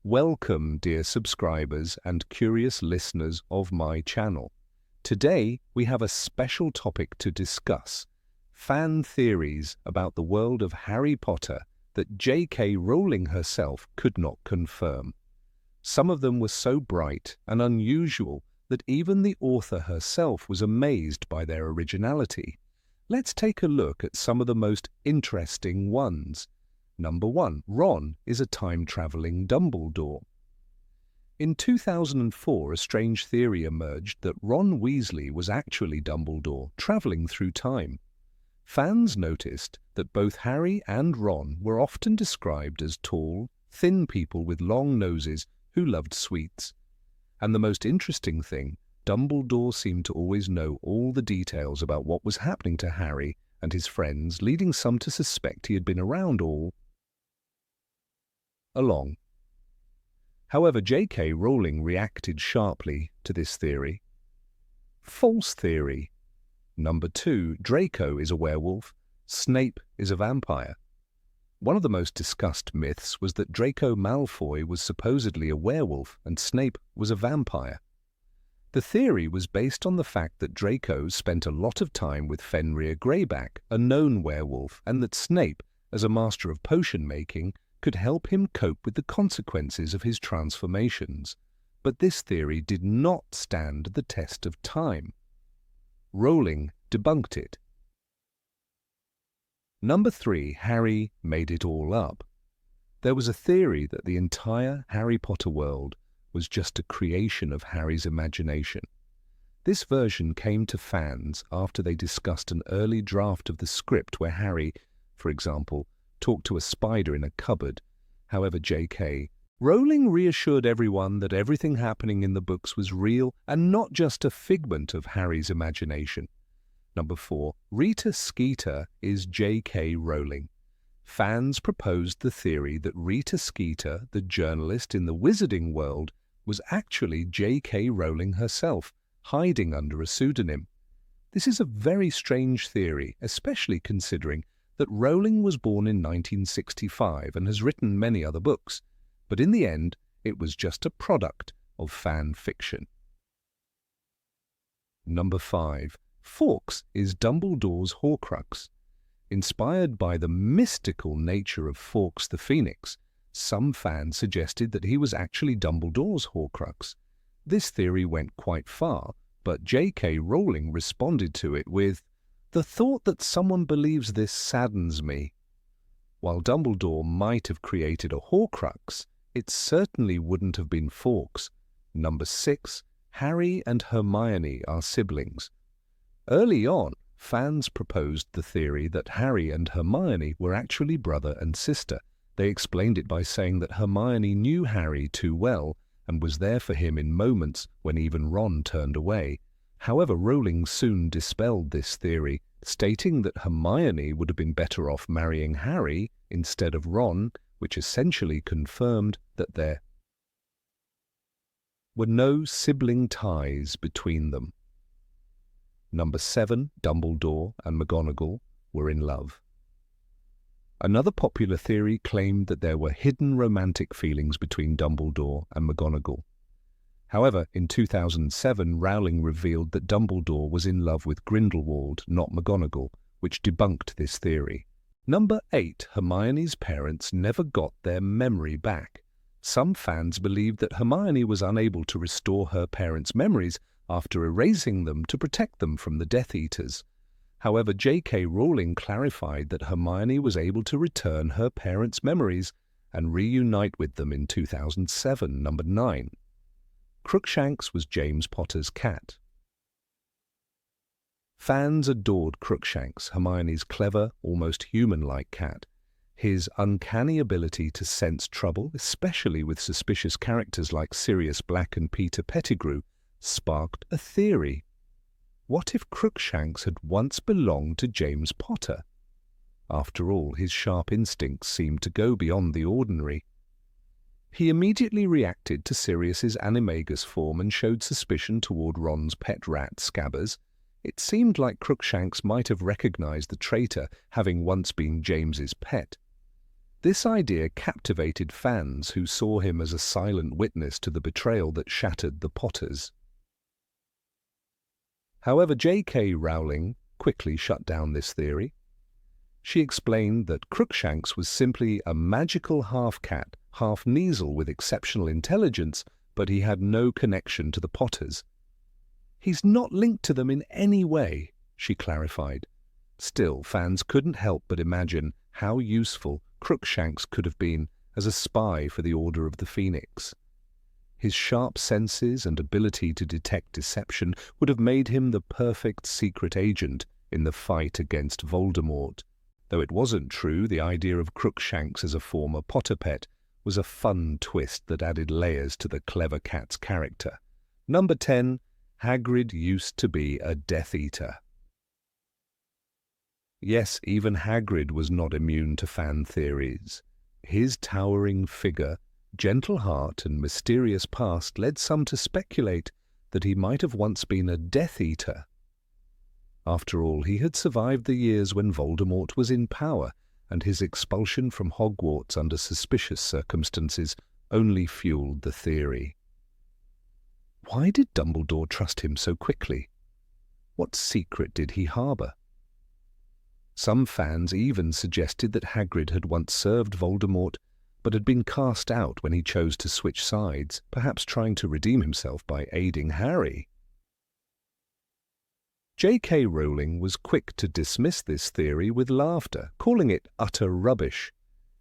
Welcome, dear subscribers and curious listeners of my channel. Today, we have a special topic to discuss: fan theories about the world of Harry Potter that J.K. Rowling herself could not confirm. Some of them were so bright and unusual that even the author herself was amazed by their originality. Let's take a look at some of the most interesting ones. Number 1. Ron is a time-traveling Dumbledore. In 2004, a strange theory emerged that Ron Weasley was actually Dumbledore, traveling through time. Fans noticed that both Harry and Ron were often described as tall, thin people with long noses who loved sweets. And the most interesting thing, Dumbledore seemed to always know all the details about what was happening to Harry and his friends, leading some to suspect he had been around all along. However, J.K. Rowling reacted sharply to this theory. False theory. Number 2. Draco is a werewolf. Snape is a vampire. One of the most discussed myths was that Draco Malfoy was supposedly a werewolf and Snape was a vampire. The theory was based on the fact that Draco spent a lot of time with Fenrir Greyback, a known werewolf, and that Snape, as a master of potion making, could help him cope with the consequences of his transformations. But this theory did not stand the test of time. Rowling debunked it. Number 3. Harry made it all up. There was a theory that the entire Harry Potter world was just a creation of Harry's imagination. This version came to fans after they discussed an early draft of the script where Harry, for example, talked to a spider in a cupboard. However, J.K. Rowling reassured everyone that everything happening in the books was real and not just a figment of Harry's imagination. Number 4. Rita Skeeter is J.K. Rowling. Fans proposed the theory that Rita Skeeter, the journalist in the wizarding world, was actually J.K. Rowling herself, hiding under a pseudonym. This is a very strange theory, especially considering that Rowling was born in 1965 and has written many other books, but in the end, it was just a product of fan fiction. Number 5. Fawkes is Dumbledore's Horcrux. Inspired by the mystical nature of Fawkes the Phoenix, some fans suggested that he was actually Dumbledore's Horcrux. This theory went quite far, but J.K. Rowling responded to it with, "The thought that someone believes this saddens me." While Dumbledore might have created a Horcrux, it certainly wouldn't have been Fawkes. Number 6. Harry and Hermione are siblings. Early on, fans proposed the theory that Harry and Hermione were actually brother and sister. They explained it by saying that Hermione knew Harry too well and was there for him in moments when even Ron turned away. However, Rowling soon dispelled this theory, stating that Hermione would have been better off marrying Harry instead of Ron, which essentially confirmed that there were no sibling ties between them. Number 7. Dumbledore and McGonagall were in love. Another popular theory claimed that there were hidden romantic feelings between Dumbledore and McGonagall. However, in 2007, Rowling revealed that Dumbledore was in love with Grindelwald, not McGonagall, which debunked this theory. Number 8. Hermione's parents never got their memory back. Some fans believed that Hermione was unable to restore her parents' memories after erasing them to protect them from the Death Eaters. However, J.K. Rowling clarified that Hermione was able to return her parents' memories and reunite with them in 2007. Number 9. Crookshanks was James Potter's cat. Fans adored Crookshanks, Hermione's clever, almost human-like cat. His uncanny ability to sense trouble, especially with suspicious characters like Sirius Black and Peter Pettigrew, sparked a theory. What if Crookshanks had once belonged to James Potter? After all, his sharp instincts seemed to go beyond the ordinary. He immediately reacted to Sirius's animagus form and showed suspicion toward Ron's pet rat, Scabbers. It seemed like Crookshanks might have recognized the traitor, having once been James's pet. This idea captivated fans who saw him as a silent witness to the betrayal that shattered the Potters. However, J.K. Rowling quickly shut down this theory. She explained that Crookshanks was simply a magical half-cat, half-Kneazle with exceptional intelligence, but he had no connection to the Potters. "He's not linked to them in any way," she clarified. Still, fans couldn't help but imagine how useful Crookshanks could have been as a spy for the Order of the Phoenix. His sharp senses and ability to detect deception would have made him the perfect secret agent in the fight against Voldemort. Though it wasn't true, the idea of Crookshanks as a former Potter pet was a fun twist that added layers to the clever cat's character. Number 10. Hagrid used to be a Death Eater. Yes, even Hagrid was not immune to fan theories. His towering figure, gentle heart, and mysterious past led some to speculate that he might have once been a Death Eater. After all, he had survived the years when Voldemort was in power, and his expulsion from Hogwarts under suspicious circumstances only fueled the theory. Why did Dumbledore trust him so quickly? What secret did he harbour? Some fans even suggested that Hagrid had once served Voldemort, but had been cast out when he chose to switch sides, perhaps trying to redeem himself by aiding Harry. J.K. Rowling was quick to dismiss this theory with laughter, calling it utter rubbish.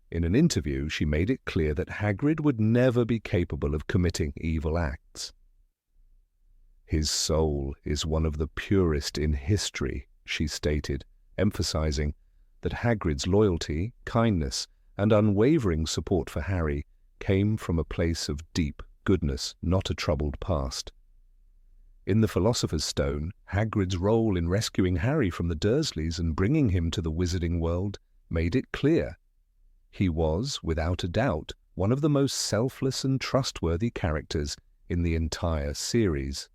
In an interview, she made it clear that Hagrid would never be capable of committing evil acts. "His soul is one of the purest in history," she stated, emphasizing that Hagrid's loyalty, kindness, and unwavering support for Harry came from a place of deep goodness, not a troubled past. In the Philosopher's Stone, Hagrid's role in rescuing Harry from the Dursleys and bringing him to the wizarding world made it clear. He was, without a doubt, one of the most selfless and trustworthy characters in the entire series.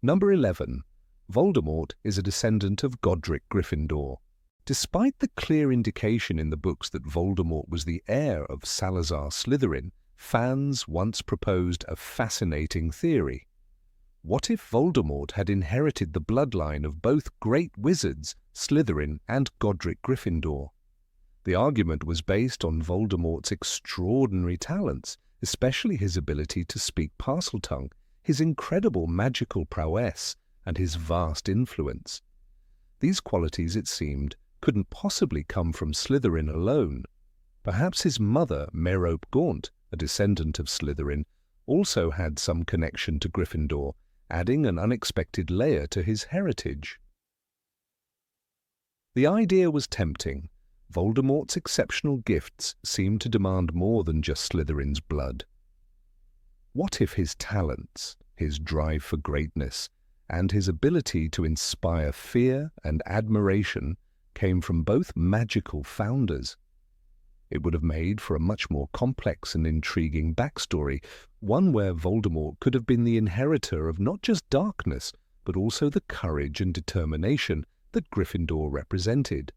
Number 11. Voldemort is a descendant of Godric Gryffindor. Despite the clear indication in the books that Voldemort was the heir of Salazar Slytherin, fans once proposed a fascinating theory. What if Voldemort had inherited the bloodline of both great wizards, Slytherin and Godric Gryffindor? The argument was based on Voldemort's extraordinary talents, especially his ability to speak Parseltongue, his incredible magical prowess, and his vast influence. These qualities, it seemed, couldn't possibly come from Slytherin alone. Perhaps his mother, Merope Gaunt, a descendant of Slytherin, also had some connection to Gryffindor, adding an unexpected layer to his heritage. The idea was tempting. Voldemort's exceptional gifts seemed to demand more than just Slytherin's blood. What if his talents, his drive for greatness, and his ability to inspire fear and admiration came from both magical founders? It would have made for a much more complex and intriguing backstory, one where Voldemort could have been the inheritor of not just darkness, but also the courage and determination that Gryffindor represented.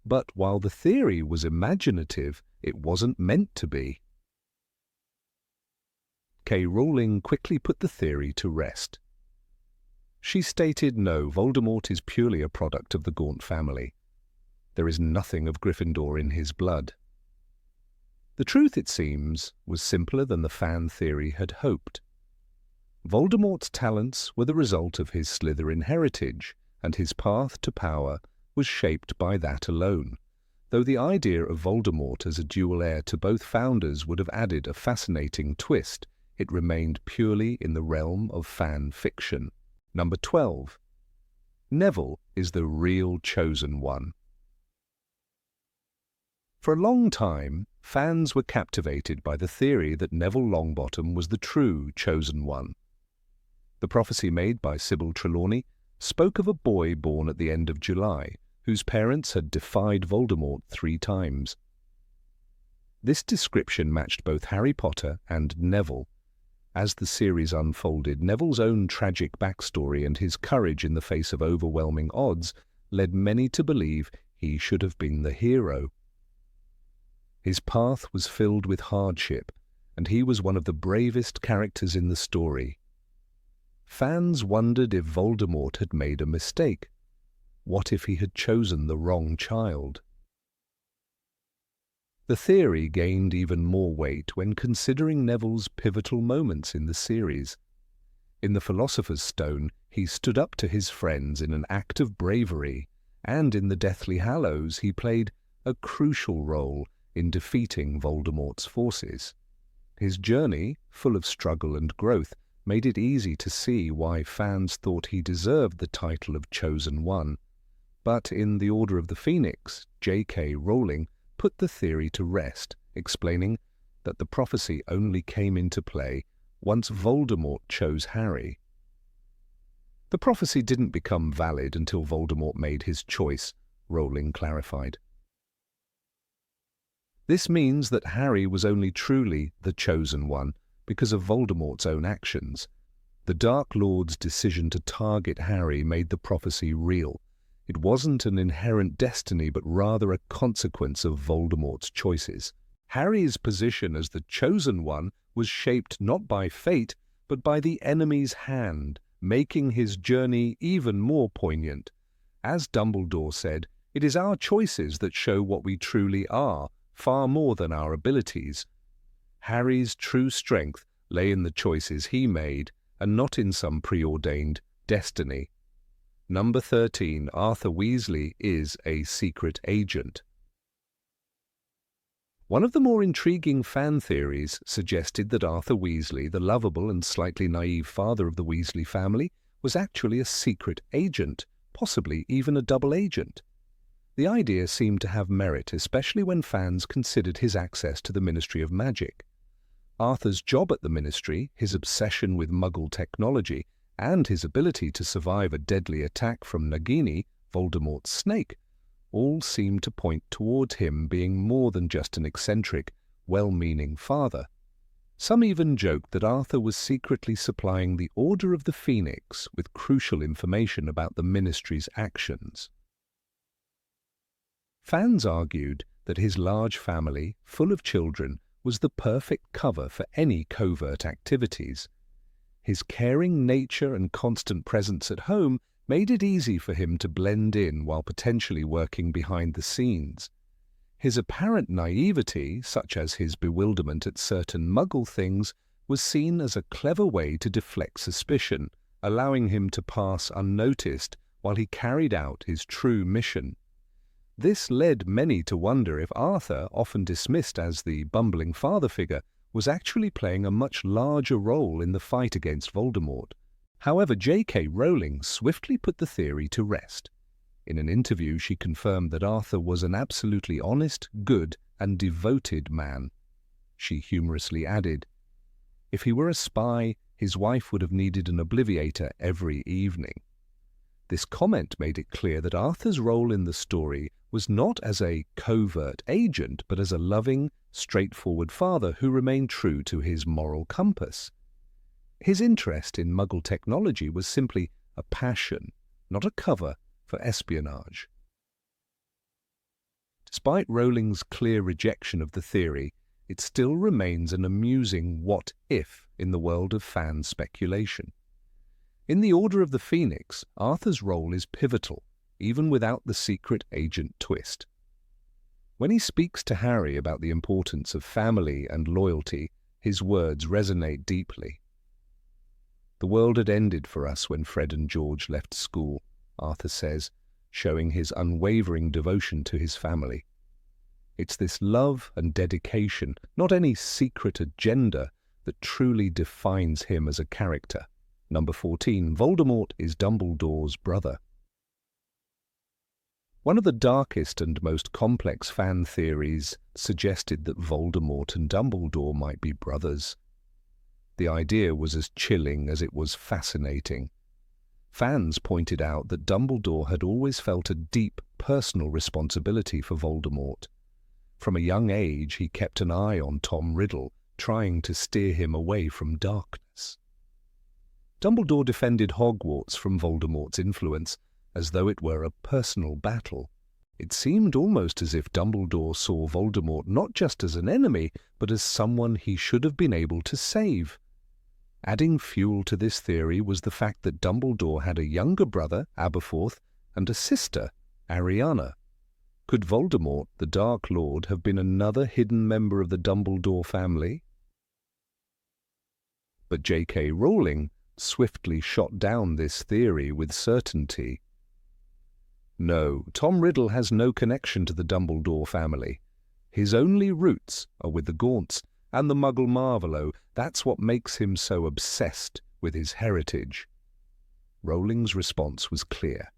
But while the theory was imaginative, it wasn't meant to be. K. Rowling quickly put the theory to rest. She stated, no, Voldemort is purely a product of the Gaunt family. There is nothing of Gryffindor in his blood. The truth, it seems, was simpler than the fan theory had hoped. Voldemort's talents were the result of his Slytherin heritage, and his path to power was shaped by that alone, though the idea of Voldemort as a dual heir to both founders would have added a fascinating twist. It remained purely in the realm of fan fiction. Number 12. Neville is the real chosen one. For a long time, fans were captivated by the theory that Neville Longbottom was the true chosen one. The prophecy made by Sybil Trelawney spoke of a boy born at the end of July, whose parents had defied Voldemort 3 times. This description matched both Harry Potter and Neville. As the series unfolded, Neville's own tragic backstory and his courage in the face of overwhelming odds led many to believe he should have been the hero. His path was filled with hardship, and he was one of the bravest characters in the story. Fans wondered if Voldemort had made a mistake. What if he had chosen the wrong child? The theory gained even more weight when considering Neville's pivotal moments in the series. In the Philosopher's Stone, he stood up to his friends in an act of bravery, and in the Deathly Hallows he played a crucial role in defeating Voldemort's forces. His journey, full of struggle and growth, made it easy to see why fans thought he deserved the title of Chosen One. But in The Order of the Phoenix, J.K. Rowling put the theory to rest, explaining that the prophecy only came into play once Voldemort chose Harry. The prophecy didn't become valid until Voldemort made his choice, Rowling clarified. This means that Harry was only truly the Chosen One because of Voldemort's own actions. The Dark Lord's decision to target Harry made the prophecy real. It wasn't an inherent destiny, but rather a consequence of Voldemort's choices. Harry's position as the Chosen One was shaped not by fate, but by the enemy's hand, making his journey even more poignant. As Dumbledore said, it is our choices that show what we truly are, far more than our abilities. Harry's true strength lay in the choices he made, and not in some preordained destiny. Number 13, Arthur Weasley is a secret agent. One of the more intriguing fan theories suggested that Arthur Weasley, the lovable and slightly naive father of the Weasley family, was actually a secret agent, possibly even a double agent. The idea seemed to have merit, especially when fans considered his access to the Ministry of Magic. Arthur's job at the Ministry, his obsession with Muggle technology, and his ability to survive a deadly attack from Nagini, Voldemort's snake, all seemed to point toward him being more than just an eccentric, well-meaning father. Some even joked that Arthur was secretly supplying the Order of the Phoenix with crucial information about the Ministry's actions. Fans argued that his large family, full of children, was the perfect cover for any covert activities. His caring nature and constant presence at home made it easy for him to blend in while potentially working behind the scenes. His apparent naivety, such as his bewilderment at certain Muggle things, was seen as a clever way to deflect suspicion, allowing him to pass unnoticed while he carried out his true mission. This led many to wonder if Arthur, often dismissed as the bumbling father figure, was actually playing a much larger role in the fight against Voldemort. However, J.K. Rowling swiftly put the theory to rest. In an interview, she confirmed that Arthur was an absolutely honest, good, and devoted man. She humorously added, "If he were a spy, his wife would have needed an obliviator every evening." This comment made it clear that Arthur's role in the story was not as a covert agent, but as a loving, straightforward father who remained true to his moral compass. His interest in Muggle technology was simply a passion, not a cover for espionage. Despite Rowling's clear rejection of the theory, it still remains an amusing what-if in the world of fan speculation. In The Order of the Phoenix, Arthur's role is pivotal, even without the secret agent twist. When he speaks to Harry about the importance of family and loyalty, his words resonate deeply. "The world had ended for us when Fred and George left school," Arthur says, showing his unwavering devotion to his family. It's this love and dedication, not any secret agenda, that truly defines him as a character. Number 14, Voldemort is Dumbledore's brother. One of the darkest and most complex fan theories suggested that Voldemort and Dumbledore might be brothers. The idea was as chilling as it was fascinating. Fans pointed out that Dumbledore had always felt a deep personal responsibility for Voldemort. From a young age, he kept an eye on Tom Riddle, trying to steer him away from darkness. Dumbledore defended Hogwarts from Voldemort's influence as though it were a personal battle. It seemed almost as if Dumbledore saw Voldemort not just as an enemy, but as someone he should have been able to save. Adding fuel to this theory was the fact that Dumbledore had a younger brother, Aberforth, and a sister, Ariana. Could Voldemort, the Dark Lord, have been another hidden member of the Dumbledore family? But J.K. Rowling swiftly shot down this theory with certainty. No, Tom Riddle has no connection to the Dumbledore family. His only roots are with the Gaunts and the Muggle Marvolo. That's what makes him so obsessed with his heritage. Rowling's response was clear.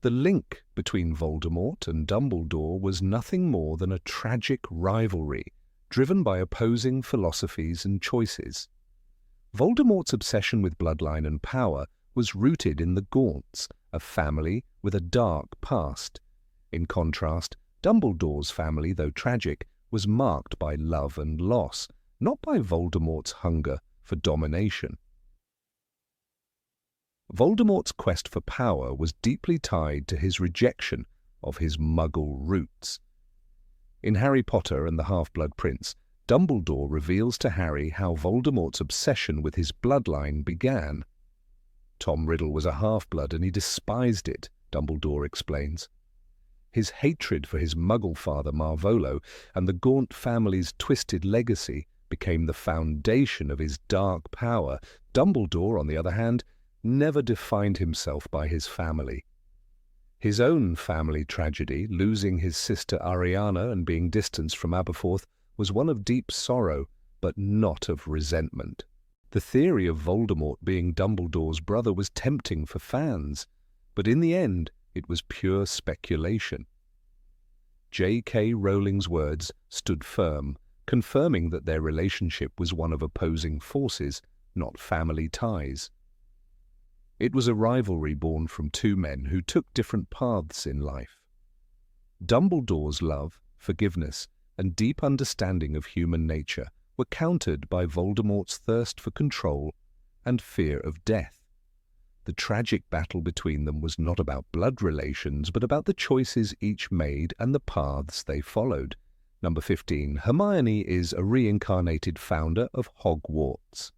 The link between Voldemort and Dumbledore was nothing more than a tragic rivalry driven by opposing philosophies and choices. Voldemort's obsession with bloodline and power was rooted in the Gaunts, a family with a dark past. In contrast, Dumbledore's family, though tragic, was marked by love and loss, not by Voldemort's hunger for domination. Voldemort's quest for power was deeply tied to his rejection of his Muggle roots. In Harry Potter and the Half-Blood Prince, Dumbledore reveals to Harry how Voldemort's obsession with his bloodline began. Tom Riddle was a half-blood and he despised it, Dumbledore explains. His hatred for his Muggle father Marvolo and the Gaunt family's twisted legacy became the foundation of his dark power. Dumbledore, on the other hand, never defined himself by his family. His own family tragedy, losing his sister Ariana and being distanced from Aberforth, was one of deep sorrow, but not of resentment. The theory of Voldemort being Dumbledore's brother was tempting for fans, but in the end it was pure speculation. J.K. Rowling's words stood firm, confirming that their relationship was one of opposing forces, not family ties. It was a rivalry born from two men who took different paths in life. Dumbledore's love, forgiveness, and deep understanding of human nature were countered by Voldemort's thirst for control and fear of death. The tragic battle between them was not about blood relations, but about the choices each made and the paths they followed. Number 15. Hermione is a reincarnated founder of Hogwarts.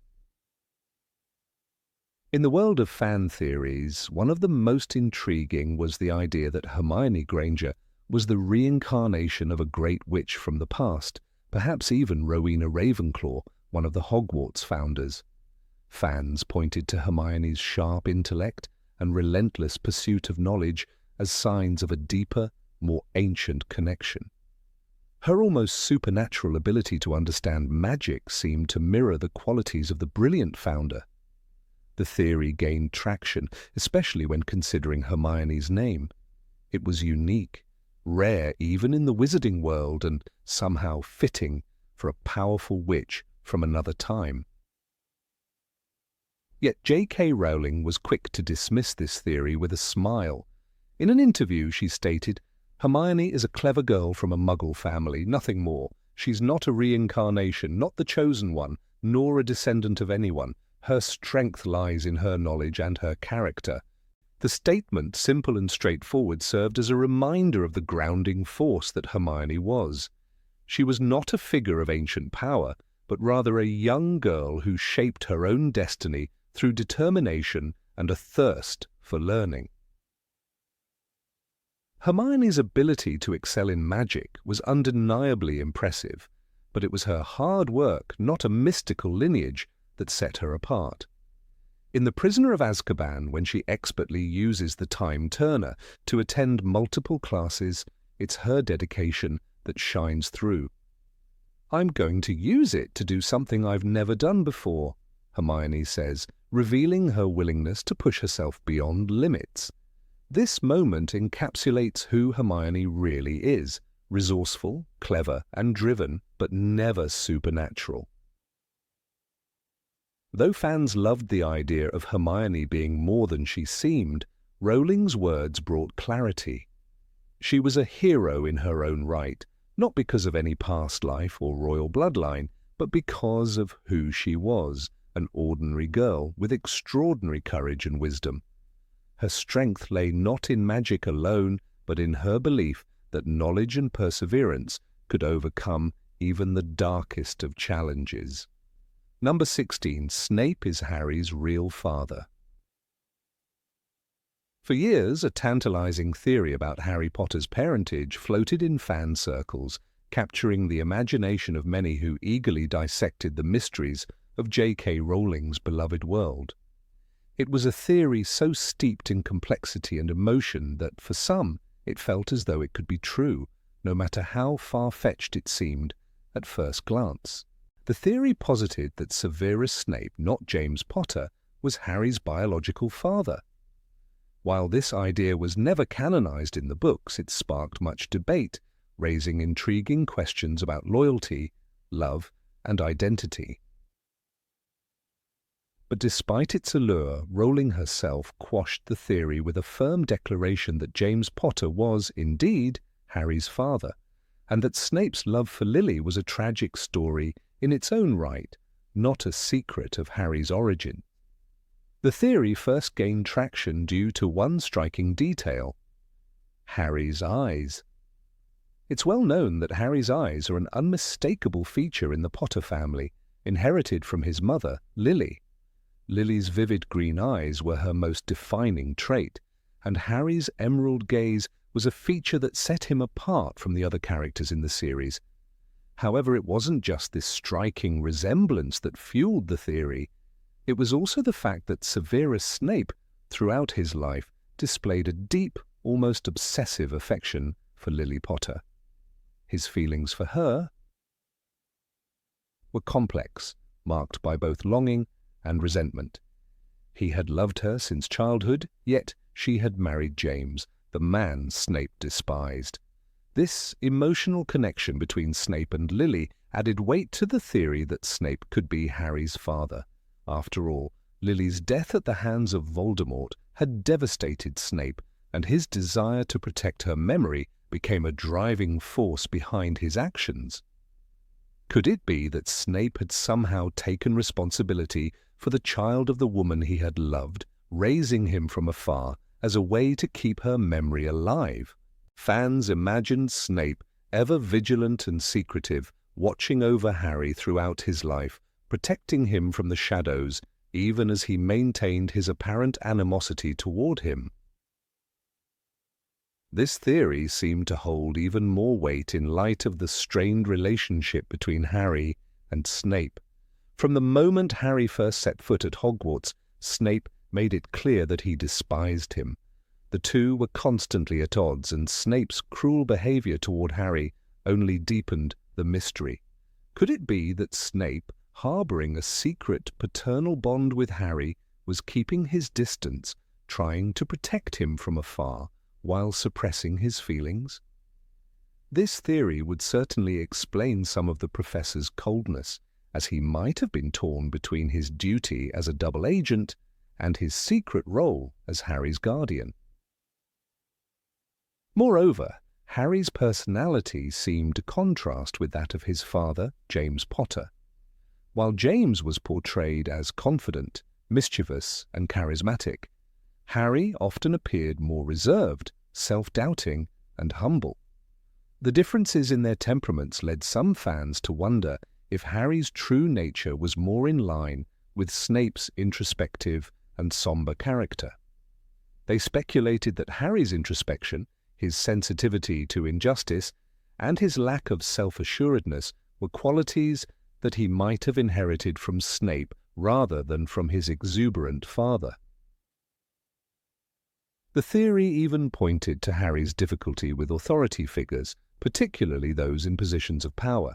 In the world of fan theories, one of the most intriguing was the idea that Hermione Granger was the reincarnation of a great witch from the past, perhaps even Rowena Ravenclaw, one of the Hogwarts founders. Fans pointed to Hermione's sharp intellect and relentless pursuit of knowledge as signs of a deeper, more ancient connection. Her almost supernatural ability to understand magic seemed to mirror the qualities of the brilliant founder. The theory gained traction, especially when considering Hermione's name. It was unique, rare even in the wizarding world, and somehow fitting for a powerful witch from another time. Yet J.K. Rowling was quick to dismiss this theory with a smile. In an interview she stated, "Hermione is a clever girl from a Muggle family, nothing more. She's not a reincarnation, not the chosen one, nor a descendant of anyone. Her strength lies in her knowledge and her character." The statement, simple and straightforward, served as a reminder of the grounding force that Hermione was. She was not a figure of ancient power, but rather a young girl who shaped her own destiny through determination and a thirst for learning. Hermione's ability to excel in magic was undeniably impressive, but it was her hard work, not a mystical lineage, that set her apart. In The Prisoner of Azkaban, when she expertly uses the time turner to attend multiple classes, it's her dedication that shines through. "I'm going to use it to do something I've never done before," Hermione says, revealing her willingness to push herself beyond limits. This moment encapsulates who Hermione really is: resourceful, clever, and driven, but never supernatural. Though fans loved the idea of Hermione being more than she seemed, Rowling's words brought clarity. She was a hero in her own right, not because of any past life or royal bloodline, but because of who she was, an ordinary girl with extraordinary courage and wisdom. Her strength lay not in magic alone, but in her belief that knowledge and perseverance could overcome even the darkest of challenges. Number 16. Snape is Harry's real father. For years, a tantalizing theory about Harry Potter's parentage floated in fan circles, capturing the imagination of many who eagerly dissected the mysteries of J.K. Rowling's beloved world. It was a theory so steeped in complexity and emotion that, for some, it felt as though it could be true, no matter how far-fetched it seemed at first glance. The theory posited that Severus Snape, not James Potter, was Harry's biological father. While this idea was never canonized in the books, it sparked much debate, raising intriguing questions about loyalty, love, and identity. But despite its allure, Rowling herself quashed the theory with a firm declaration that James Potter was, indeed, Harry's father, and that Snape's love for Lily was a tragic story in its own right, not a secret of Harry's origin. The theory first gained traction due to one striking detail: Harry's eyes. It's well known that Harry's eyes are an unmistakable feature in the Potter family, inherited from his mother, Lily. Lily's vivid green eyes were her most defining trait, and Harry's emerald gaze was a feature that set him apart from the other characters in the series. However, it wasn't just this striking resemblance that fueled the theory. It was also the fact that Severus Snape, throughout his life, displayed a deep, almost obsessive affection for Lily Potter. His feelings for her were complex, marked by both longing and resentment. He had loved her since childhood, yet she had married James, the man Snape despised. This emotional connection between Snape and Lily added weight to the theory that Snape could be Harry's father. After all, Lily's death at the hands of Voldemort had devastated Snape, and his desire to protect her memory became a driving force behind his actions. Could it be that Snape had somehow taken responsibility for the child of the woman he had loved, raising him from afar as a way to keep her memory alive? Fans imagined Snape, ever vigilant and secretive, watching over Harry throughout his life, protecting him from the shadows, even as he maintained his apparent animosity toward him. This theory seemed to hold even more weight in light of the strained relationship between Harry and Snape. From the moment Harry first set foot at Hogwarts, Snape made it clear that he despised him. The two were constantly at odds, and Snape's cruel behavior toward Harry only deepened the mystery. Could it be that Snape, harboring a secret paternal bond with Harry, was keeping his distance, trying to protect him from afar, while suppressing his feelings? This theory would certainly explain some of the professor's coldness, as he might have been torn between his duty as a double agent and his secret role as Harry's guardian. Moreover, Harry's personality seemed to contrast with that of his father, James Potter. While James was portrayed as confident, mischievous, and charismatic, Harry often appeared more reserved, self-doubting, and humble. The differences in their temperaments led some fans to wonder if Harry's true nature was more in line with Snape's introspective and somber character. They speculated that Harry's introspection, his sensitivity to injustice, and his lack of self-assuredness were qualities that he might have inherited from Snape rather than from his exuberant father. The theory even pointed to Harry's difficulty with authority figures, particularly those in positions of power.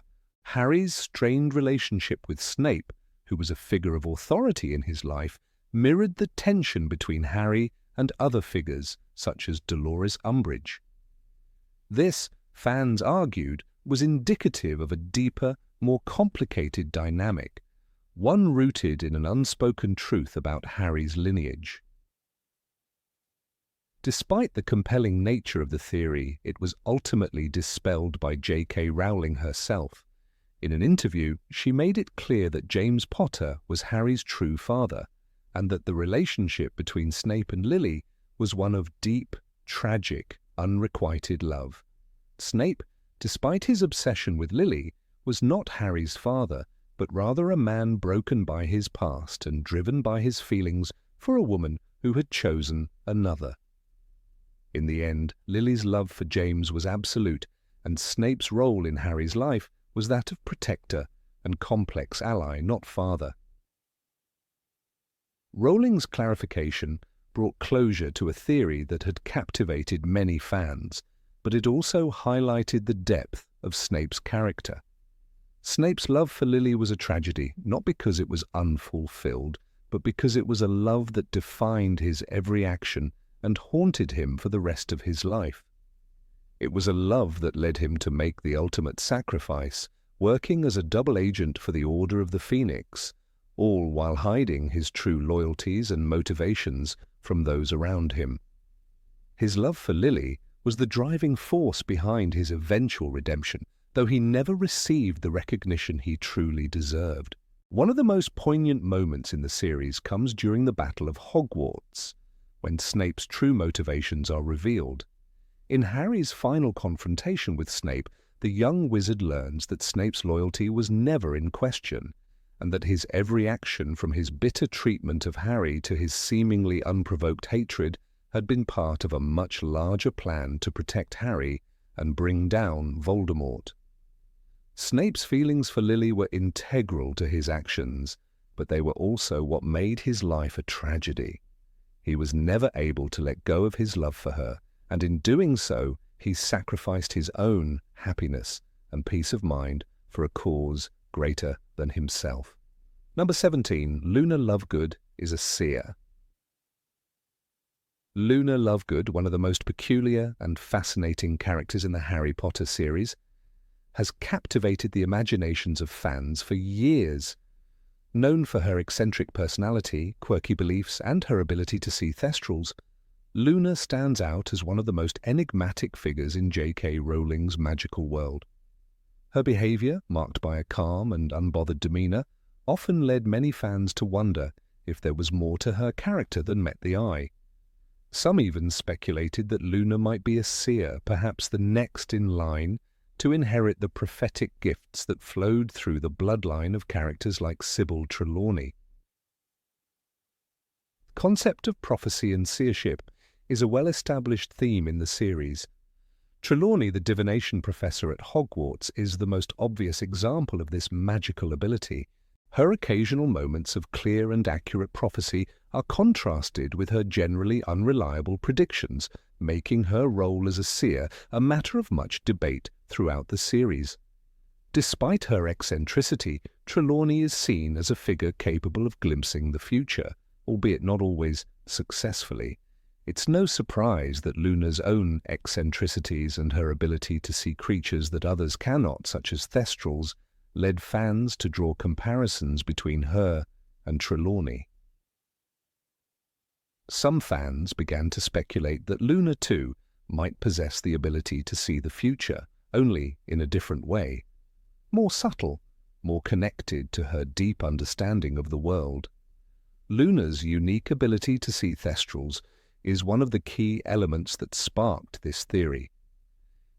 Harry's strained relationship with Snape, who was a figure of authority in his life, mirrored the tension between Harry and other figures, such as Dolores Umbridge. This, fans argued, was indicative of a deeper, more complicated dynamic, one rooted in an unspoken truth about Harry's lineage. Despite the compelling nature of the theory, it was ultimately dispelled by J.K. Rowling herself. In an interview, she made it clear that James Potter was Harry's true father, and that the relationship between Snape and Lily was one of deep, tragic unrequited love. Snape, despite his obsession with Lily, was not Harry's father, but rather a man broken by his past and driven by his feelings for a woman who had chosen another. In the end, Lily's love for James was absolute, and Snape's role in Harry's life was that of protector and complex ally, not father. Rowling's clarification brought closure to a theory that had captivated many fans, but it also highlighted the depth of Snape's character. Snape's love for Lily was a tragedy, not because it was unfulfilled, but because it was a love that defined his every action and haunted him for the rest of his life. It was a love that led him to make the ultimate sacrifice, working as a double agent for the Order of the Phoenix, all while hiding his true loyalties and motivations from those around him. His love for Lily was the driving force behind his eventual redemption, though he never received the recognition he truly deserved. One of the most poignant moments in the series comes during the Battle of Hogwarts, when Snape's true motivations are revealed. In Harry's final confrontation with Snape, the young wizard learns that Snape's loyalty was never in question, and that his every action, from his bitter treatment of Harry to his seemingly unprovoked hatred, had been part of a much larger plan to protect Harry and bring down Voldemort. Snape's feelings for Lily were integral to his actions, but they were also what made his life a tragedy. He was never able to let go of his love for her, and in doing so, he sacrificed his own happiness and peace of mind for a cause greater than himself. Number 17. Luna Lovegood is a seer. Luna Lovegood, one of the most peculiar and fascinating characters in the Harry Potter series, has captivated the imaginations of fans for years. Known for her eccentric personality, quirky beliefs, and her ability to see thestrals, Luna stands out as one of the most enigmatic figures in J.K. Rowling's magical world. Her behavior, marked by a calm and unbothered demeanor, often led many fans to wonder if there was more to her character than met the eye. Some even speculated that Luna might be a seer, perhaps the next in line to inherit the prophetic gifts that flowed through the bloodline of characters like Sybil Trelawney. The concept of prophecy and seership is a well-established theme in the series. Trelawney, the divination professor at Hogwarts, is the most obvious example of this magical ability. Her occasional moments of clear and accurate prophecy are contrasted with her generally unreliable predictions, making her role as a seer a matter of much debate throughout the series. Despite her eccentricity, Trelawney is seen as a figure capable of glimpsing the future, albeit not always successfully. It's no surprise that Luna's own eccentricities and her ability to see creatures that others cannot, such as thestrals, led fans to draw comparisons between her and Trelawney. Some fans began to speculate that Luna, too, might possess the ability to see the future, only in a different way, more subtle, more connected to her deep understanding of the world. Luna's unique ability to see thestrals is one of the key elements that sparked this theory.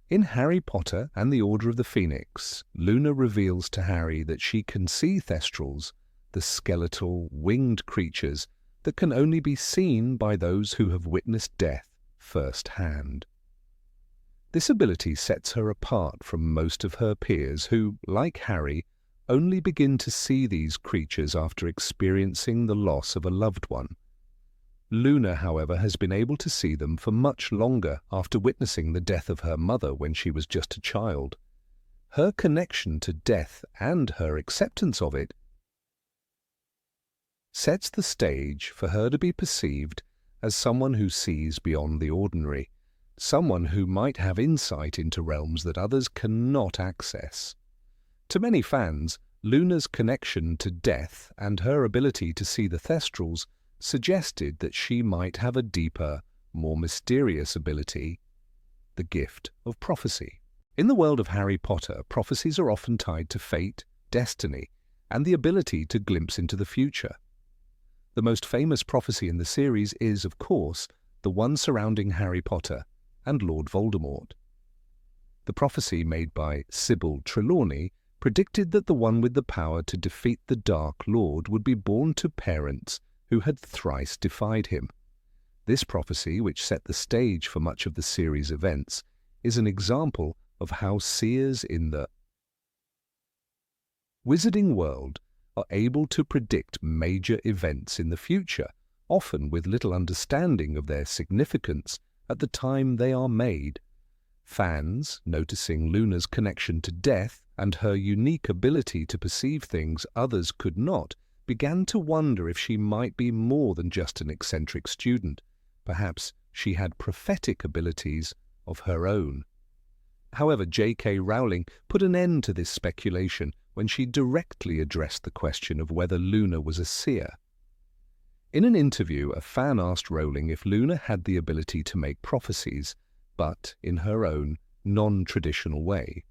In Harry Potter and the Order of the Phoenix, Luna reveals to Harry that she can see thestrals, the skeletal, winged creatures that can only be seen by those who have witnessed death firsthand. This ability sets her apart from most of her peers who, like Harry, only begin to see these creatures after experiencing the loss of a loved one. Luna, however, has been able to see them for much longer after witnessing the death of her mother when she was just a child. Her connection to death and her acceptance of it sets the stage for her to be perceived as someone who sees beyond the ordinary, someone who might have insight into realms that others cannot access. To many fans, Luna's connection to death and her ability to see the thestrals suggested that she might have a deeper, more mysterious ability, the gift of prophecy. In the world of Harry Potter, prophecies are often tied to fate, destiny, and the ability to glimpse into the future. The most famous prophecy in the series is, of course, the one surrounding Harry Potter and Lord Voldemort. The prophecy made by Sybil Trelawney predicted that the one with the power to defeat the Dark Lord would be born to parents who had thrice defied him. This prophecy, which set the stage for much of the series' events, is an example of how seers in the wizarding world are able to predict major events in the future, often with little understanding of their significance at the time they are made. Fans, noticing Luna's connection to death and her unique ability to perceive things others could not, began to wonder if she might be more than just an eccentric student. Perhaps she had prophetic abilities of her own. However, J.K. Rowling put an end to this speculation when she directly addressed the question of whether Luna was a seer. In an interview, a fan asked Rowling if Luna had the ability to make prophecies, but in her own non-traditional way.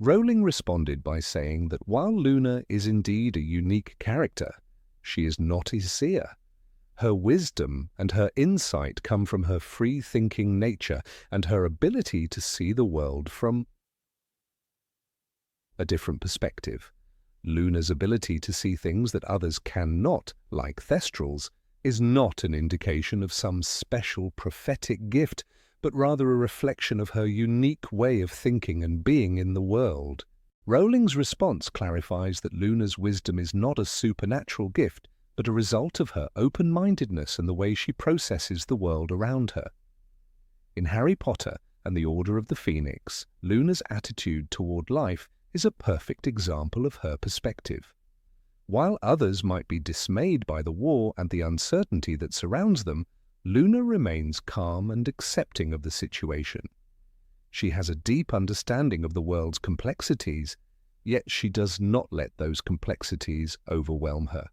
Rowling responded by saying that while Luna is indeed a unique character, she is not a seer. Her wisdom and her insight come from her free-thinking nature and her ability to see the world from a different perspective. Luna's ability to see things that others cannot, like Thestrals, is not an indication of some special prophetic gift, but rather a reflection of her unique way of thinking and being in the world. Rowling's response clarifies that Luna's wisdom is not a supernatural gift, but a result of her open-mindedness and the way she processes the world around her. In Harry Potter and the Order of the Phoenix, Luna's attitude toward life is a perfect example of her perspective. While others might be dismayed by the war and the uncertainty that surrounds them, Luna remains calm and accepting of the situation. She has a deep understanding of the world's complexities, yet she does not let those complexities overwhelm her.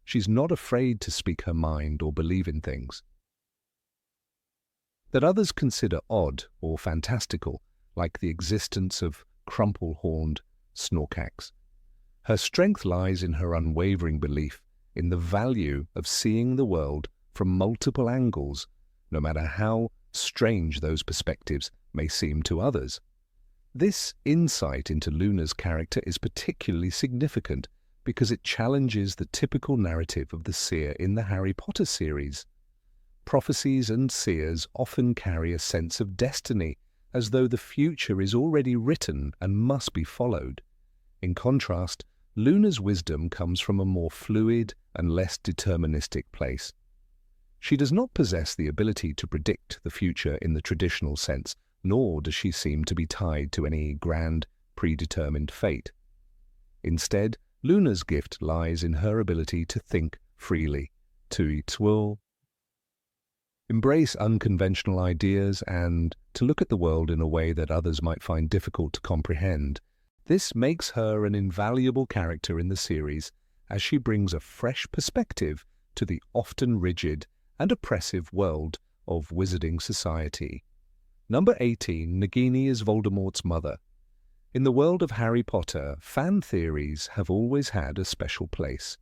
She's not afraid to speak her mind or believe in things that others consider odd or fantastical, like the existence of crumple-horned snorkax. Her strength lies in her unwavering belief in the value of seeing the world from multiple angles, no matter how strange those perspectives may seem to others. This insight into Luna's character is particularly significant because it challenges the typical narrative of the seer in the Harry Potter series. Prophecies and seers often carry a sense of destiny, as though the future is already written and must be followed. In contrast, Luna's wisdom comes from a more fluid and less deterministic place. She does not possess the ability to predict the future in the traditional sense, nor does she seem to be tied to any grand, predetermined fate. Instead, Luna's gift lies in her ability to think freely, to embrace unconventional ideas, and to look at the world in a way that others might find difficult to comprehend. This makes her an invaluable character in the series, as she brings a fresh perspective to the often rigid and oppressive world of wizarding society. Number 18, Nagini is Voldemort's mother. In the world of Harry Potter, fan theories have always had a special place.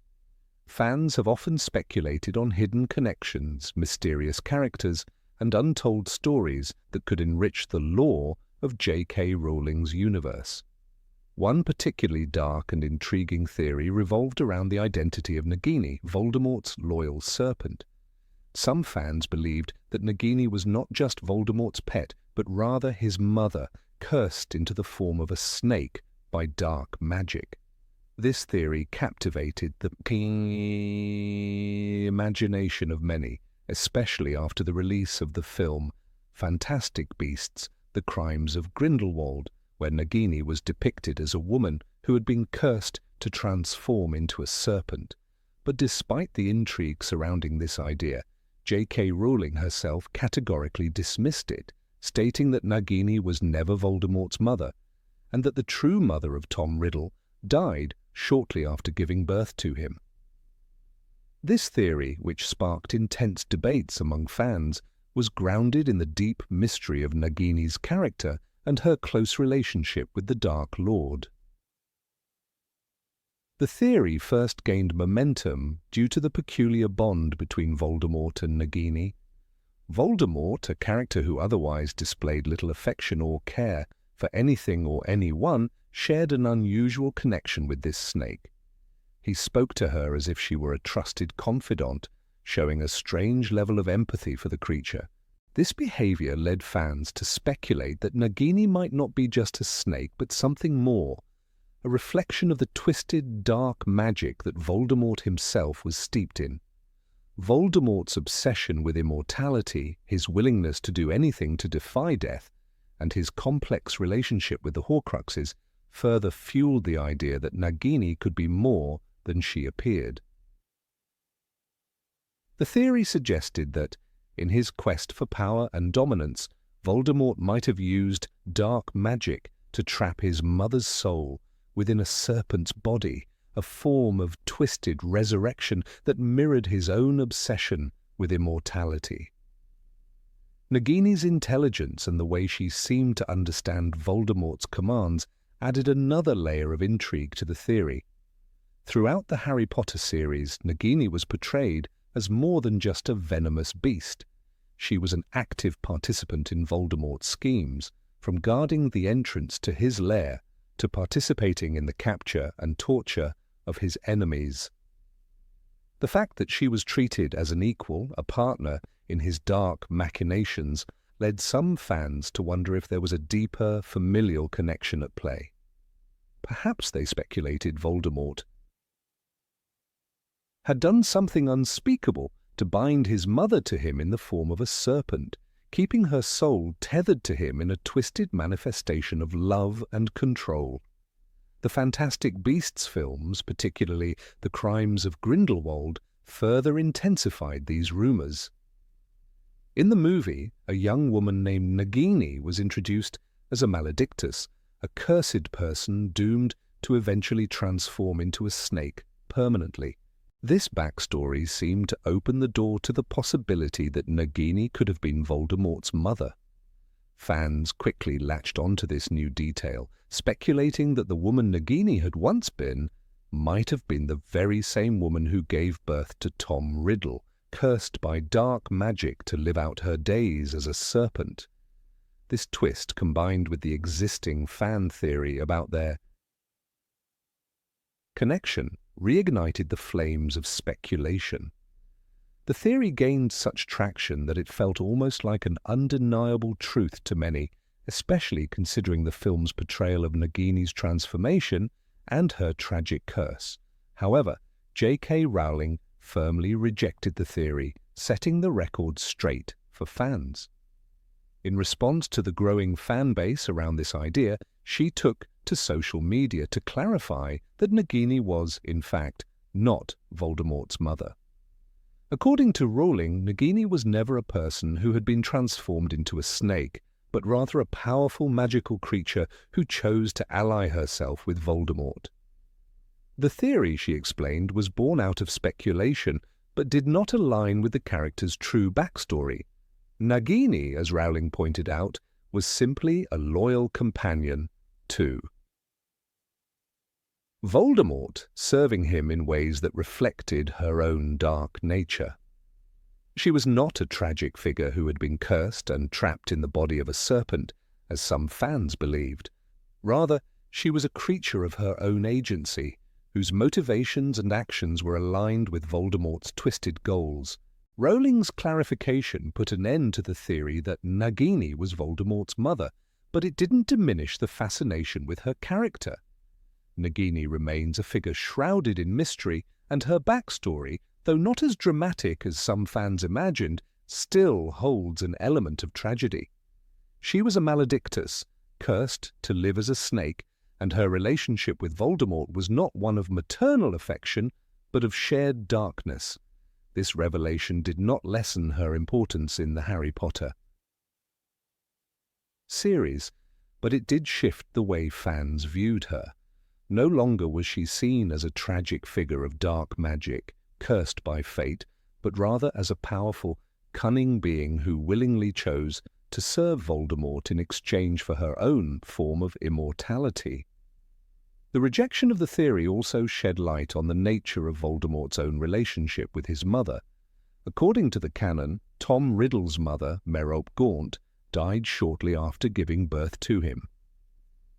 Fans have often speculated on hidden connections, mysterious characters, and untold stories that could enrich the lore of J.K. Rowling's universe. One particularly dark and intriguing theory revolved around the identity of Nagini, Voldemort's loyal serpent. Some fans believed that Nagini was not just Voldemort's pet, but rather his mother, cursed into the form of a snake by dark magic. This theory captivated the imagination of many, especially after the release of the film Fantastic Beasts: The Crimes of Grindelwald, where Nagini was depicted as a woman who had been cursed to transform into a serpent. But despite the intrigue surrounding this idea, J.K. Rowling herself categorically dismissed it, stating that Nagini was never Voldemort's mother, and that the true mother of Tom Riddle died shortly after giving birth to him. This theory, which sparked intense debates among fans, was grounded in the deep mystery of Nagini's character and her close relationship with the Dark Lord. The theory first gained momentum due to the peculiar bond between Voldemort and Nagini. Voldemort, a character who otherwise displayed little affection or care for anything or anyone, shared an unusual connection with this snake. He spoke to her as if she were a trusted confidant, showing a strange level of empathy for the creature. This behavior led fans to speculate that Nagini might not be just a snake, but something more, a reflection of the twisted, dark magic that Voldemort himself was steeped in. Voldemort's obsession with immortality, his willingness to do anything to defy death, and his complex relationship with the Horcruxes further fueled the idea that Nagini could be more than she appeared. The theory suggested that, in his quest for power and dominance, Voldemort might have used dark magic to trap his mother's soul within a serpent's body, a form of twisted resurrection that mirrored his own obsession with immortality. Nagini's intelligence and the way she seemed to understand Voldemort's commands added another layer of intrigue to the theory. Throughout the Harry Potter series, Nagini was portrayed as more than just a venomous beast. She was an active participant in Voldemort's schemes, from guarding the entrance to his lair to participating in the capture and torture of his enemies. The fact that she was treated as an equal, a partner, in his dark machinations led some fans to wonder if there was a deeper, familial connection at play. Perhaps, they speculated, Voldemort had done something unspeakable to bind his mother to him in the form of a serpent, keeping her soul tethered to him in a twisted manifestation of love and control. The Fantastic Beasts films, particularly The Crimes of Grindelwald, further intensified these rumors. In the movie, a young woman named Nagini was introduced as a maledictus, a cursed person doomed to eventually transform into a snake permanently. This backstory seemed to open the door to the possibility that Nagini could have been Voldemort's mother. Fans quickly latched onto this new detail, speculating that the woman Nagini had once been might have been the very same woman who gave birth to Tom Riddle, cursed by dark magic to live out her days as a serpent. This twist, combined with the existing fan theory about their connection, reignited the flames of speculation. The theory gained such traction that it felt almost like an undeniable truth to many, especially considering the film's portrayal of Nagini's transformation and her tragic curse. However, J.K. Rowling firmly rejected the theory, setting the record straight for fans. In response to the growing fan base around this idea, she took to social media to clarify that Nagini was, in fact, not Voldemort's mother. According to Rowling, Nagini was never a person who had been transformed into a snake, but rather a powerful magical creature who chose to ally herself with Voldemort. The theory, she explained, was born out of speculation, but did not align with the character's true backstory. Nagini, as Rowling pointed out, was simply a loyal companion to Voldemort, serving him in ways that reflected her own dark nature. She was not a tragic figure who had been cursed and trapped in the body of a serpent, as some fans believed. Rather, she was a creature of her own agency, whose motivations and actions were aligned with Voldemort's twisted goals. Rowling's clarification put an end to the theory that Nagini was Voldemort's mother, but it didn't diminish the fascination with her character. Nagini remains a figure shrouded in mystery, and her backstory, though not as dramatic as some fans imagined, still holds an element of tragedy. She was a maledictus, cursed to live as a snake, and her relationship with Voldemort was not one of maternal affection, but of shared darkness. This revelation did not lessen her importance in the Harry Potter series, but it did shift the way fans viewed her. No longer was she seen as a tragic figure of dark magic, cursed by fate, but rather as a powerful, cunning being who willingly chose to serve Voldemort in exchange for her own form of immortality. The rejection of the theory also shed light on the nature of Voldemort's own relationship with his mother. According to the canon, Tom Riddle's mother, Merope Gaunt, died shortly after giving birth to him.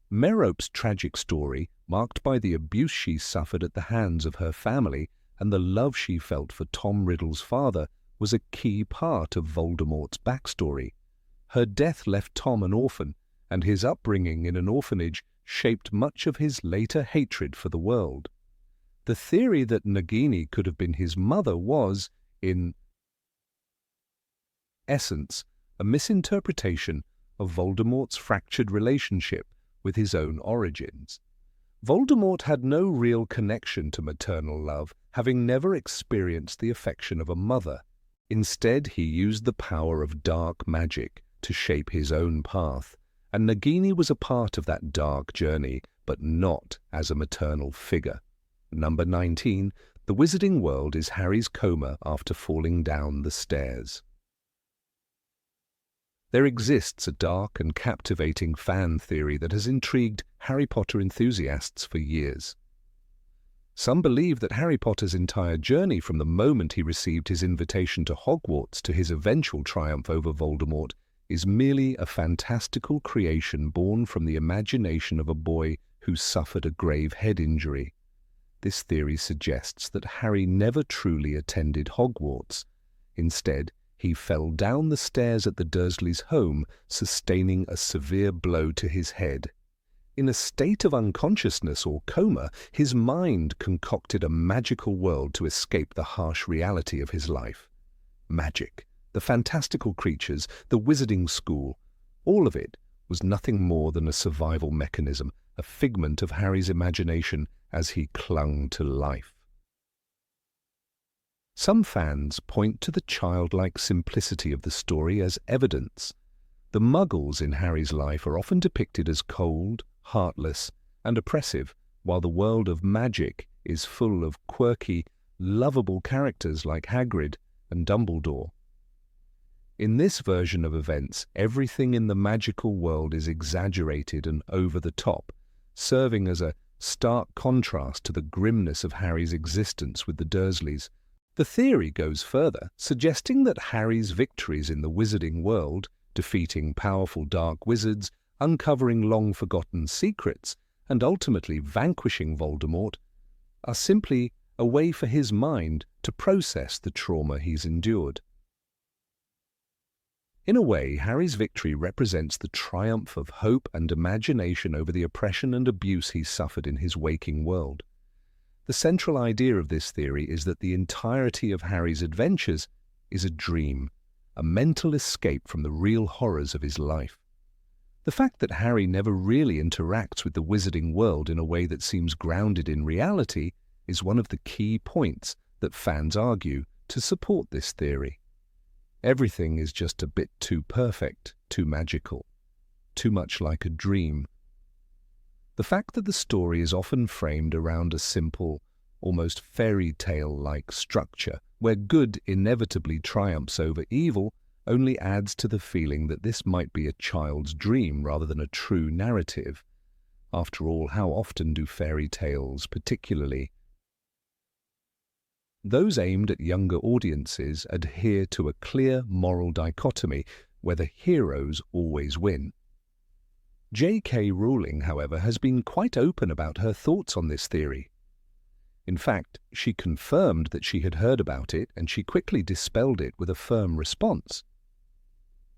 Merope's tragic story, marked by the abuse she suffered at the hands of her family and the love she felt for Tom Riddle's father, was a key part of Voldemort's backstory. Her death left Tom an orphan, and his upbringing in an orphanage shaped much of his later hatred for the world. The theory that Nagini could have been his mother was, in essence, a misinterpretation of Voldemort's fractured relationship with his own origins. Voldemort had no real connection to maternal love, having never experienced the affection of a mother. Instead, he used the power of dark magic to shape his own path, and Nagini was a part of that dark journey, but not as a maternal figure. Number 19. The Wizarding World is Harry's coma after falling down the stairs. There exists a dark and captivating fan theory that has intrigued Harry Potter enthusiasts for years. Some believe that Harry Potter's entire journey from the moment he received his invitation to Hogwarts to his eventual triumph over Voldemort is merely a fantastical creation born from the imagination of a boy who suffered a grave head injury. This theory suggests that Harry never truly attended Hogwarts. Instead, he fell down the stairs at the Dursleys' home, sustaining a severe blow to his head. In a state of unconsciousness or coma, his mind concocted a magical world to escape the harsh reality of his life. Magic, the fantastical creatures, the wizarding school, all of it was nothing more than a survival mechanism, a figment of Harry's imagination as he clung to life. Some fans point to the childlike simplicity of the story as evidence. The Muggles in Harry's life are often depicted as cold, heartless, and oppressive, while the world of magic is full of quirky, lovable characters like Hagrid and Dumbledore. In this version of events, everything in the magical world is exaggerated and over the top, serving as a stark contrast to the grimness of Harry's existence with the Dursleys. The theory goes further, suggesting that Harry's victories in the wizarding world, defeating powerful dark wizards, uncovering long-forgotten secrets, and ultimately vanquishing Voldemort, are simply a way for his mind to process the trauma he's endured. In a way, Harry's victory represents the triumph of hope and imagination over the oppression and abuse he suffered in his waking world. The central idea of this theory is that the entirety of Harry's adventures is a dream, a mental escape from the real horrors of his life. The fact that Harry never really interacts with the wizarding world in a way that seems grounded in reality is one of the key points that fans argue to support this theory. Everything is just a bit too perfect, too magical, too much like a dream. The fact that the story is often framed around a simple, almost fairy tale-like structure, where good inevitably triumphs over evil, only adds to the feeling that this might be a child's dream rather than a true narrative. After all, how often do fairy tales, particularly those aimed at younger audiences, adhere to a clear moral dichotomy where the heroes always win? J.K. Rowling, however, has been quite open about her thoughts on this theory. In fact, she confirmed that she had heard about it, and she quickly dispelled it with a firm response.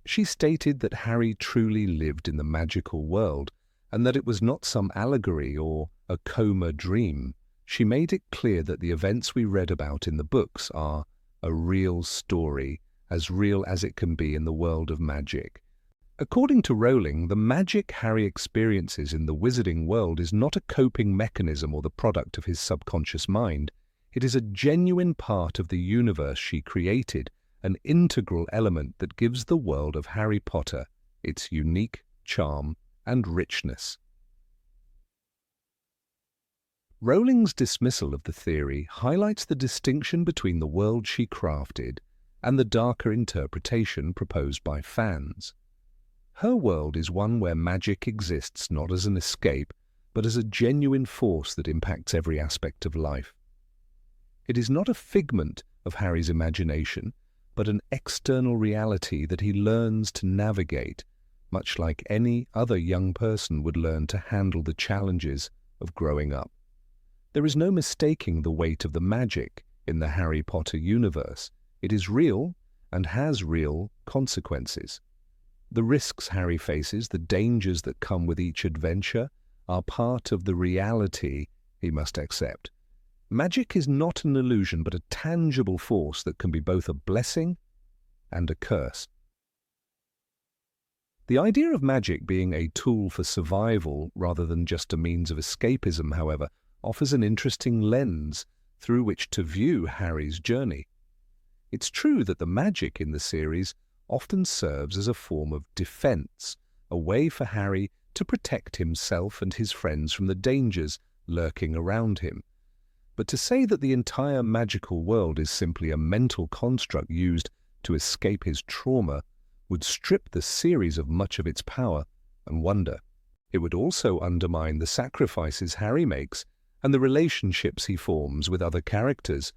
She stated that Harry truly lived in the magical world, and that it was not some allegory or a coma dream. She made it clear that the events we read about in the books are a real story, as real as it can be in the world of magic. According to Rowling, the magic Harry experiences in the wizarding world is not a coping mechanism or the product of his subconscious mind. It is a genuine part of the universe she created, an integral element that gives the world of Harry Potter its unique charm and richness. Rowling's dismissal of the theory highlights the distinction between the world she crafted and the darker interpretation proposed by fans. Her world is one where magic exists not as an escape, but as a genuine force that impacts every aspect of life. It is not a figment of Harry's imagination, but an external reality that he learns to navigate, much like any other young person would learn to handle the challenges of growing up. There is no mistaking the weight of the magic in the Harry Potter universe. It is real and has real consequences. The risks Harry faces, the dangers that come with each adventure, are part of the reality he must accept. Magic is not an illusion, but a tangible force that can be both a blessing and a curse. The idea of magic being a tool for survival rather than just a means of escapism, however, offers an interesting lens through which to view Harry's journey. It's true that the magic in the series often serves as a form of defense, a way for Harry to protect himself and his friends from the dangers lurking around him. But to say that the entire magical world is simply a mental construct used to escape his trauma would strip the series of much of its power and wonder. It would also undermine the sacrifices Harry makes and the relationships he forms with other characters,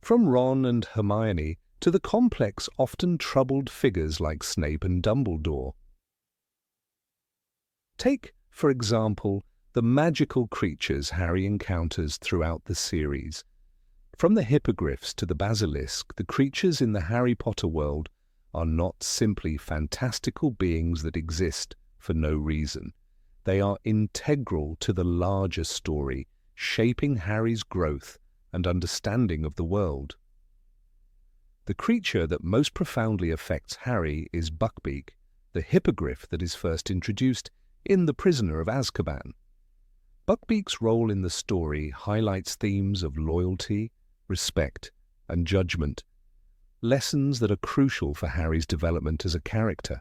from Ron and Hermione to the complex, often troubled figures like Snape and Dumbledore. Take, for example, the magical creatures Harry encounters throughout the series. From the hippogriffs to the basilisk, the creatures in the Harry Potter world are not simply fantastical beings that exist for no reason. They are integral to the larger story, shaping Harry's growth and understanding of the world. The creature that most profoundly affects Harry is Buckbeak, the hippogriff that is first introduced in The Prisoner of Azkaban. Buckbeak's role in the story highlights themes of loyalty, respect, and judgment, lessons that are crucial for Harry's development as a character.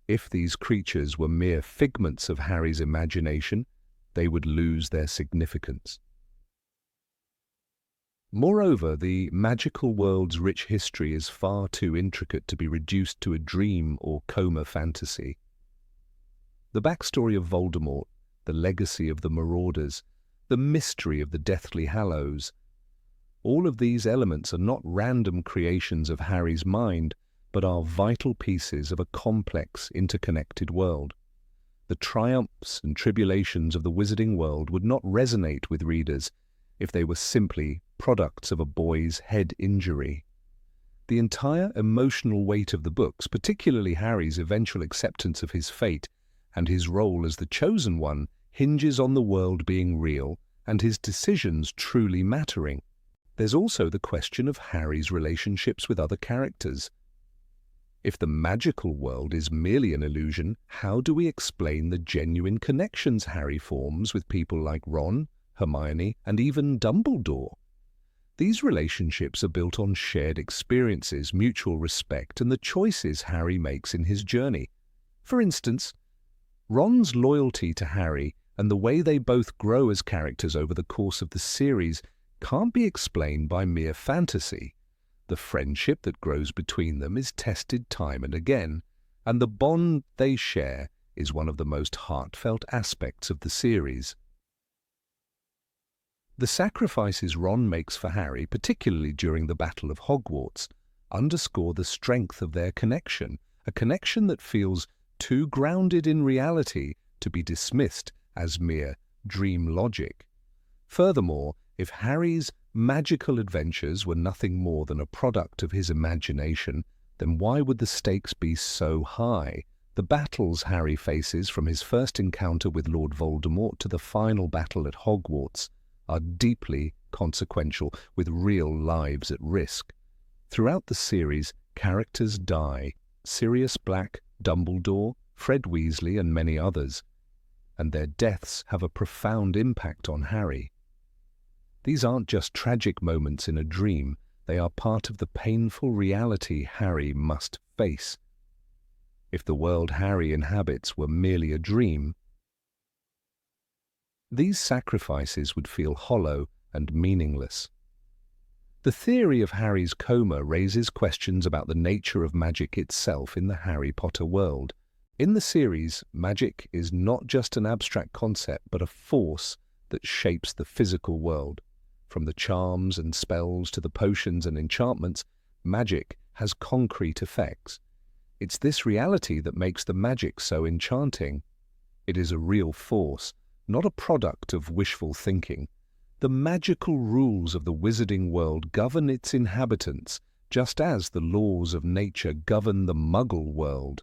If these creatures were mere figments of Harry's imagination, they would lose their significance. Moreover, the magical world's rich history is far too intricate to be reduced to a dream or coma fantasy. The backstory of Voldemort, the legacy of the Marauders, the mystery of the Deathly Hallows, all of these elements are not random creations of Harry's mind, but are vital pieces of a complex, interconnected world. The triumphs and tribulations of the wizarding world would not resonate with readers if they were simply products of a boy's head injury. The entire emotional weight of the books, particularly Harry's eventual acceptance of his fate and his role as the chosen one, hinges on the world being real and his decisions truly mattering. There's also the question of Harry's relationships with other characters. If the magical world is merely an illusion, how do we explain the genuine connections Harry forms with people like Ron, Hermione, and even Dumbledore? These relationships are built on shared experiences, mutual respect, and the choices Harry makes in his journey. For instance, Ron's loyalty to Harry and the way they both grow as characters over the course of the series can't be explained by mere fantasy. The friendship that grows between them is tested time and again, and the bond they share is one of the most heartfelt aspects of the series. The sacrifices Ron makes for Harry, particularly during the Battle of Hogwarts, underscore the strength of their connection, a connection that feels too grounded in reality to be dismissed as mere dream logic. Furthermore, if Harry's magical adventures were nothing more than a product of his imagination, then why would the stakes be so high? The battles Harry faces, from his first encounter with Lord Voldemort to the final battle at Hogwarts, are deeply consequential, with real lives at risk. Throughout the series, characters die: Sirius Black, Dumbledore, Fred Weasley, and many others, and their deaths have a profound impact on Harry. These aren't just tragic moments in a dream, they are part of the painful reality Harry must face. If the world Harry inhabits were merely a dream, these sacrifices would feel hollow and meaningless. The theory of Harry's coma raises questions about the nature of magic itself in the Harry Potter world. In the series, magic is not just an abstract concept, but a force that shapes the physical world. From the charms and spells to the potions and enchantments, magic has concrete effects. It's this reality that makes the magic so enchanting. It is a real force, not a product of wishful thinking. The magical rules of the wizarding world govern its inhabitants, just as the laws of nature govern the Muggle world.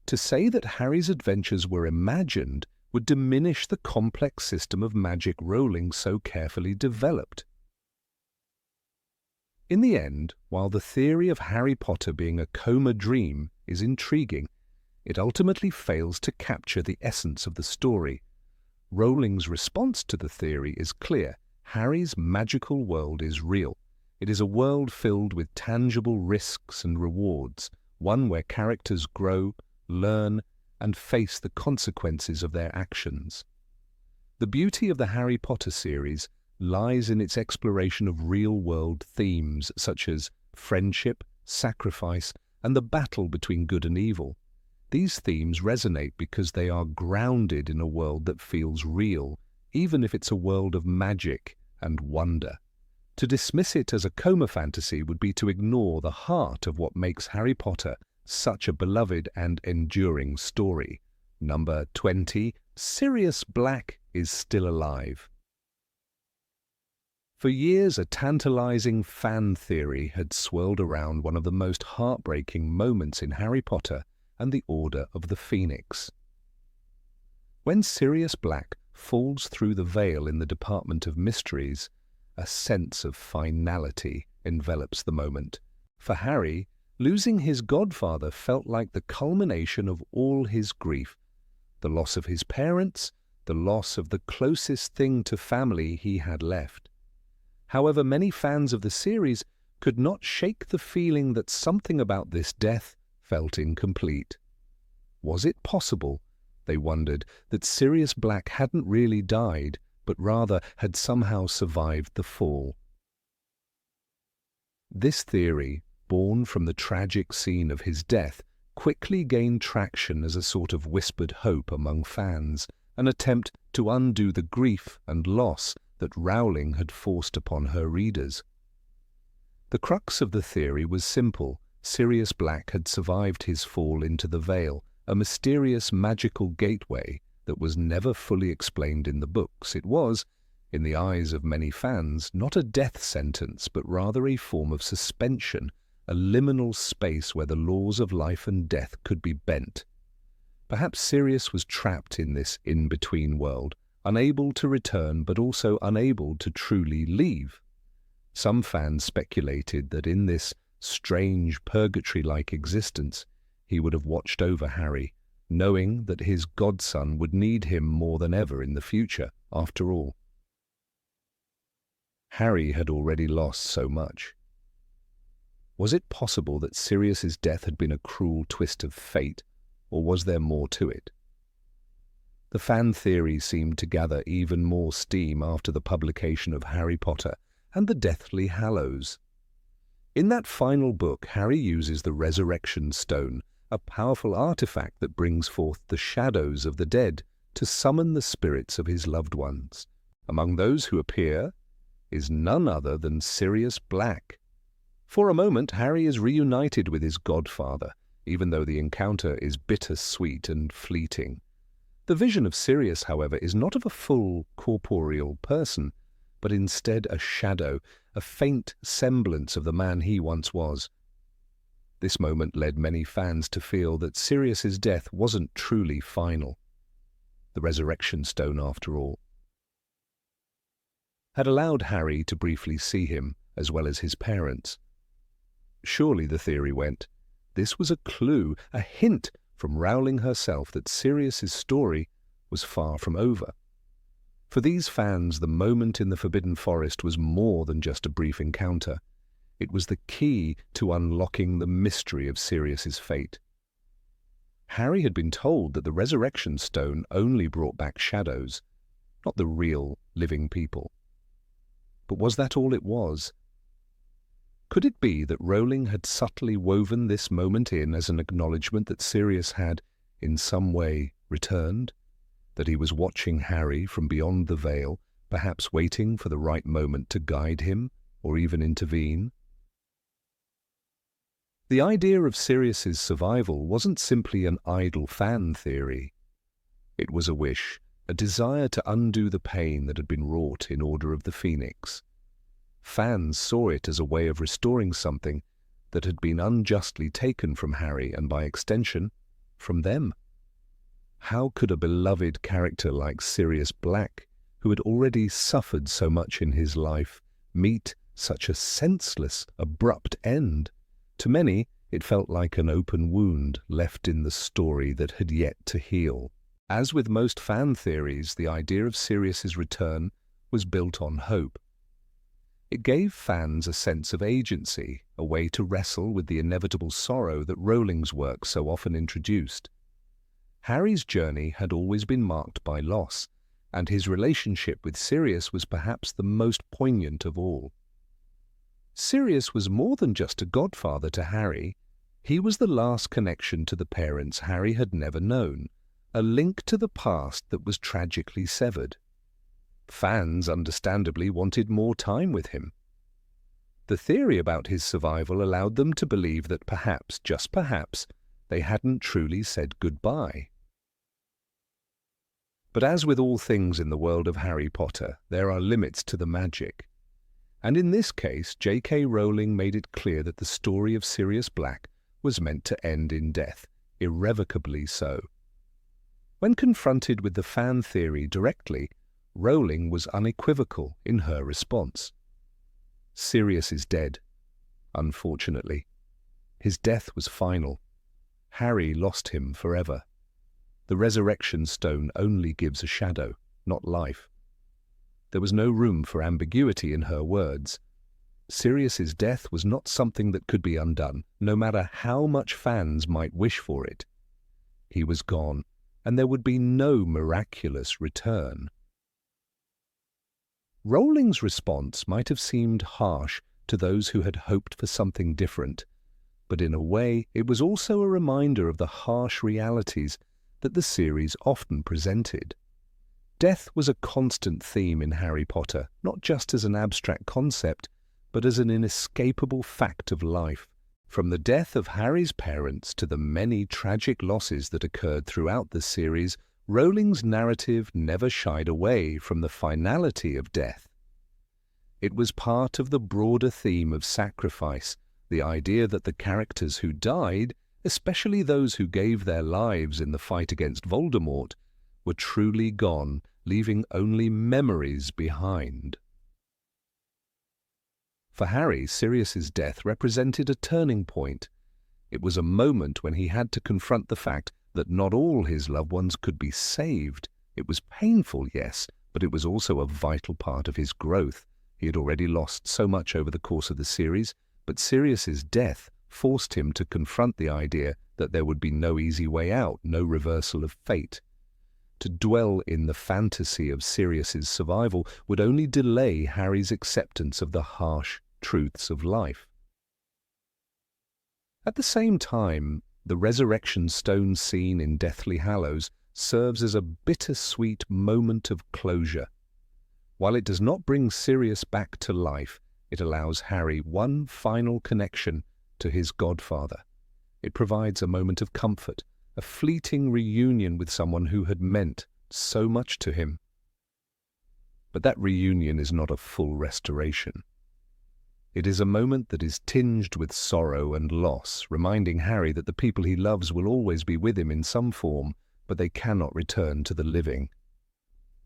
To say that Harry's adventures were imagined would diminish the complex system of magic Rowling so carefully developed. In the end, while the theory of Harry Potter being a coma dream is intriguing, it ultimately fails to capture the essence of the story. Rowling's response to the theory is clear. Harry's magical world is real. It is a world filled with tangible risks and rewards, one where characters grow, learn, and face the consequences of their actions. The beauty of the Harry Potter series lies in its exploration of real-world themes such as friendship, sacrifice, and the battle between good and evil. These themes resonate because they are grounded in a world that feels real, even if it's a world of magic and wonder. To dismiss it as a coma fantasy would be to ignore the heart of what makes Harry Potter such a beloved and enduring story. Number 20. Sirius Black is still alive. For years, a tantalizing fan theory had swirled around one of the most heartbreaking moments in Harry Potter and the Order of the Phoenix. When Sirius Black falls through the veil in the Department of Mysteries, a sense of finality envelops the moment. For Harry, losing his godfather felt like the culmination of all his grief, the loss of his parents, the loss of the closest thing to family he had left. However, many fans of the series could not shake the feeling that something about this death felt incomplete. Was it possible, they wondered, that Sirius Black hadn't really died, but rather had somehow survived the fall? This theory, born from the tragic scene of his death, quickly gained traction as a sort of whispered hope among fans, an attempt to undo the grief and loss that Rowling had forced upon her readers. The crux of the theory was simple. Sirius Black had survived his fall into the Veil, a mysterious magical gateway that was never fully explained in the books. It was, in the eyes of many fans, not a death sentence, but rather a form of suspension, a liminal space where the laws of life and death could be bent. Perhaps Sirius was trapped in this in-between world, unable to return but also unable to truly leave. Some fans speculated that in this strange purgatory-like existence, he would have watched over Harry, knowing that his godson would need him more than ever in the future, after all. Harry had already lost so much. Was it possible that Sirius's death had been a cruel twist of fate, or was there more to it? The fan theory seemed to gather even more steam after the publication of Harry Potter and the Deathly Hallows. In that final book, Harry uses the Resurrection Stone, a powerful artifact that brings forth the shadows of the dead, to summon the spirits of his loved ones. Among those who appear is none other than Sirius Black. For a moment, Harry is reunited with his godfather, even though the encounter is bittersweet and fleeting. The vision of Sirius, however, is not of a full corporeal person, but instead a shadow, a faint semblance of the man he once was. This moment led many fans to feel that Sirius's death wasn't truly final. The Resurrection Stone, after all, had allowed Harry to briefly see him, as well as his parents. Surely, the theory went, this was a clue, a hint from Rowling herself that Sirius's story was far from over. For these fans, the moment in the Forbidden Forest was more than just a brief encounter. It was the key to unlocking the mystery of Sirius's fate. Harry had been told that the Resurrection Stone only brought back shadows, not the real, living people. But was that all it was? Could it be that Rowling had subtly woven this moment in as an acknowledgement that Sirius had, in some way, returned? That he was watching Harry from beyond the veil, perhaps waiting for the right moment to guide him, or even intervene? The idea of Sirius's survival wasn't simply an idle fan theory. It was a wish, a desire to undo the pain that had been wrought in Order of the Phoenix. Fans saw it as a way of restoring something that had been unjustly taken from Harry and, by extension, from them. How could a beloved character like Sirius Black, who had already suffered so much in his life, meet such a senseless, abrupt end? To many, it felt like an open wound left in the story that had yet to heal. As with most fan theories, the idea of Sirius's return was built on hope. It gave fans a sense of agency, a way to wrestle with the inevitable sorrow that Rowling's work so often introduced. Harry's journey had always been marked by loss, and his relationship with Sirius was perhaps the most poignant of all. Sirius was more than just a godfather to Harry. He was the last connection to the parents Harry had never known, a link to the past that was tragically severed. Fans understandably wanted more time with him. The theory about his survival allowed them to believe that perhaps, just perhaps, they hadn't truly said goodbye. But as with all things in the world of Harry Potter, there are limits to the magic. And in this case, J.K. Rowling made it clear that the story of Sirius Black was meant to end in death, irrevocably so. When confronted with the fan theory directly, Rowling was unequivocal in her response. Sirius is dead, unfortunately. His death was final. Harry lost him forever. The resurrection stone only gives a shadow, not life. There was no room for ambiguity in her words. Sirius's death was not something that could be undone, no matter how much fans might wish for it. He was gone, and there would be no miraculous return. Rowling's response might have seemed harsh to those who had hoped for something different, but in a way it was also a reminder of the harsh realities that the series often presented. Death was a constant theme in Harry Potter, not just as an abstract concept, but as an inescapable fact of life. From the death of Harry's parents to the many tragic losses that occurred throughout the series, Rowling's narrative never shied away from the finality of death. It was part of the broader theme of sacrifice, the idea that the characters who died, especially those who gave their lives in the fight against Voldemort, were truly gone, leaving only memories behind. For Harry, Sirius's death represented a turning point. It was a moment when he had to confront the fact that not all his loved ones could be saved. It was painful, yes, but it was also a vital part of his growth. He had already lost so much over the course of the series, but Sirius's death forced him to confront the idea that there would be no easy way out, no reversal of fate. To dwell in the fantasy of Sirius's survival would only delay Harry's acceptance of the harsh truths of life. At the same time, the resurrection stone scene in Deathly Hallows serves as a bittersweet moment of closure. While it does not bring Sirius back to life, it allows Harry one final connection to his godfather. It provides a moment of comfort, a fleeting reunion with someone who had meant so much to him. But that reunion is not a full restoration. It is a moment that is tinged with sorrow and loss, reminding Harry that the people he loves will always be with him in some form, but they cannot return to the living.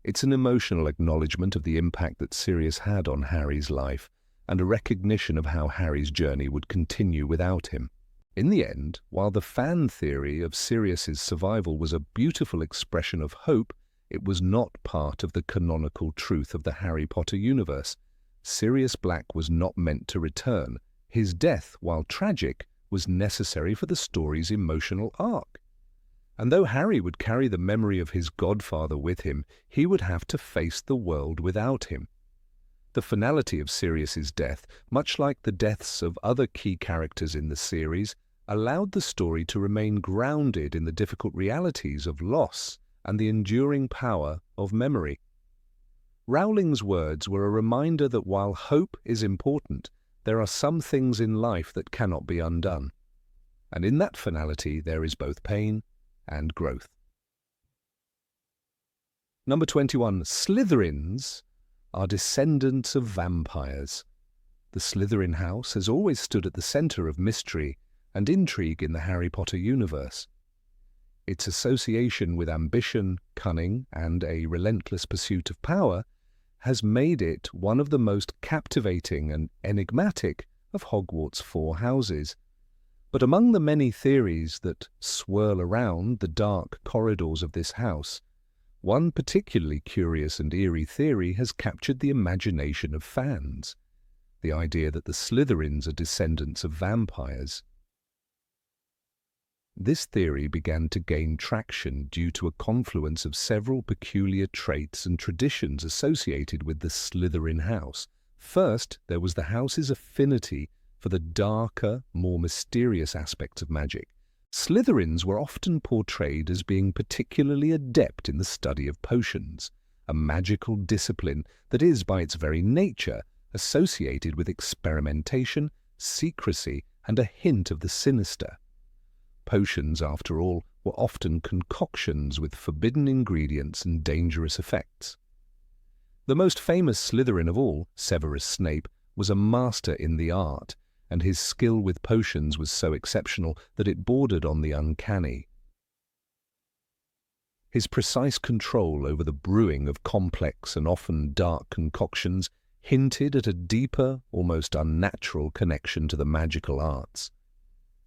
It's an emotional acknowledgement of the impact that Sirius had on Harry's life, and a recognition of how Harry's journey would continue without him. In the end, while the fan theory of Sirius's survival was a beautiful expression of hope, it was not part of the canonical truth of the Harry Potter universe. Sirius Black was not meant to return. His death, while tragic, was necessary for the story's emotional arc. And though Harry would carry the memory of his godfather with him, he would have to face the world without him. The finality of Sirius's death, much like the deaths of other key characters in the series, allowed the story to remain grounded in the difficult realities of loss and the enduring power of memory. Rowling's words were a reminder that while hope is important, there are some things in life that cannot be undone. and in that finality there is both pain and growth. Number 21. Slytherins are descendants of vampires. The Slytherin house has always stood at the centre of mystery and intrigue in the Harry Potter universe. Its association with ambition, cunning, and a relentless pursuit of power has made it one of the most captivating and enigmatic of Hogwarts' four houses. But among the many theories that swirl around the dark corridors of this house, one particularly curious and eerie theory has captured the imagination of fans: the idea that the Slytherins are descendants of vampires. This theory began to gain traction due to a confluence of several peculiar traits and traditions associated with the Slytherin house. First, there was the house's affinity for the darker, more mysterious aspects of magic. Slytherins were often portrayed as being particularly adept in the study of potions, a magical discipline that is, by its very nature, associated with experimentation, secrecy, and a hint of the sinister. Potions, after all, were often concoctions with forbidden ingredients and dangerous effects. The most famous Slytherin of all, Severus Snape, was a master in the art, and his skill with potions was so exceptional that it bordered on the uncanny. His precise control over the brewing of complex and often dark concoctions hinted at a deeper, almost unnatural connection to the magical arts.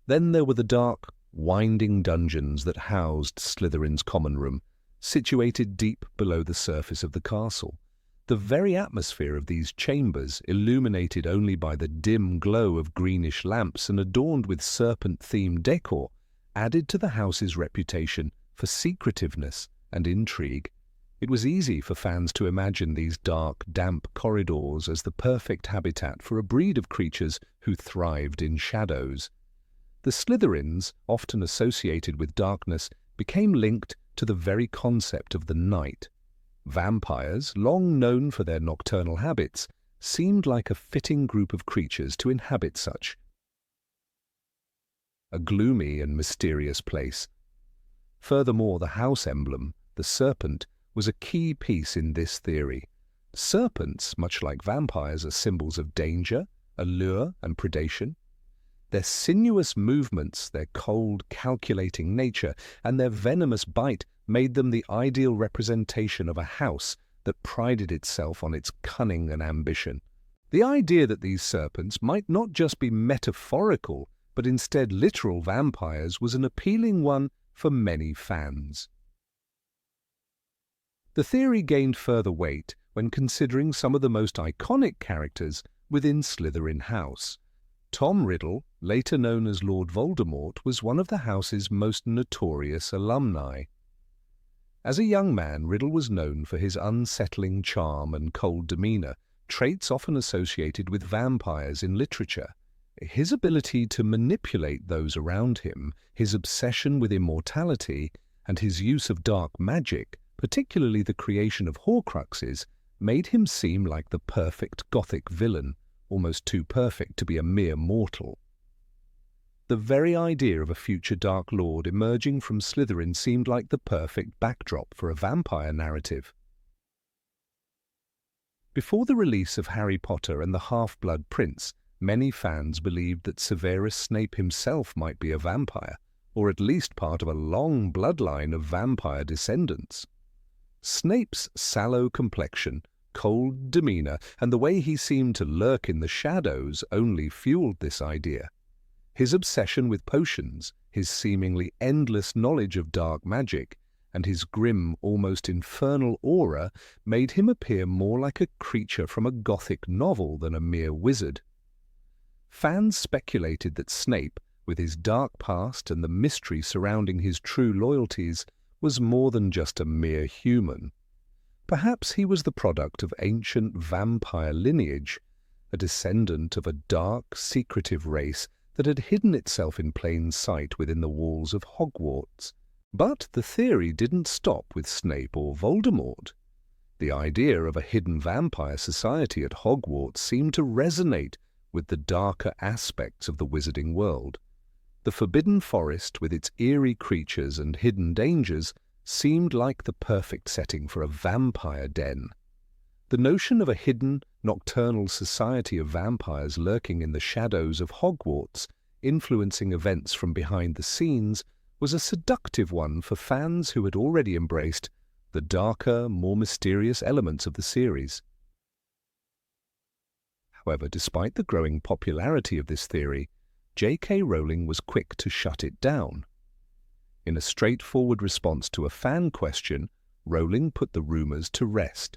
Then there were the dark, winding dungeons that housed Slytherin's common room, situated deep below the surface of the castle. The very atmosphere of these chambers, illuminated only by the dim glow of greenish lamps and adorned with serpent-themed decor, added to the house's reputation for secretiveness and intrigue. It was easy for fans to imagine these dark, damp corridors as the perfect habitat for a breed of creatures who thrived in shadows. The Slytherins, often associated with darkness, became linked to the very concept of the night. Vampires, long known for their nocturnal habits, seemed like a fitting group of creatures to inhabit such a gloomy and mysterious place. Furthermore, the house emblem, the serpent, was a key piece in this theory. Serpents, much like vampires, are symbols of danger, allure, and predation. Their sinuous movements, their cold, calculating nature, and their venomous bite made them the ideal representation of a house that prided itself on its cunning and ambition. The idea that these serpents might not just be metaphorical, but instead literal vampires was an appealing one for many fans. The theory gained further weight when considering some of the most iconic characters within Slytherin House. Tom Riddle, later known as Lord Voldemort, was one of the house's most notorious alumni. As a young man, Riddle was known for his unsettling charm and cold demeanor, traits often associated with vampires in literature. His ability to manipulate those around him, his obsession with immortality, and his use of dark magic, particularly the creation of Horcruxes, made him seem like the perfect Gothic villain, almost too perfect to be a mere mortal. The very idea of a future Dark Lord emerging from Slytherin seemed like the perfect backdrop for a vampire narrative. Before the release of Harry Potter and the Half-Blood Prince, many fans believed that Severus Snape himself might be a vampire, or at least part of a long bloodline of vampire descendants. Snape's sallow complexion, cold demeanor, and the way he seemed to lurk in the shadows only fueled this idea. His obsession with potions, his seemingly endless knowledge of dark magic, and his grim, almost infernal aura made him appear more like a creature from a Gothic novel than a mere wizard. Fans speculated that Snape, with his dark past and the mystery surrounding his true loyalties, was more than just a mere human. Perhaps he was the product of ancient vampire lineage, a descendant of a dark, secretive race that had hidden itself in plain sight within the walls of Hogwarts. But the theory didn't stop with Snape or Voldemort. The idea of a hidden vampire society at Hogwarts seemed to resonate with the darker aspects of the wizarding world. The forbidden forest, with its eerie creatures and hidden dangers, seemed like the perfect setting for a vampire den. The notion of a hidden, nocturnal society of vampires lurking in the shadows of Hogwarts, influencing events from behind the scenes, was a seductive one for fans who had already embraced the darker, more mysterious elements of the series. However, despite the growing popularity of this theory, J.K. Rowling was quick to shut it down. In a straightforward response to a fan question, Rowling put the rumors to rest.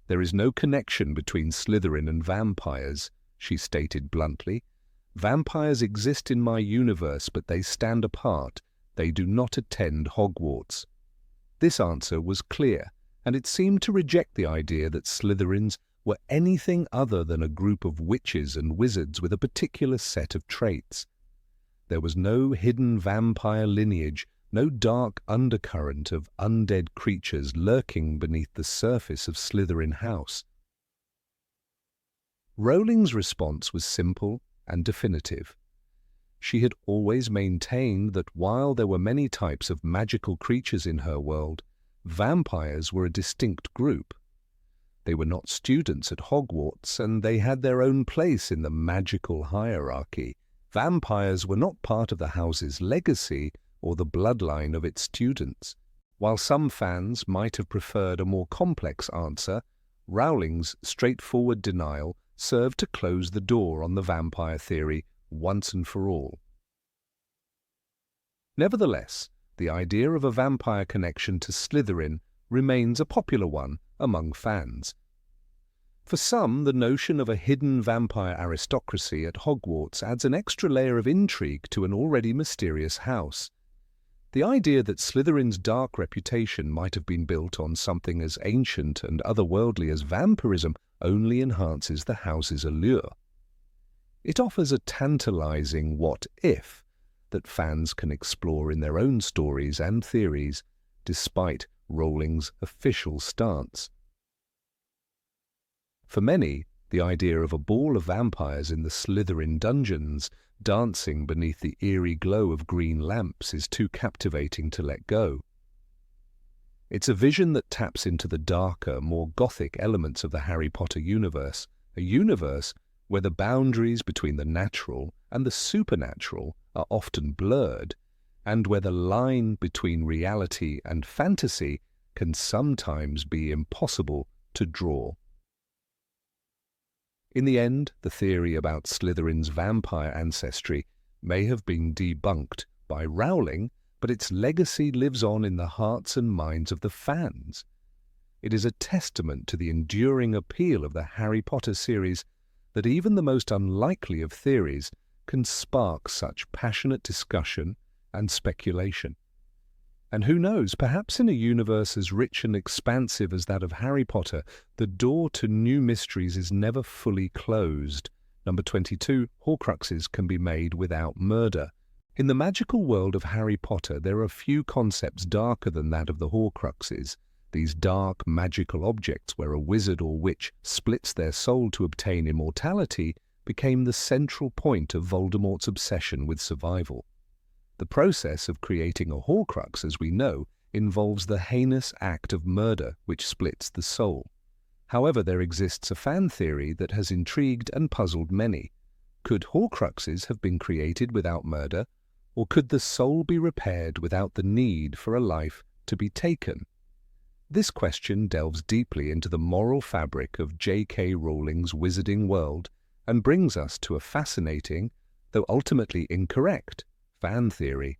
"There is no connection between Slytherin and vampires," she stated bluntly. "Vampires exist in my universe, but they stand apart. They do not attend Hogwarts." This answer was clear, and it seemed to reject the idea that Slytherins were anything other than a group of witches and wizards with a particular set of traits. There was no hidden vampire lineage, no dark undercurrent of undead creatures lurking beneath the surface of Slytherin House. Rowling's response was simple and definitive. She had always maintained that while there were many types of magical creatures in her world, vampires were a distinct group. They were not students at Hogwarts, and they had their own place in the magical hierarchy. Vampires were not part of the house's legacy or the bloodline of its students. While some fans might have preferred a more complex answer, Rowling's straightforward denial served to close the door on the vampire theory once and for all. Nevertheless, the idea of a vampire connection to Slytherin remains a popular one among fans. For some, the notion of a hidden vampire aristocracy at Hogwarts adds an extra layer of intrigue to an already mysterious house. The idea that Slytherin's dark reputation might have been built on something as ancient and otherworldly as vampirism only enhances the house's allure. It offers a tantalizing what-if that fans can explore in their own stories and theories, despite Rowling's official stance. For many, the idea of a ball of vampires in the Slytherin dungeons, dancing beneath the eerie glow of green lamps, is too captivating to let go. It's a vision that taps into the darker, more gothic elements of the Harry Potter universe, a universe where the boundaries between the natural and the supernatural are often blurred, and where the line between reality and fantasy can sometimes be impossible to draw. In the end, the theory about Slytherin's vampire ancestry may have been debunked by Rowling, but its legacy lives on in the hearts and minds of the fans. It is a testament to the enduring appeal of the Harry Potter series that even the most unlikely of theories can spark such passionate discussion and speculation. And who knows, perhaps in a universe as rich and expansive as that of Harry Potter, the door to new mysteries is never fully closed. Number 22, Horcruxes can be made without murder. In the magical world of Harry Potter, there are few concepts darker than that of the Horcruxes, these dark magical objects where a wizard or witch splits their soul to obtain immortality became the central point of Voldemort's obsession with survival. The process of creating a Horcrux, as we know, involves the heinous act of murder which splits the soul. However, there exists a fan theory that has intrigued and puzzled many. Could Horcruxes have been created without murder, or could the soul be repaired without the need for a life to be taken? This question delves deeply into the moral fabric of J.K. Rowling's wizarding world and brings us to a fascinating, though ultimately incorrect, fan theory.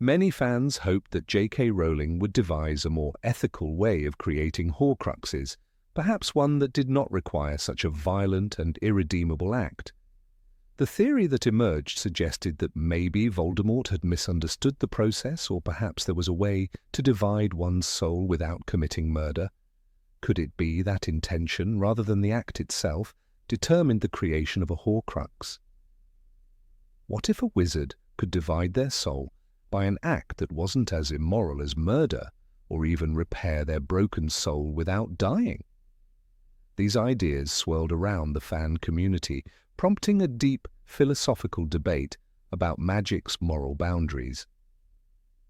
Many fans hoped that J.K. Rowling would devise a more ethical way of creating Horcruxes, perhaps one that did not require such a violent and irredeemable act. The theory that emerged suggested that maybe Voldemort had misunderstood the process, or perhaps there was a way to divide one's soul without committing murder. Could it be that intention, rather than the act itself, determined the creation of a Horcrux? What if a wizard could divide their soul by an act that wasn't as immoral as murder, or even repair their broken soul without dying? These ideas swirled around the fan community, prompting a deep philosophical debate about magic's moral boundaries.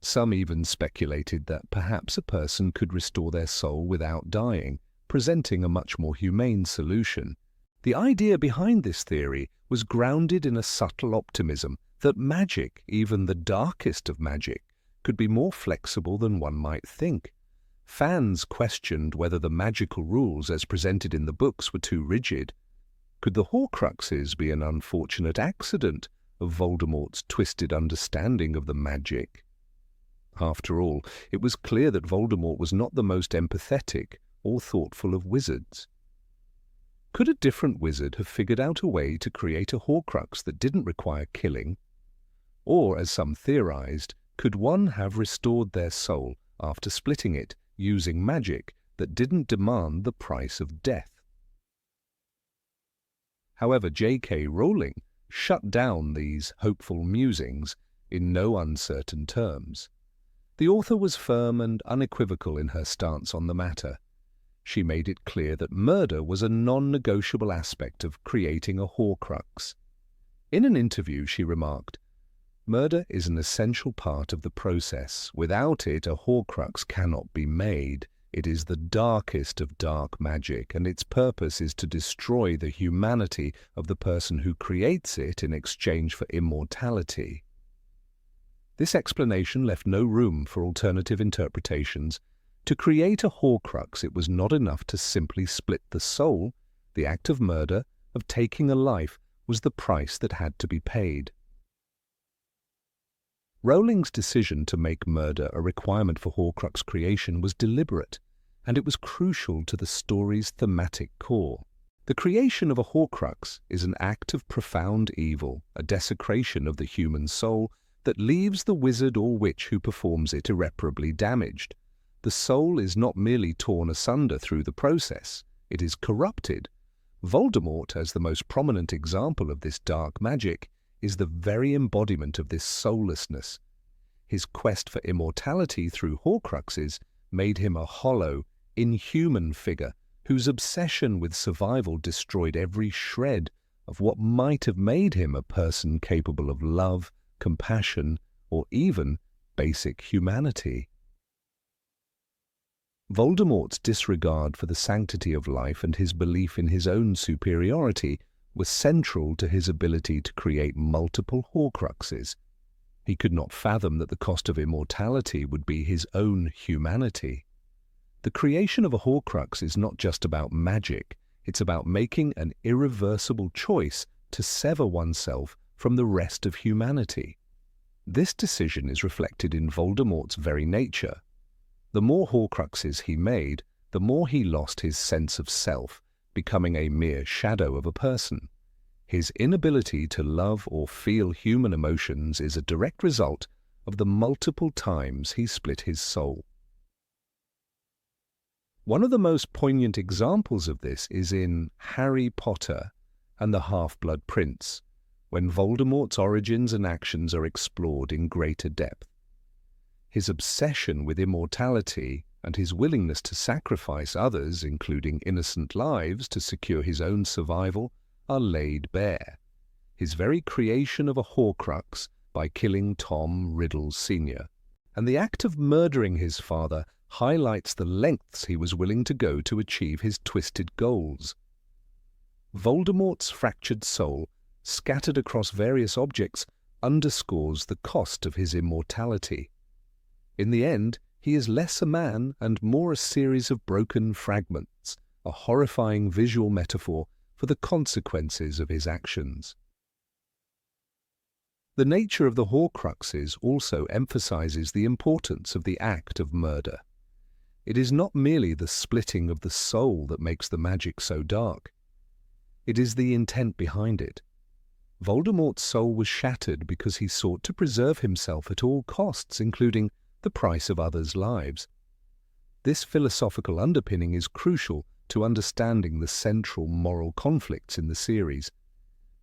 Some even speculated that perhaps a person could restore their soul without dying, presenting a much more humane solution. The idea behind this theory was grounded in a subtle optimism that magic, even the darkest of magic, could be more flexible than one might think. Fans questioned whether the magical rules as presented in the books were too rigid. Could the Horcruxes be an unfortunate accident of Voldemort's twisted understanding of the magic? After all, it was clear that Voldemort was not the most empathetic or thoughtful of wizards. Could a different wizard have figured out a way to create a Horcrux that didn't require killing? Or, as some theorized, could one have restored their soul after splitting it using magic that didn't demand the price of death? However, J.K. Rowling shut down these hopeful musings in no uncertain terms. The author was firm and unequivocal in her stance on the matter. She made it clear that murder was a non-negotiable aspect of creating a Horcrux. In an interview, she remarked, "Murder is an essential part of the process. Without it, a Horcrux cannot be made. It is the darkest of dark magic, and its purpose is to destroy the humanity of the person who creates it in exchange for immortality." This explanation left no room for alternative interpretations. To create a Horcrux, it was not enough to simply split the soul. The act of murder, of taking a life, was the price that had to be paid. Rowling's decision to make murder a requirement for Horcrux creation was deliberate, and it was crucial to the story's thematic core. The creation of a Horcrux is an act of profound evil, a desecration of the human soul that leaves the wizard or witch who performs it irreparably damaged. The soul is not merely torn asunder through the process, it is corrupted. Voldemort, as the most prominent example of this dark magic, is the very embodiment of this soullessness. His quest for immortality through Horcruxes made him a hollow, inhuman figure whose obsession with survival destroyed every shred of what might have made him a person capable of love, compassion, or even basic humanity. Voldemort's disregard for the sanctity of life and his belief in his own superiority were central to his ability to create multiple Horcruxes. He could not fathom that the cost of immortality would be his own humanity. The creation of a Horcrux is not just about magic, it's about making an irreversible choice to sever oneself from the rest of humanity. This decision is reflected in Voldemort's very nature. The more Horcruxes he made, the more he lost his sense of self, becoming a mere shadow of a person. His inability to love or feel human emotions is a direct result of the multiple times he split his soul. One of the most poignant examples of this is in Harry Potter and the Half-Blood Prince, when Voldemort's origins and actions are explored in greater depth. His obsession with immortality and his willingness to sacrifice others, including innocent lives, to secure his own survival, are laid bare. His very creation of a Horcrux by killing Tom Riddle Sr., and the act of murdering his father highlights the lengths he was willing to go to achieve his twisted goals. Voldemort's fractured soul, scattered across various objects, underscores the cost of his immortality. In the end, he is less a man and more a series of broken fragments, a horrifying visual metaphor for the consequences of his actions. The nature of the Horcruxes also emphasizes the importance of the act of murder. It is not merely the splitting of the soul that makes the magic so dark. It is the intent behind it. Voldemort's soul was shattered because he sought to preserve himself at all costs, including the price of others' lives. This philosophical underpinning is crucial to understanding the central moral conflicts in the series.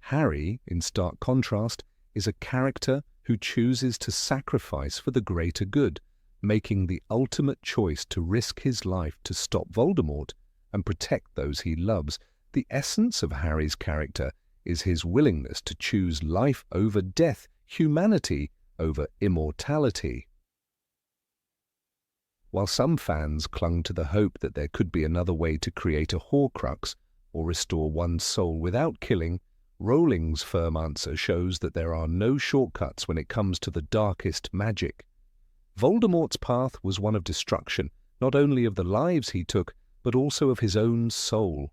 Harry, in stark contrast, is a character who chooses to sacrifice for the greater good, making the ultimate choice to risk his life to stop Voldemort and protect those he loves. The essence of Harry's character is his willingness to choose life over death, humanity over immortality. While some fans clung to the hope that there could be another way to create a Horcrux or restore one's soul without killing, Rowling's firm answer shows that there are no shortcuts when it comes to the darkest magic. Voldemort's path was one of destruction, not only of the lives he took, but also of his own soul.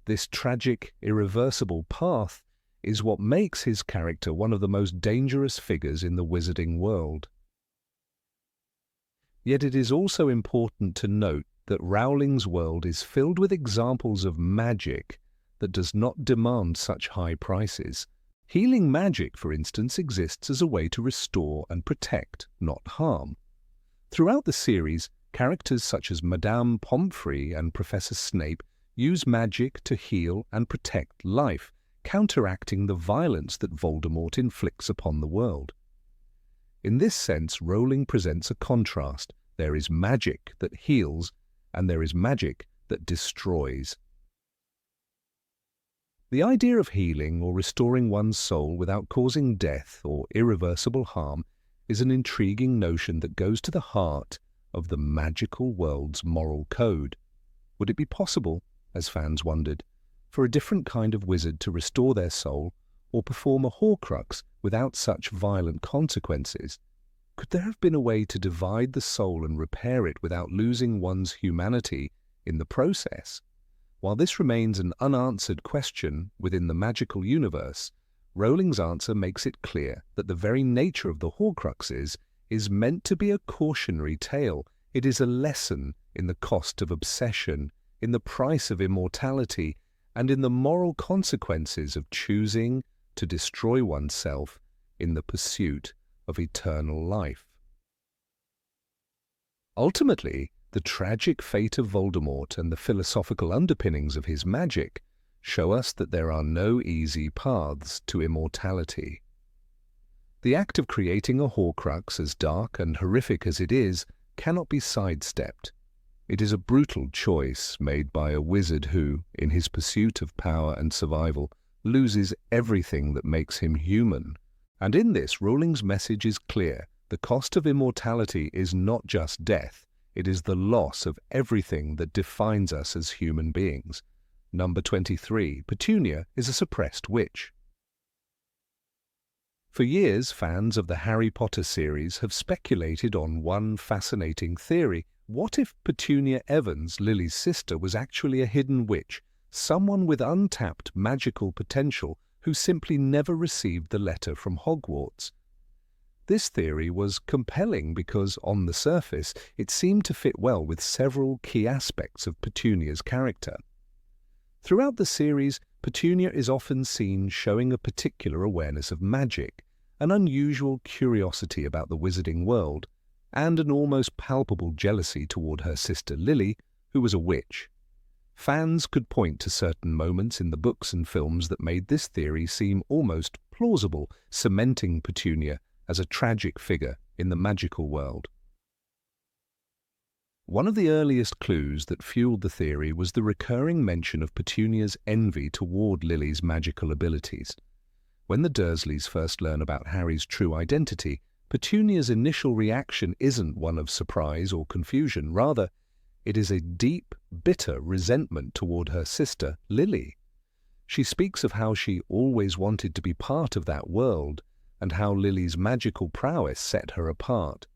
This tragic, irreversible path is what makes his character one of the most dangerous figures in the wizarding world. Yet it is also important to note that Rowling's world is filled with examples of magic that does not demand such high prices. Healing magic, for instance, exists as a way to restore and protect, not harm. Throughout the series, characters such as Madame Pomfrey and Professor Snape use magic to heal and protect life, counteracting the violence that Voldemort inflicts upon the world. In this sense, Rowling presents a contrast. There is magic that heals, and there is magic that destroys. The idea of healing or restoring one's soul without causing death or irreversible harm is an intriguing notion that goes to the heart of the magical world's moral code. Would it be possible, as fans wondered, for a different kind of wizard to restore their soul or perform a Horcrux without such violent consequences? Could there have been a way to divide the soul and repair it without losing one's humanity in the process? While this remains an unanswered question within the magical universe, Rowling's answer makes it clear that the very nature of the Horcruxes is meant to be a cautionary tale. It is a lesson in the cost of obsession, in the price of immortality, and in the moral consequences of choosing to destroy oneself in the pursuit of eternal life. Ultimately, the tragic fate of Voldemort and the philosophical underpinnings of his magic show us that there are no easy paths to immortality. The act of creating a Horcrux, as dark and horrific as it is, cannot be sidestepped. It is a brutal choice made by a wizard who, in his pursuit of power and survival, loses everything that makes him human. And in this, Rowling's message is clear. The cost of immortality is not just death. It is the loss of everything that defines us as human beings. Number 23. Petunia is a suppressed witch. For years, fans of the Harry Potter series have speculated on one fascinating theory. What if Petunia Evans, Lily's sister, was actually a hidden witch, someone with untapped magical potential who simply never received the letter from Hogwarts? This theory was compelling because, on the surface, it seemed to fit well with several key aspects of Petunia's character. Throughout the series, Petunia is often seen showing a particular awareness of magic, an unusual curiosity about the wizarding world, and an almost palpable jealousy toward her sister Lily, who was a witch. Fans could point to certain moments in the books and films that made this theory seem almost plausible, cementing Petunia as a tragic figure in the magical world. One of the earliest clues that fueled the theory was the recurring mention of Petunia's envy toward Lily's magical abilities. When the Dursleys first learn about Harry's true identity, Petunia's initial reaction isn't one of surprise or confusion. Rather, it is a deep, bitter resentment toward her sister, Lily. She speaks of how she always wanted to be part of that world, and how Lily's magical prowess set her apart.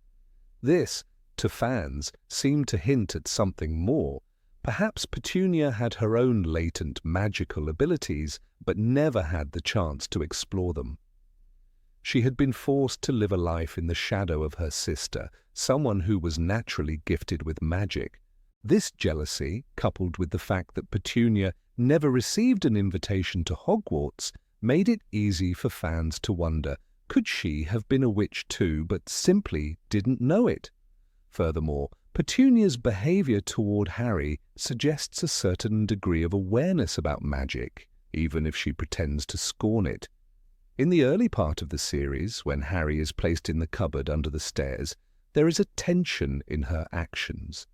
This, to fans, seemed to hint at something more. Perhaps Petunia had her own latent magical abilities, but never had the chance to explore them. She had been forced to live a life in the shadow of her sister, someone who was naturally gifted with magic. This jealousy, coupled with the fact that Petunia never received an invitation to Hogwarts, made it easy for fans to wonder, could she have been a witch too, but simply didn't know it? Furthermore, Petunia's behavior toward Harry suggests a certain degree of awareness about magic, even if she pretends to scorn it. In the early part of the series, when Harry is placed in the cupboard under the stairs, there is a tension in her actions.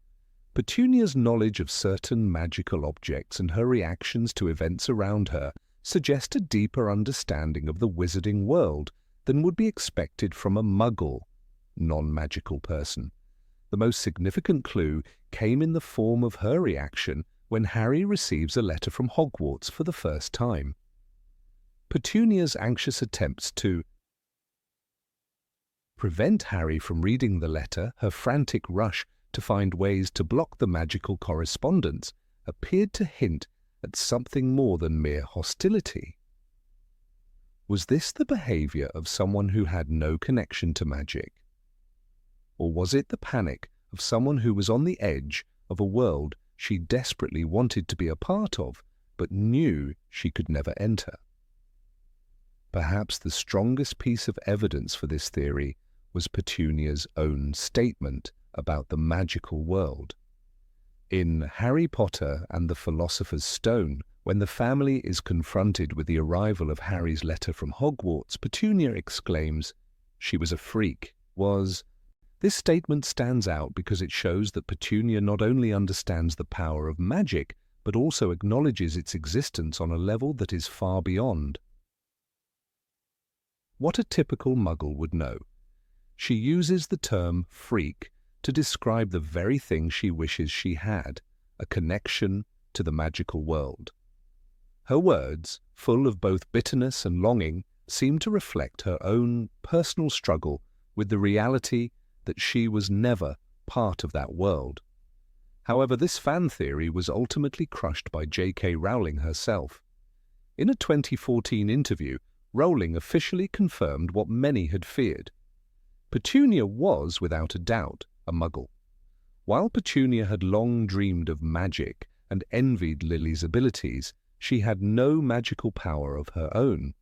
Petunia's knowledge of certain magical objects and her reactions to events around her suggest a deeper understanding of the wizarding world than would be expected from a muggle, non-magical person. The most significant clue came in the form of her reaction when Harry receives a letter from Hogwarts for the first time. Petunia's anxious attempts to prevent Harry from reading the letter, her frantic rush to find ways to block the magical correspondence, appeared to hint at something more than mere hostility. Was this the behavior of someone who had no connection to magic? Or was it the panic of someone who was on the edge of a world she desperately wanted to be a part of, but knew she could never enter? Perhaps the strongest piece of evidence for this theory was Petunia's own statement about the magical world. In Harry Potter and the Philosopher's Stone, when the family is confronted with the arrival of Harry's letter from Hogwarts, Petunia exclaims, "She was a freak." This statement stands out because it shows that Petunia not only understands the power of magic, but also acknowledges its existence on a level that is far beyond what a typical muggle would know. She uses the term freak to describe the very thing she wishes she had, a connection to the magical world. Her words, full of both bitterness and longing, seem to reflect her own personal struggle with the reality that she was never part of that world. However, this fan theory was ultimately crushed by J.K. Rowling herself. In a 2014 interview, Rowling officially confirmed what many had feared. Petunia was, without a doubt, a muggle. While Petunia had long dreamed of magic and envied Lily's abilities, she had no magical power of her own.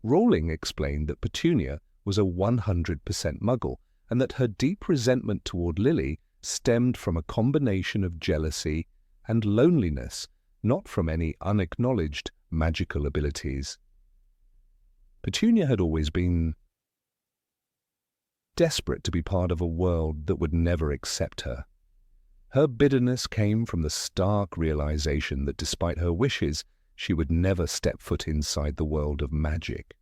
Rowling explained that Petunia was a 100% muggle, and that her deep resentment toward Lily stemmed from a combination of jealousy and loneliness, not from any unacknowledged magical abilities. Petunia had always been desperate to be part of a world that would never accept her. Her bitterness came from the stark realization that despite her wishes, she would never step foot inside the world of magic.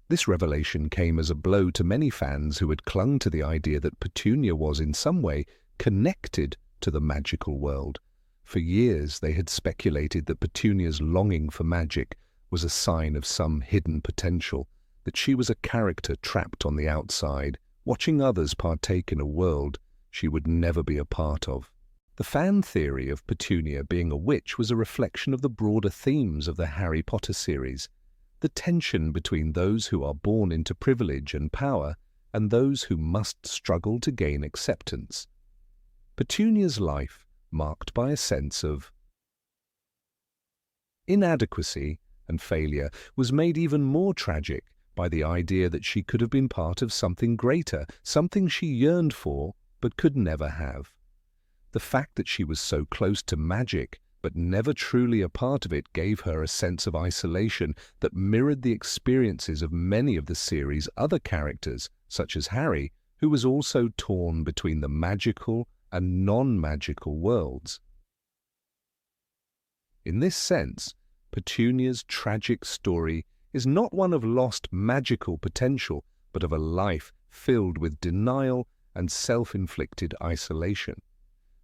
This revelation came as a blow to many fans who had clung to the idea that Petunia was in some way connected to the magical world. For years they had speculated that Petunia's longing for magic was a sign of some hidden potential, that she was a character trapped on the outside, watching others partake in a world she would never be a part of. The fan theory of Petunia being a witch was a reflection of the broader themes of the Harry Potter series, the tension between those who are born into privilege and power and those who must struggle to gain acceptance. Petunia's life, marked by a sense of inadequacy and failure, was made even more tragic by the idea that she could have been part of something greater, something she yearned for but could never have. The fact that she was so close to magic but never truly a part of it gave her a sense of isolation that mirrored the experiences of many of the series' other characters, such as Harry, who was also torn between the magical and non-magical worlds. In this sense, Petunia's tragic story is not one of lost magical potential, but of a life filled with denial and self-inflicted isolation.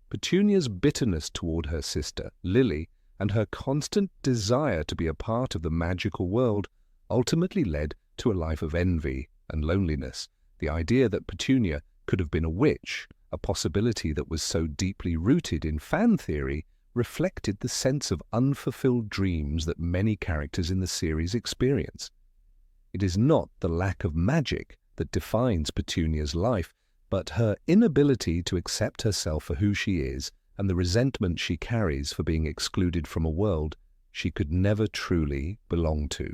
Petunia's bitterness toward her sister, Lily, and her constant desire to be a part of the magical world ultimately led to a life of envy and loneliness. The idea that Petunia could have been a witch, a possibility that was so deeply rooted in fan theory, reflected the sense of unfulfilled dreams that many characters in the series experience. It is not the lack of magic that defines Petunia's life, but her inability to accept herself for who she is and the resentment she carries for being excluded from a world she could never truly belong to.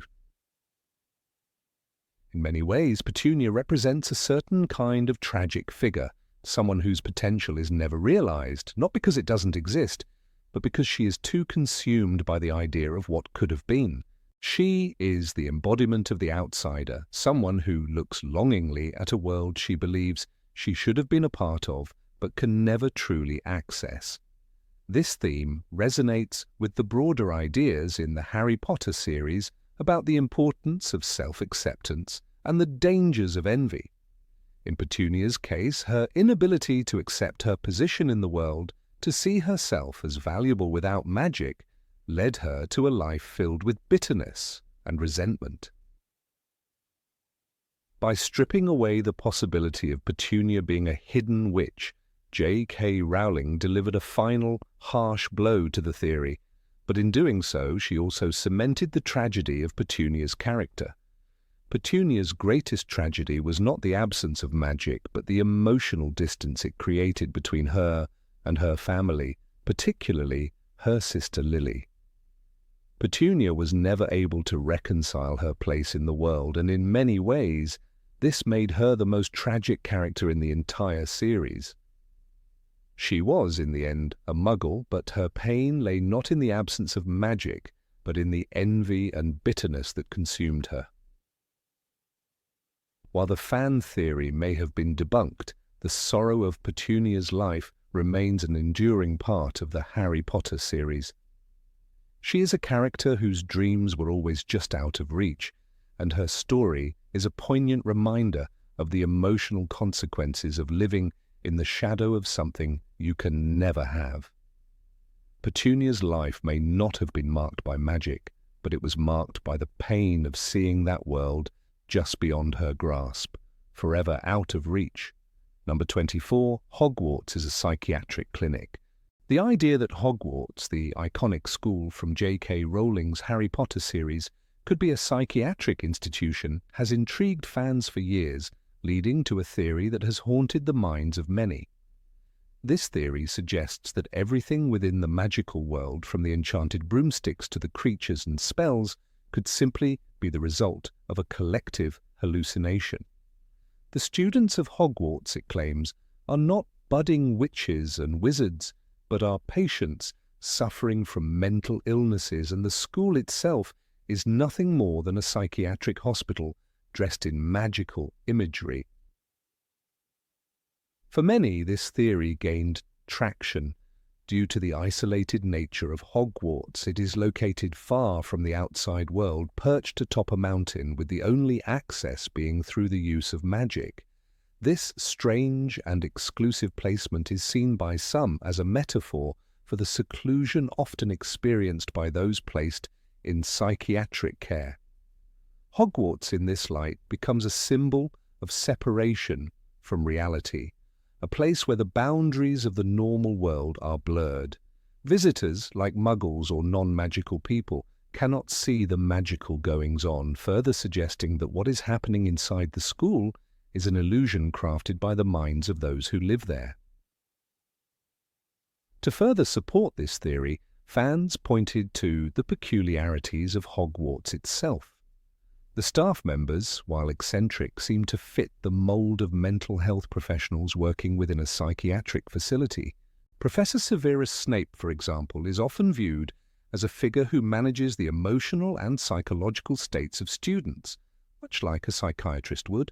In many ways, Petunia represents a certain kind of tragic figure, someone whose potential is never realized, not because it doesn't exist, but because she is too consumed by the idea of what could have been. She is the embodiment of the outsider, someone who looks longingly at a world she believes she should have been a part of, but can never truly access. This theme resonates with the broader ideas in the Harry Potter series about the importance of self-acceptance and the dangers of envy. In Petunia's case, her inability to accept her position in the world, to see herself as valuable without magic, led her to a life filled with bitterness and resentment. By stripping away the possibility of Petunia being a hidden witch, J.K. Rowling delivered a final, harsh blow to the theory, but in doing so she also cemented the tragedy of Petunia's character. Petunia's greatest tragedy was not the absence of magic, but the emotional distance it created between her and her family, particularly her sister Lily. Petunia was never able to reconcile her place in the world, and in many ways, this made her the most tragic character in the entire series. She was, in the end, a Muggle, but her pain lay not in the absence of magic, but in the envy and bitterness that consumed her. While the fan theory may have been debunked, the sorrow of Petunia's life remains an enduring part of the Harry Potter series. She is a character whose dreams were always just out of reach, and her story is a poignant reminder of the emotional consequences of living in the shadow of something you can never have. Petunia's life may not have been marked by magic, but it was marked by the pain of seeing that world just beyond her grasp, forever out of reach. Number 24, Hogwarts is a psychiatric clinic. The idea that Hogwarts, the iconic school from J.K. Rowling's Harry Potter series, could be a psychiatric institution has intrigued fans for years, leading to a theory that has haunted the minds of many. This theory suggests that everything within the magical world, from the enchanted broomsticks to the creatures and spells, could simply be the result of a collective hallucination. The students of Hogwarts, it claims, are not budding witches and wizards, but are patients suffering from mental illnesses, and the school itself is nothing more than a psychiatric hospital dressed in magical imagery. For many, this theory gained traction due to the isolated nature of Hogwarts. It is located far from the outside world, perched atop a mountain, with the only access being through the use of magic. This strange and exclusive placement is seen by some as a metaphor for the seclusion often experienced by those placed in psychiatric care. Hogwarts, in this light, becomes a symbol of separation from reality, a place where the boundaries of the normal world are blurred. Visitors, like Muggles or non-magical people, cannot see the magical goings-on, further suggesting that what is happening inside the school is an illusion crafted by the minds of those who live there. To further support this theory, fans pointed to the peculiarities of Hogwarts itself. The staff members, while eccentric, seem to fit the mold of mental health professionals working within a psychiatric facility. Professor Severus Snape, for example, is often viewed as a figure who manages the emotional and psychological states of students, much like a psychiatrist would.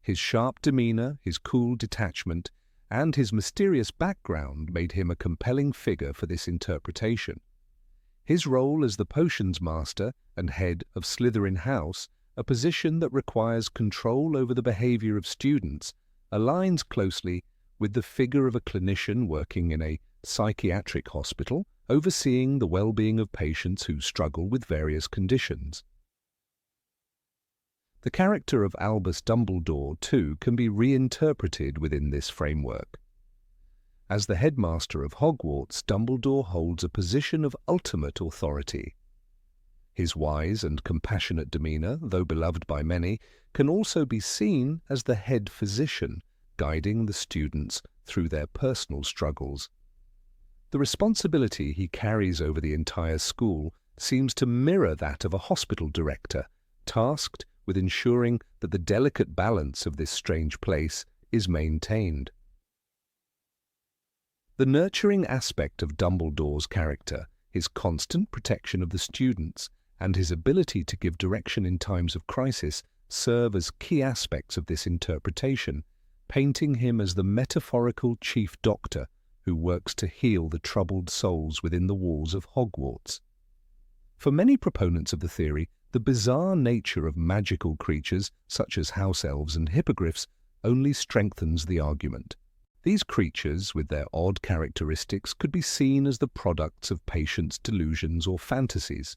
His sharp demeanor, his cool detachment, and his mysterious background made him a compelling figure for this interpretation. His role as the potions master and head of Slytherin House, a position that requires control over the behavior of students, aligns closely with the figure of a clinician working in a psychiatric hospital, overseeing the well-being of patients who struggle with various conditions. The character of Albus Dumbledore, too, can be reinterpreted within this framework. As the headmaster of Hogwarts, Dumbledore holds a position of ultimate authority. His wise and compassionate demeanor, though beloved by many, can also be seen as the head physician, guiding the students through their personal struggles. The responsibility he carries over the entire school seems to mirror that of a hospital director, tasked with ensuring that the delicate balance of this strange place is maintained. The nurturing aspect of Dumbledore's character, his constant protection of the students, and his ability to give direction in times of crisis serve as key aspects of this interpretation, painting him as the metaphorical chief doctor who works to heal the troubled souls within the walls of Hogwarts. For many proponents of the theory, the bizarre nature of magical creatures such as house elves and hippogriffs only strengthens the argument. These creatures, with their odd characteristics, could be seen as the products of patients' delusions or fantasies.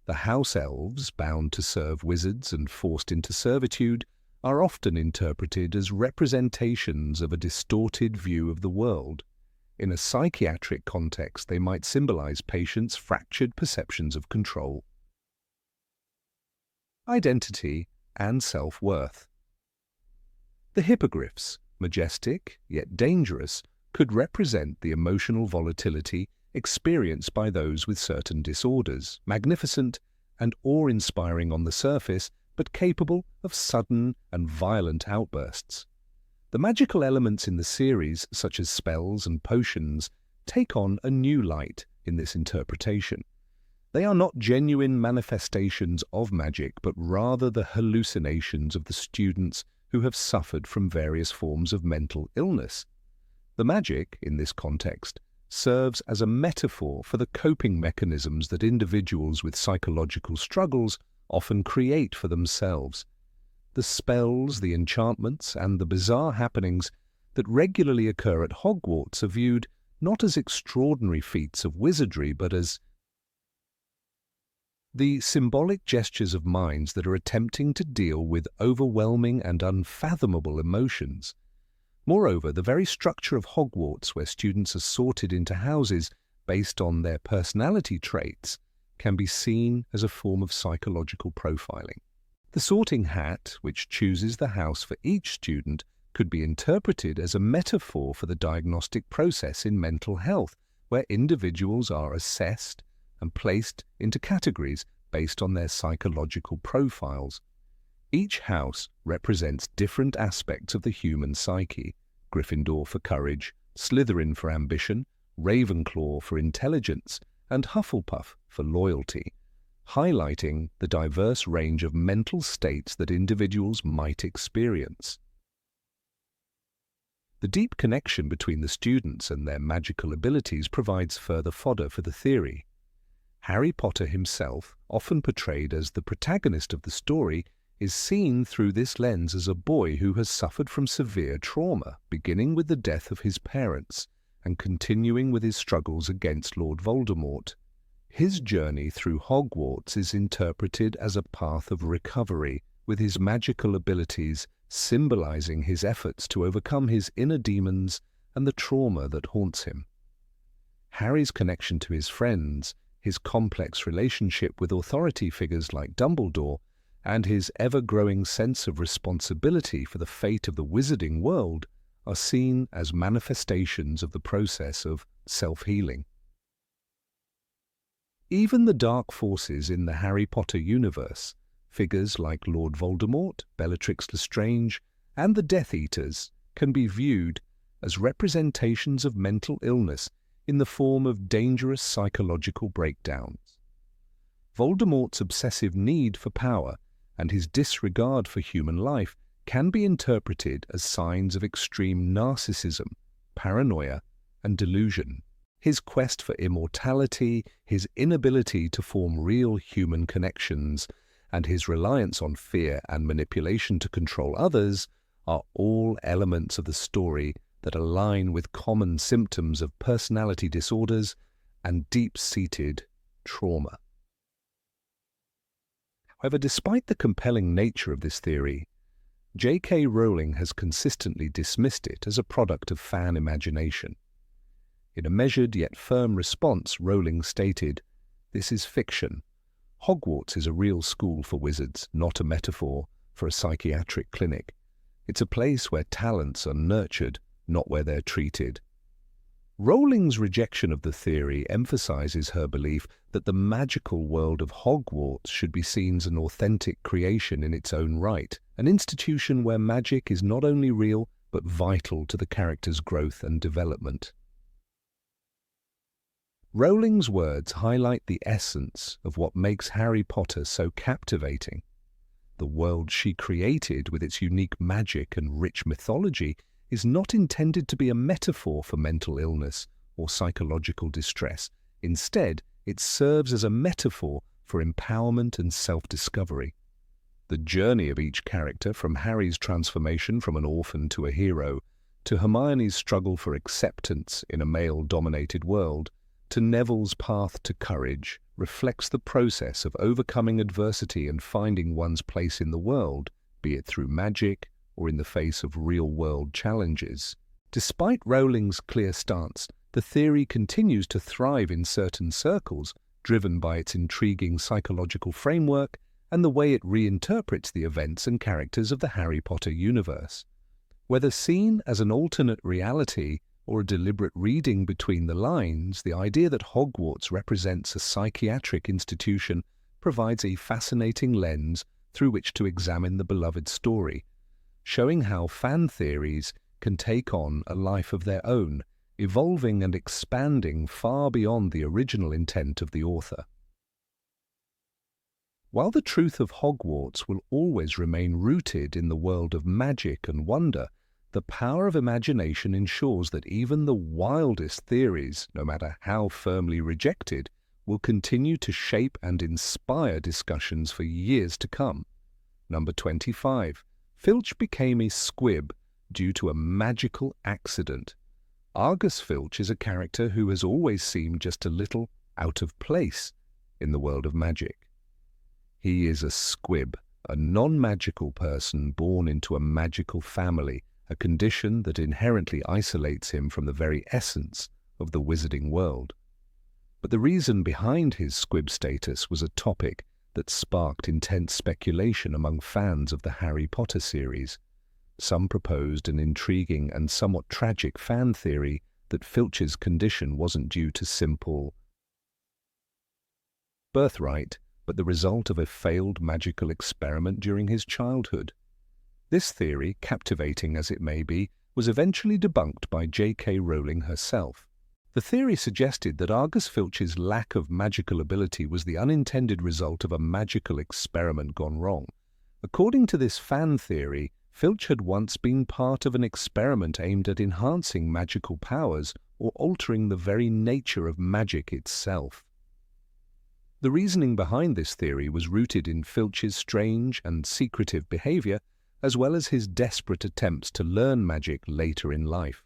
The house elves, bound to serve wizards and forced into servitude, are often interpreted as representations of a distorted view of the world. In a psychiatric context, they might symbolize patients' fractured perceptions of control, identity, and self-worth. The hippogriffs, majestic yet dangerous, could represent the emotional volatility experienced by those with certain disorders, magnificent and awe-inspiring on the surface, but capable of sudden and violent outbursts. The magical elements in the series, such as spells and potions, take on a new light in this interpretation. They are not genuine manifestations of magic, but rather the hallucinations of the students who have suffered from various forms of mental illness. The magic, in this context, serves as a metaphor for the coping mechanisms that individuals with psychological struggles often create for themselves. The spells, the enchantments, and the bizarre happenings that regularly occur at Hogwarts are viewed not as extraordinary feats of wizardry, but as the symbolic gestures of minds that are attempting to deal with overwhelming and unfathomable emotions. Moreover, the very structure of Hogwarts, where students are sorted into houses based on their personality traits, can be seen as a form of psychological profiling. The sorting hat, which chooses the house for each student, could be interpreted as a metaphor for the diagnostic process in mental health, where individuals are assessed and placed into categories based on their psychological profiles. Each house represents different aspects of the human psyche: Gryffindor for courage, Slytherin for ambition, Ravenclaw for intelligence, and Hufflepuff for loyalty, highlighting the diverse range of mental states that individuals might experience. The deep connection between the students and their magical abilities provides further fodder for the theory. Harry Potter himself, often portrayed as the protagonist of the story, is seen through this lens as a boy who has suffered from severe trauma, beginning with the death of his parents and continuing with his struggles against Lord Voldemort. His journey through Hogwarts is interpreted as a path of recovery, with his magical abilities symbolizing his efforts to overcome his inner demons and the trauma that haunts him. Harry's connection to his friends, his complex relationship with authority figures like Dumbledore, and his ever-growing sense of responsibility for the fate of the wizarding world are seen as manifestations of the process of self-healing. Even the dark forces in the Harry Potter universe, figures like Lord Voldemort, Bellatrix Lestrange, and the Death Eaters, can be viewed as representations of mental illness in the form of dangerous psychological breakdowns. Voldemort's obsessive need for power and his disregard for human life can be interpreted as signs of extreme narcissism, paranoia, and delusion. His quest for immortality, his inability to form real human connections, and his reliance on fear and manipulation to control others are all elements of the story that align with common symptoms of personality disorders and deep-seated trauma. However, despite the compelling nature of this theory, J.K. Rowling has consistently dismissed it as a product of fan imagination. In a measured yet firm response, Rowling stated, "This is fiction. Hogwarts is a real school for wizards, not a metaphor for a psychiatric clinic. It's a place where talents are nurtured, not where they're treated." Rowling's rejection of the theory emphasizes her belief that the magical world of Hogwarts should be seen as an authentic creation in its own right, an institution where magic is not only real but vital to the character's growth and development. Rowling's words highlight the essence of what makes Harry Potter so captivating. The world she created, with its unique magic and rich mythology, is not intended to be a metaphor for mental illness or psychological distress. Instead, it serves as a metaphor for empowerment and self-discovery. The journey of each character, from Harry's transformation from an orphan to a hero, to Hermione's struggle for acceptance in a male-dominated world, to Neville's path to courage, reflects the process of overcoming adversity and finding one's place in the world, be it through magic or in the face of real-world challenges. Despite Rowling's clear stance, the theory continues to thrive in certain circles, driven by its intriguing psychological framework and the way it reinterprets the events and characters of the Harry Potter universe. Whether seen as an alternate reality or a deliberate reading between the lines, the idea that Hogwarts represents a psychiatric institution provides a fascinating lens through which to examine the beloved story, showing how fan theories can take on a life of their own, evolving and expanding far beyond the original intent of the author. While the truth of Hogwarts will always remain rooted in the world of magic and wonder, the power of imagination ensures that even the wildest theories, no matter how firmly rejected, will continue to shape and inspire discussions for years to come. Number 25. Filch became a squib due to a magical accident. Argus Filch is a character who has always seemed just a little out of place in the world of magic. He is a squib, a non-magical person born into a magical family, a condition that inherently isolates him from the very essence of the wizarding world. But the reason behind his squib status was a topic that sparked intense speculation among fans of the Harry Potter series. Some proposed an intriguing and somewhat tragic fan theory that Filch's condition wasn't due to simple birthright, but the result of a failed magical experiment during his childhood. This theory, captivating as it may be, was eventually debunked by J.K. Rowling herself. The theory suggested that Argus Filch's lack of magical ability was the unintended result of a magical experiment gone wrong. According to this fan theory, Filch had once been part of an experiment aimed at enhancing magical powers or altering the very nature of magic itself. The reasoning behind this theory was rooted in Filch's strange and secretive behavior, as well as his desperate attempts to learn magic later in life.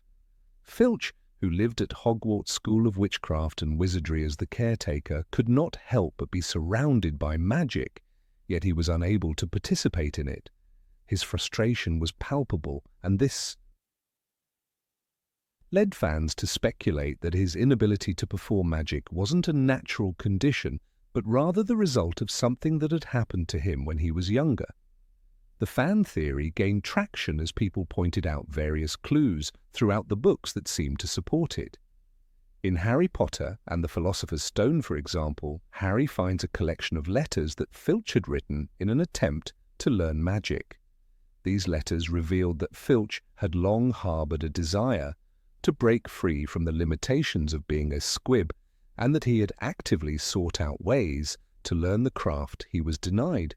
Filch, who lived at Hogwarts School of Witchcraft and Wizardry as the caretaker, could not help but be surrounded by magic, yet he was unable to participate in it. His frustration was palpable, and this led fans to speculate that his inability to perform magic wasn't a natural condition, but rather the result of something that had happened to him when he was younger. The fan theory gained traction as people pointed out various clues throughout the books that seemed to support it. In Harry Potter and the Philosopher's Stone, for example, Harry finds a collection of letters that Filch had written in an attempt to learn magic. These letters revealed that Filch had long harbored a desire to break free from the limitations of being a squib, and that he had actively sought out ways to learn the craft he was denied.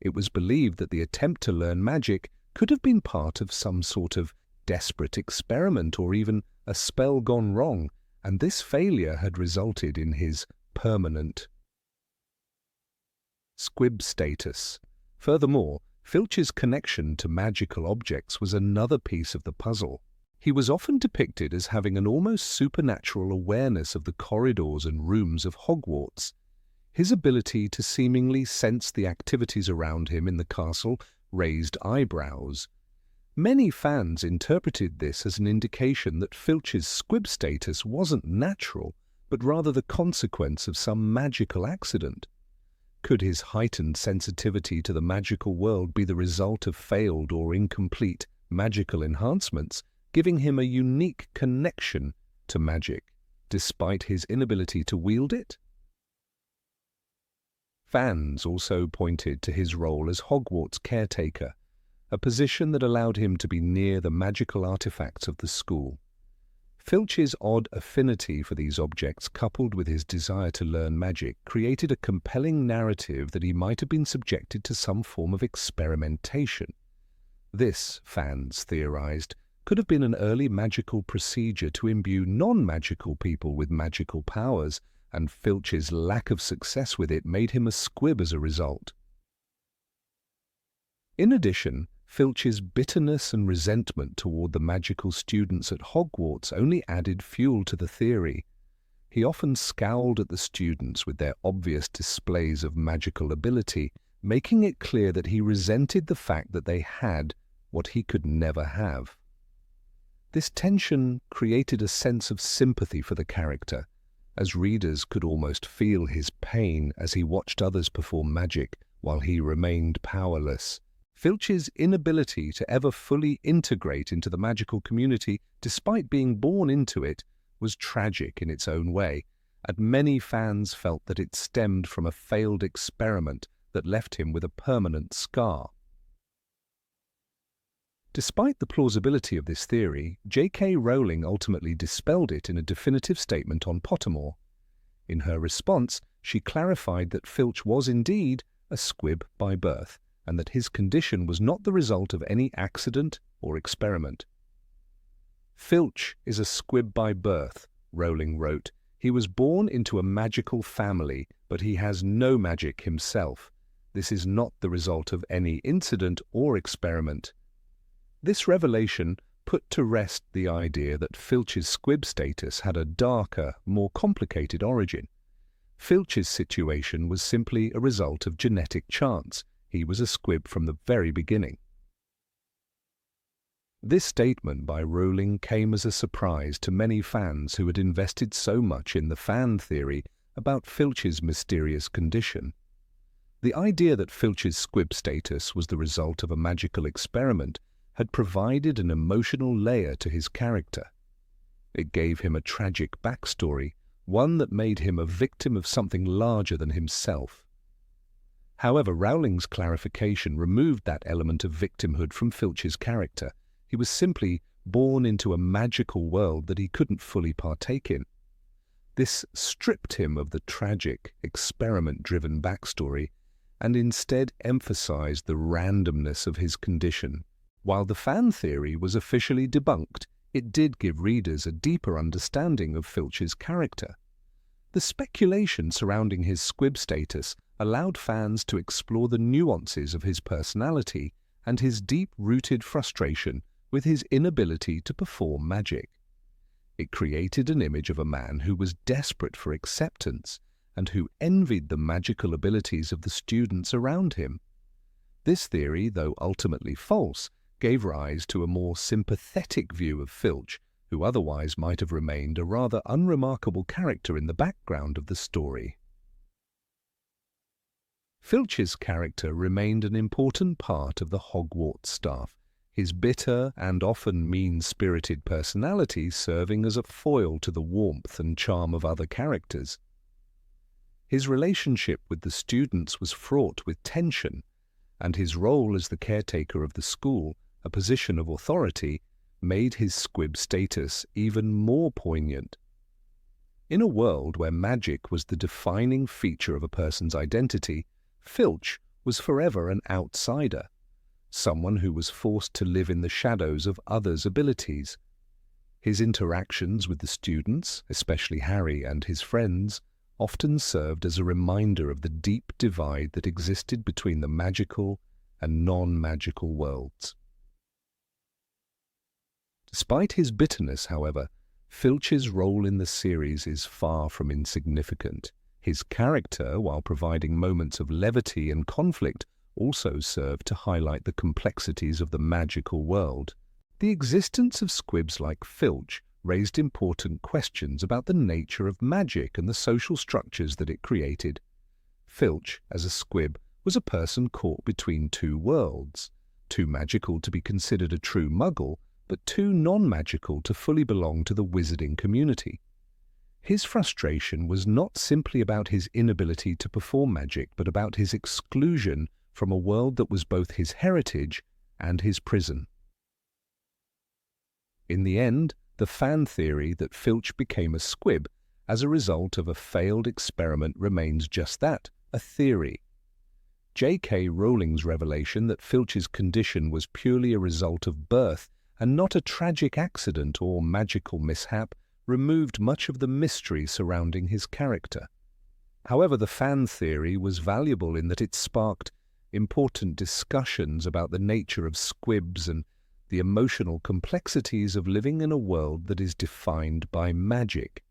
It was believed that the attempt to learn magic could have been part of some sort of desperate experiment or even a spell gone wrong, and this failure had resulted in his permanent squib status. Furthermore, Filch's connection to magical objects was another piece of the puzzle. He was often depicted as having an almost supernatural awareness of the corridors and rooms of Hogwarts. His ability to seemingly sense the activities around him in the castle raised eyebrows. Many fans interpreted this as an indication that Filch's squib status wasn't natural, but rather the consequence of some magical accident. Could his heightened sensitivity to the magical world be the result of failed or incomplete magical enhancements, giving him a unique connection to magic, despite his inability to wield it? Fans also pointed to his role as Hogwarts caretaker, a position that allowed him to be near the magical artifacts of the school. Filch's odd affinity for these objects, coupled with his desire to learn magic, created a compelling narrative that he might have been subjected to some form of experimentation. This, fans theorized, could have been an early magical procedure to imbue non-magical people with magical powers, and Filch's lack of success with it made him a squib as a result. In addition, Filch's bitterness and resentment toward the magical students at Hogwarts only added fuel to the theory. He often scowled at the students with their obvious displays of magical ability, making it clear that he resented the fact that they had what he could never have. This tension created a sense of sympathy for the character, as readers could almost feel his pain as he watched others perform magic while he remained powerless. Filch's inability to ever fully integrate into the magical community, despite being born into it, was tragic in its own way, and many fans felt that it stemmed from a failed experiment that left him with a permanent scar. Despite the plausibility of this theory, J.K. Rowling ultimately dispelled it in a definitive statement on Pottermore. In her response, she clarified that Filch was indeed a squib by birth, and that his condition was not the result of any accident or experiment. "Filch is a squib by birth," Rowling wrote. "He was born into a magical family, but he has no magic himself. This is not the result of any incident or experiment." This revelation put to rest the idea that Filch's squib status had a darker, more complicated origin. Filch's situation was simply a result of genetic chance. He was a squib from the very beginning. This statement by Rowling came as a surprise to many fans who had invested so much in the fan theory about Filch's mysterious condition. The idea that Filch's squib status was the result of a magical experiment had provided an emotional layer to his character. It gave him a tragic backstory, one that made him a victim of something larger than himself. However, Rowling's clarification removed that element of victimhood from Filch's character. He was simply born into a magical world that he couldn't fully partake in. This stripped him of the tragic, experiment-driven backstory and instead emphasized the randomness of his condition. While the fan theory was officially debunked, it did give readers a deeper understanding of Filch's character. The speculation surrounding his squib status allowed fans to explore the nuances of his personality and his deep-rooted frustration with his inability to perform magic. It created an image of a man who was desperate for acceptance and who envied the magical abilities of the students around him. This theory, though ultimately false, gave rise to a more sympathetic view of Filch, who otherwise might have remained a rather unremarkable character in the background of the story. Filch's character remained an important part of the Hogwarts staff, his bitter and often mean-spirited personality serving as a foil to the warmth and charm of other characters. His relationship with the students was fraught with tension, and his role as the caretaker of the school, a position of authority, made his squib status even more poignant. In a world where magic was the defining feature of a person's identity, Filch was forever an outsider, someone who was forced to live in the shadows of others' abilities. His interactions with the students, especially Harry and his friends, often served as a reminder of the deep divide that existed between the magical and non-magical worlds. Despite his bitterness, however, Filch's role in the series is far from insignificant. His character, while providing moments of levity and conflict, also served to highlight the complexities of the magical world. The existence of squibs like Filch raised important questions about the nature of magic and the social structures that it created. Filch, as a squib, was a person caught between two worlds, too magical to be considered a true muggle, but too non-magical to fully belong to the wizarding community. His frustration was not simply about his inability to perform magic, but about his exclusion from a world that was both his heritage and his prison. In the end, the fan theory that Filch became a squib as a result of a failed experiment remains just that, a theory. J.K. Rowling's revelation that Filch's condition was purely a result of birth and not a tragic accident or magical mishap removed much of the mystery surrounding his character. However, the fan theory was valuable in that it sparked important discussions about the nature of squibs and the emotional complexities of living in a world that is defined by magic.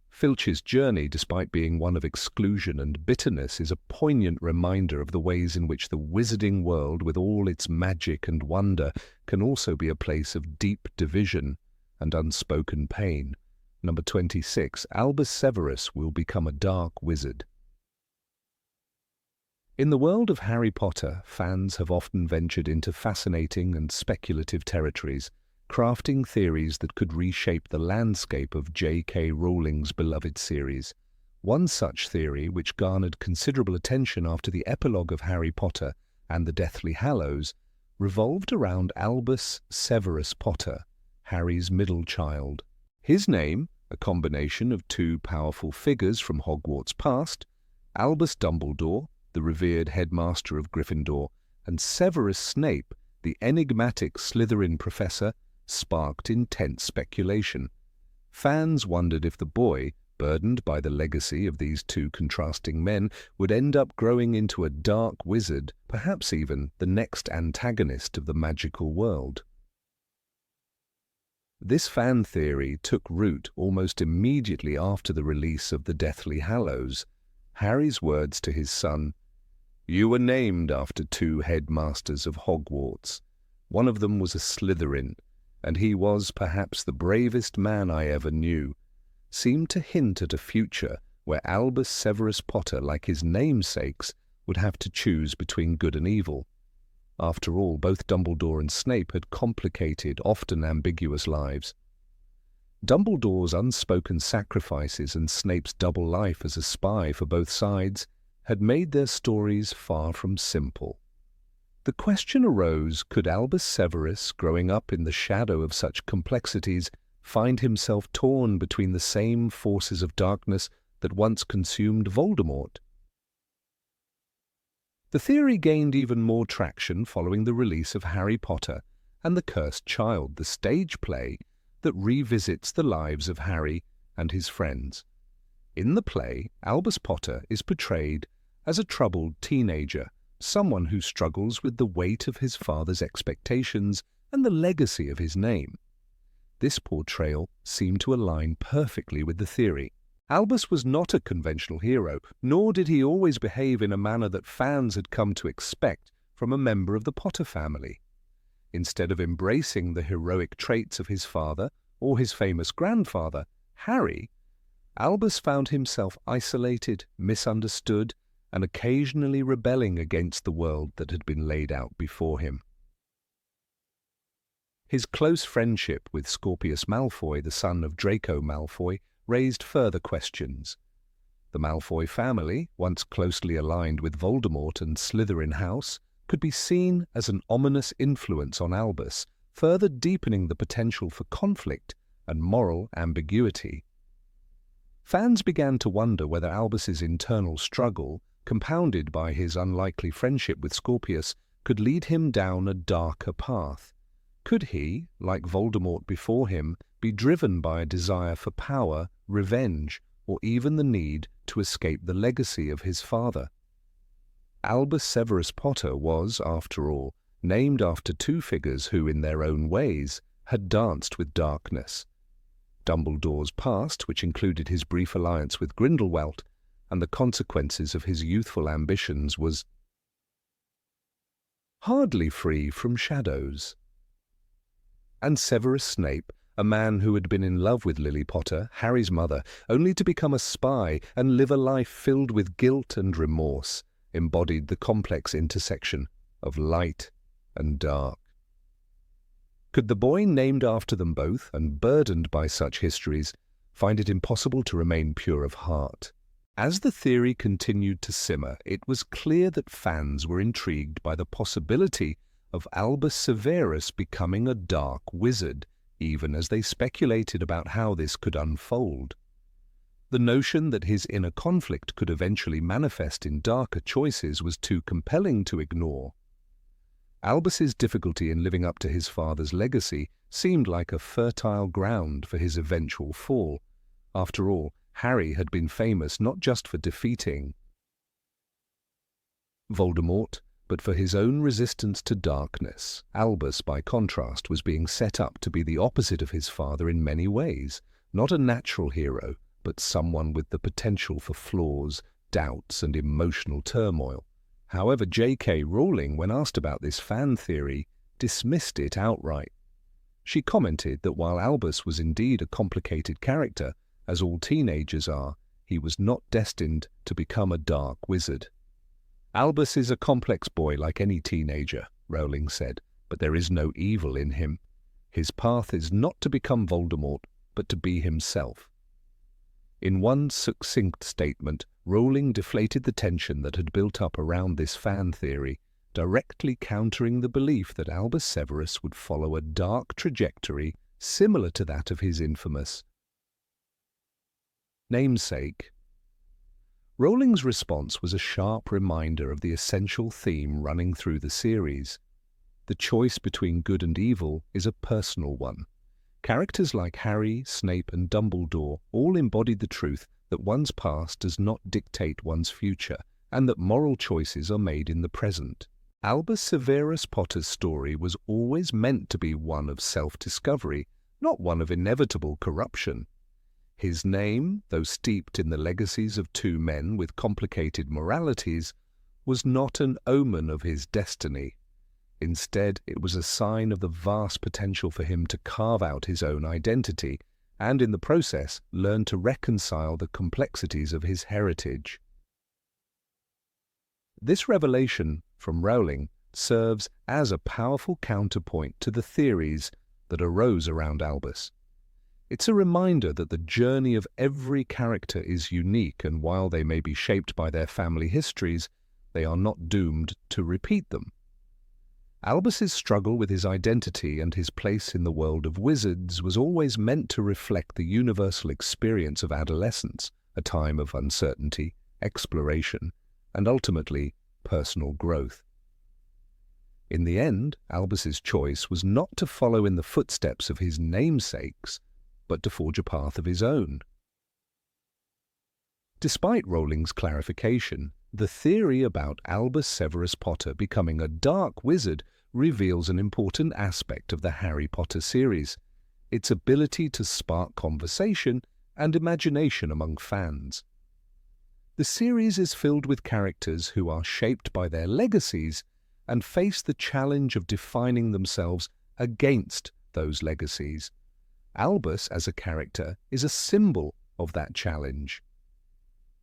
Filch's journey, despite being one of exclusion and bitterness, is a poignant reminder of the ways in which the wizarding world, with all its magic and wonder, can also be a place of deep division and unspoken pain. Number 26, Albus Severus will become a dark wizard. In the world of Harry Potter, fans have often ventured into fascinating and speculative territories, crafting theories that could reshape the landscape of J.K. Rowling's beloved series. One such theory, which garnered considerable attention after the epilogue of Harry Potter and the Deathly Hallows, revolved around Albus Severus Potter, Harry's middle child. His name, a combination of two powerful figures from Hogwarts' past, Albus Dumbledore, the revered headmaster of Gryffindor, and Severus Snape, the enigmatic Slytherin professor, sparked intense speculation. Fans wondered if the boy, burdened by the legacy of these two contrasting men, would end up growing into a dark wizard, perhaps even the next antagonist of the magical world. This fan theory took root almost immediately after the release of the Deathly Hallows. Harry's words to his son, "You were named after two headmasters of Hogwarts. One of them was a Slytherin, and he was perhaps the bravest man I ever knew," seemed to hint at a future where Albus Severus Potter, like his namesakes, would have to choose between good and evil. After all, both Dumbledore and Snape had complicated, often ambiguous lives. Dumbledore's unspoken sacrifices and Snape's double life as a spy for both sides had made their stories far from simple. The question arose, could Albus Severus, growing up in the shadow of such complexities, find himself torn between the same forces of darkness that once consumed Voldemort? The theory gained even more traction following the release of Harry Potter and the Cursed Child, the stage play that revisits the lives of Harry and his friends. In the play, Albus Potter is portrayed as a troubled teenager, someone who struggles with the weight of his father's expectations and the legacy of his name. This portrayal seemed to align perfectly with the theory. Albus was not a conventional hero, nor did he always behave in a manner that fans had come to expect from a member of the Potter family. Instead of embracing the heroic traits of his father or his famous grandfather, Harry, Albus found himself isolated, misunderstood, and occasionally rebelling against the world that had been laid out before him. His close friendship with Scorpius Malfoy, the son of Draco Malfoy, raised further questions. The Malfoy family, once closely aligned with Voldemort and Slytherin House, could be seen as an ominous influence on Albus, further deepening the potential for conflict and moral ambiguity. Fans began to wonder whether Albus's internal struggle, compounded by his unlikely friendship with Scorpius, could lead him down a darker path. Could he, like Voldemort before him, be driven by a desire for power, revenge, or even the need to escape the legacy of his father? Albus Severus Potter was, after all, named after two figures who, in their own ways, had danced with darkness. Dumbledore's past, which included his brief alliance with Grindelwald, and the consequences of his youthful ambitions, was hardly free from shadows. And Severus Snape, a man who had been in love with Lily Potter, Harry's mother, only to become a spy and live a life filled with guilt and remorse, embodied the complex intersection of light and dark. Could the boy named after them both, and burdened by such histories, find it impossible to remain pure of heart? As the theory continued to simmer, it was clear that fans were intrigued by the possibility of Albus Severus becoming a dark wizard, even as they speculated about how this could unfold. The notion that his inner conflict could eventually manifest in darker choices was too compelling to ignore. Albus's difficulty in living up to his father's legacy seemed like a fertile ground for his eventual fall. After all, Harry had been famous not just for defeating Voldemort, but for his own resistance to darkness. Albus, by contrast, was being set up to be the opposite of his father in many ways. Not a natural hero, but someone with the potential for flaws, doubts, and emotional turmoil. However, J.K. Rowling, when asked about this fan theory, dismissed it outright. She commented that while Albus was indeed a complicated character, as all teenagers are, he was not destined to become a dark wizard. Albus is a complex boy like any teenager, Rowling said, but there is no evil in him. His path is not to become Voldemort, but to be himself. In one succinct statement, Rowling deflated the tension that had built up around this fan theory, directly countering the belief that Albus Severus would follow a dark trajectory similar to that of his infamous namesake. Rowling's response was a sharp reminder of the essential theme running through the series. The choice between good and evil is a personal one. Characters like Harry, Snape, and Dumbledore all embodied the truth that one's past does not dictate one's future, and that moral choices are made in the present. Albus Severus Potter's story was always meant to be one of self-discovery, not one of inevitable corruption. His name, though steeped in the legacies of two men with complicated moralities, was not an omen of his destiny. Instead, it was a sign of the vast potential for him to carve out his own identity, and in the process learn to reconcile the complexities of his heritage. This revelation from Rowling serves as a powerful counterpoint to the theories that arose around Albus. It's a reminder that the journey of every character is unique, and while they may be shaped by their family histories, they are not doomed to repeat them. Albus's struggle with his identity and his place in the world of wizards was always meant to reflect the universal experience of adolescence, a time of uncertainty, exploration, and ultimately personal growth. In the end, Albus's choice was not to follow in the footsteps of his namesakes, but to forge a path of his own. Despite Rowling's clarification, the theory about Albus Severus Potter becoming a dark wizard reveals an important aspect of the Harry Potter series, its ability to spark conversation and imagination among fans. The series is filled with characters who are shaped by their legacies and face the challenge of defining themselves against those legacies. Albus, as a character, is a symbol of that challenge.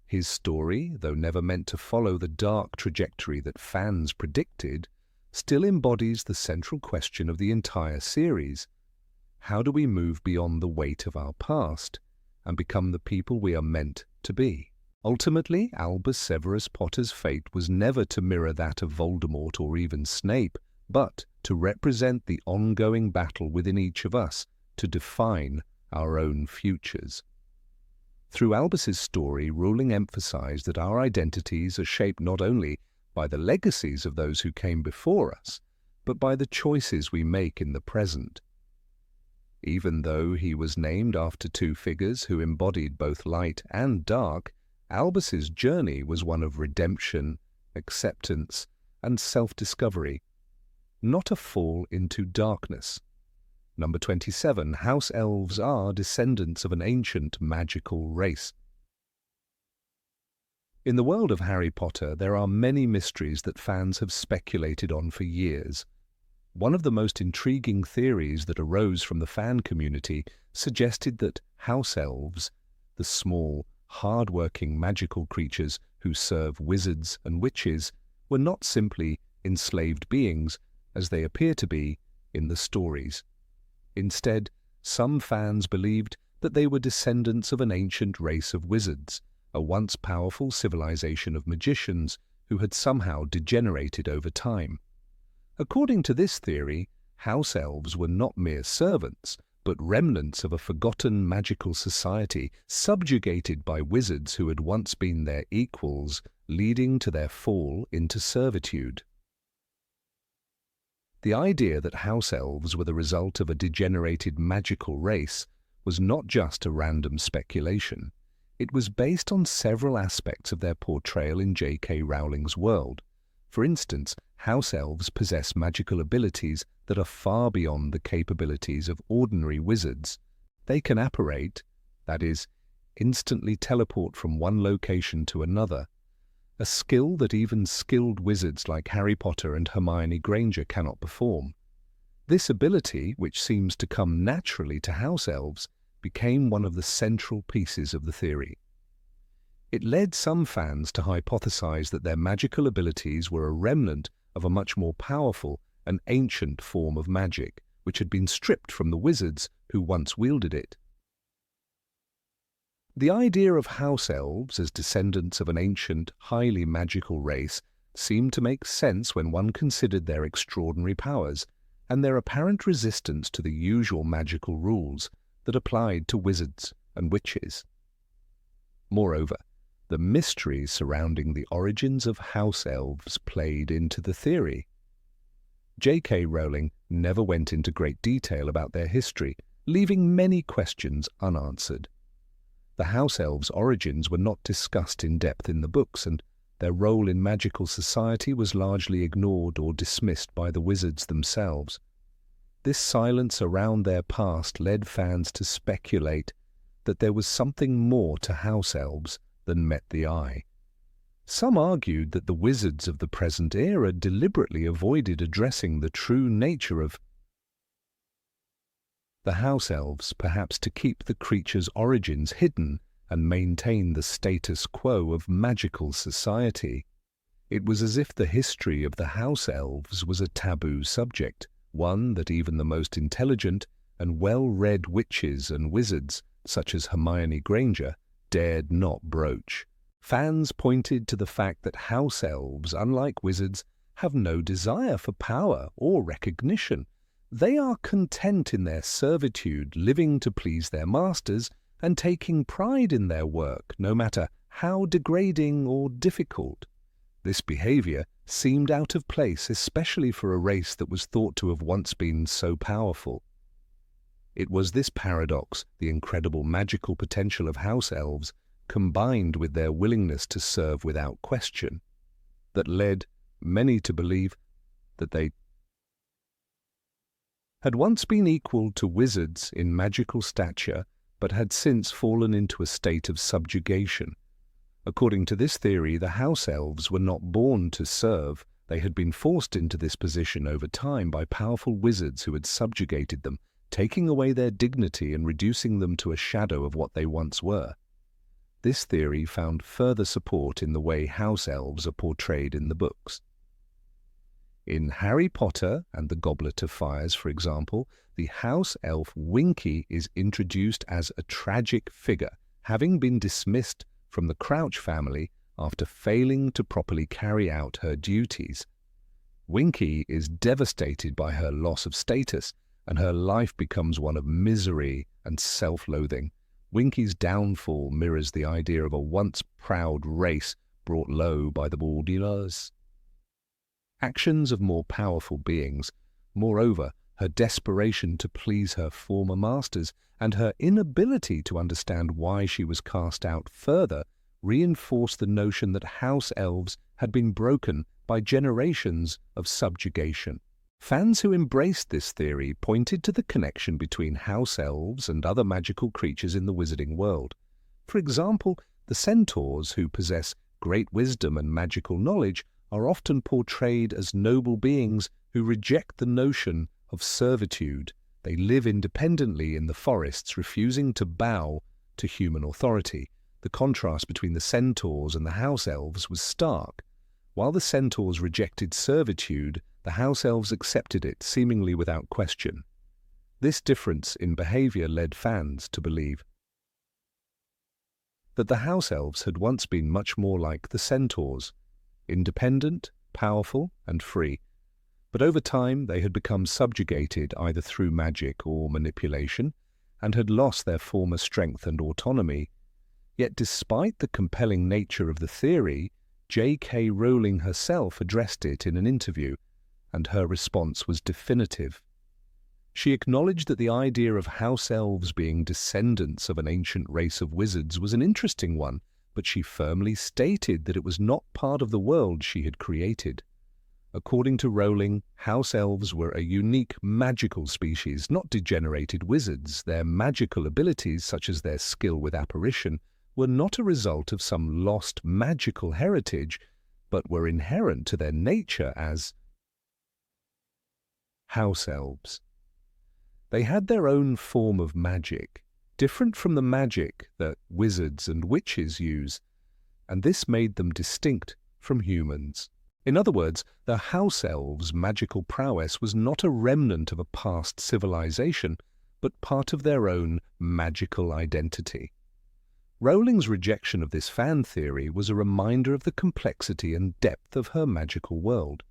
His story, though never meant to follow the dark trajectory that fans predicted, still embodies the central question of the entire series. How do we move beyond the weight of our past and become the people we are meant to be? Ultimately, Albus Severus Potter's fate was never to mirror that of Voldemort or even Snape, but to represent the ongoing battle within each of us to define our own futures. Through Albus's story, Rowling emphasized that our identities are shaped not only by the legacies of those who came before us, but by the choices we make in the present. Even though he was named after two figures who embodied both light and dark, Albus's journey was one of redemption, acceptance, and self-discovery, not a fall into darkness. Number 27. House elves are descendants of an ancient magical race. In the world of Harry Potter, there are many mysteries that fans have speculated on for years. One of the most intriguing theories that arose from the fan community suggested that house elves, the small, hard-working magical creatures who serve wizards and witches, were not simply enslaved beings, as they appear to be in the stories. Instead, some fans believed that they were descendants of an ancient race of wizards, a once powerful civilization of magicians who had somehow degenerated over time. According to this theory, house elves were not mere servants, but remnants of a forgotten magical society subjugated by wizards who had once been their equals, leading to their fall into servitude. The idea that house elves were the result of a degenerated magical race was not just a random speculation. It was based on several aspects of their portrayal in J.K. Rowling's world. For instance, house elves possess magical abilities that are far beyond the capabilities of ordinary wizards. They can apparate, that is, instantly teleport from one location to another, a skill that even skilled wizards like Harry Potter and Hermione Granger cannot perform. This ability, which seems to come naturally to house elves, became one of the central pieces of the theory. It led some fans to hypothesize that their magical abilities were a remnant of a much more powerful and ancient form of magic, which had been stripped from the wizards who once wielded it. The idea of house elves as descendants of an ancient, highly magical race seemed to make sense when one considered their extraordinary powers and their apparent resistance to the usual magical rules that applied to wizards and witches. Moreover, the mysteries surrounding the origins of house elves played into the theory. J.K. Rowling never went into great detail about their history, leaving many questions unanswered. The house elves' origins were not discussed in depth in the books, and their role in magical society was largely ignored or dismissed by the wizards themselves. This silence around their past led fans to speculate that there was something more to house elves than met the eye. Some argued that the wizards of the present era deliberately avoided addressing the true nature of the house elves, perhaps to keep the creature's origins hidden and maintain the status quo of magical society. It was as if the history of the house elves was a taboo subject, one that even the most intelligent and well-read witches and wizards, such as Hermione Granger, dared not broach. Fans pointed to the fact that house elves, unlike wizards, have no desire for power or recognition. They are content in their servitude, living to please their masters and taking pride in their work, no matter how degrading or difficult. This behavior seemed out of place, especially for a race that was thought to have once been so powerful. It was this paradox, the incredible magical potential of house elves, combined with their willingness to serve without question, that led many to believe that they had once been equal to wizards in magical stature, but had since fallen into a state of subjugation. According to this theory, the house elves were not born to serve. They had been forced into this position over time by powerful wizards who had subjugated them, taking away their dignity and reducing them to a shadow of what they once were. This theory found further support in the way house elves are portrayed in the books. In Harry Potter and the Goblet of Fires, for example, the house elf Winky is introduced as a tragic figure, having been dismissed from the Crouch family after failing to properly carry out her duties. Winky is devastated by her loss of status, and her life becomes one of misery and self-loathing. Winky's downfall mirrors the idea of a once proud race brought low by the Bordellos. Actions of more powerful beings, moreover, her desperation to please her former masters and her inability to understand why she was cast out further reinforced the notion that house elves had been broken by generations of subjugation. Fans who embraced this theory pointed to the connection between house elves and other magical creatures in the wizarding world. For example, the centaurs, who possess great wisdom and magical knowledge, are often portrayed as noble beings who reject the notion of servitude. They live independently in the forests, refusing to bow to human authority. The contrast between the centaurs and the house elves was stark. While the centaurs rejected servitude, the house elves accepted it, seemingly without question. This difference in behavior led fans to believe that the house elves had once been much more like the centaurs, independent, powerful, and free. But over time they had become subjugated either through magic or manipulation, and had lost their former strength and autonomy. Yet despite the compelling nature of the theory, J.K. Rowling herself addressed it in an interview, and her response was definitive. She acknowledged that the idea of house elves being descendants of an ancient race of wizards was an interesting one, but she firmly stated that it was not part of the world she had created. According to Rowling, house elves were a unique magical species, not degenerated wizards. Their magical abilities, such as their skill with apparition, were not a result of some lost magical heritage, but were inherent to their nature as house elves. They had their own form of magic, different from the magic that wizards and witches use, and this made them distinct from humans. In other words, the house elves' magical prowess was not a remnant of a past civilization, but part of their own magical identity. Rowling's rejection of this fan theory was a reminder of the complexity and depth of her magical world.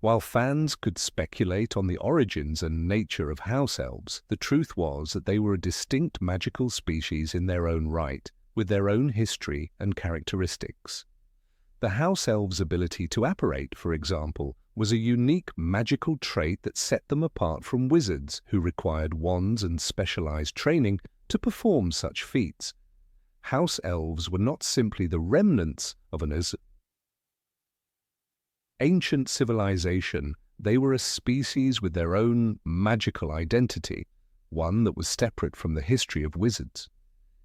While fans could speculate on the origins and nature of house elves, the truth was that they were a distinct magical species in their own right, with their own history and characteristics. The house elves' ability to apparate, for example, was a unique magical trait that set them apart from wizards who required wands and specialized training to perform such feats. House elves were not simply the remnants of an ancient civilization, they were a species with their own magical identity, one that was separate from the history of wizards.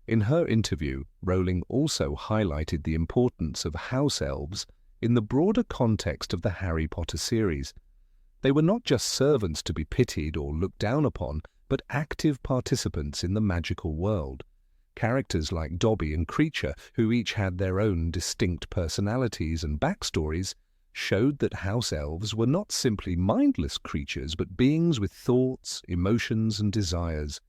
In her interview, Rowling also highlighted the importance of house elves in the broader context of the Harry Potter series. They were not just servants to be pitied or looked down upon, but active participants in the magical world. Characters like Dobby and Kreacher, who each had their own distinct personalities and backstories, showed that house elves were not simply mindless creatures, but beings with thoughts, emotions, and desires.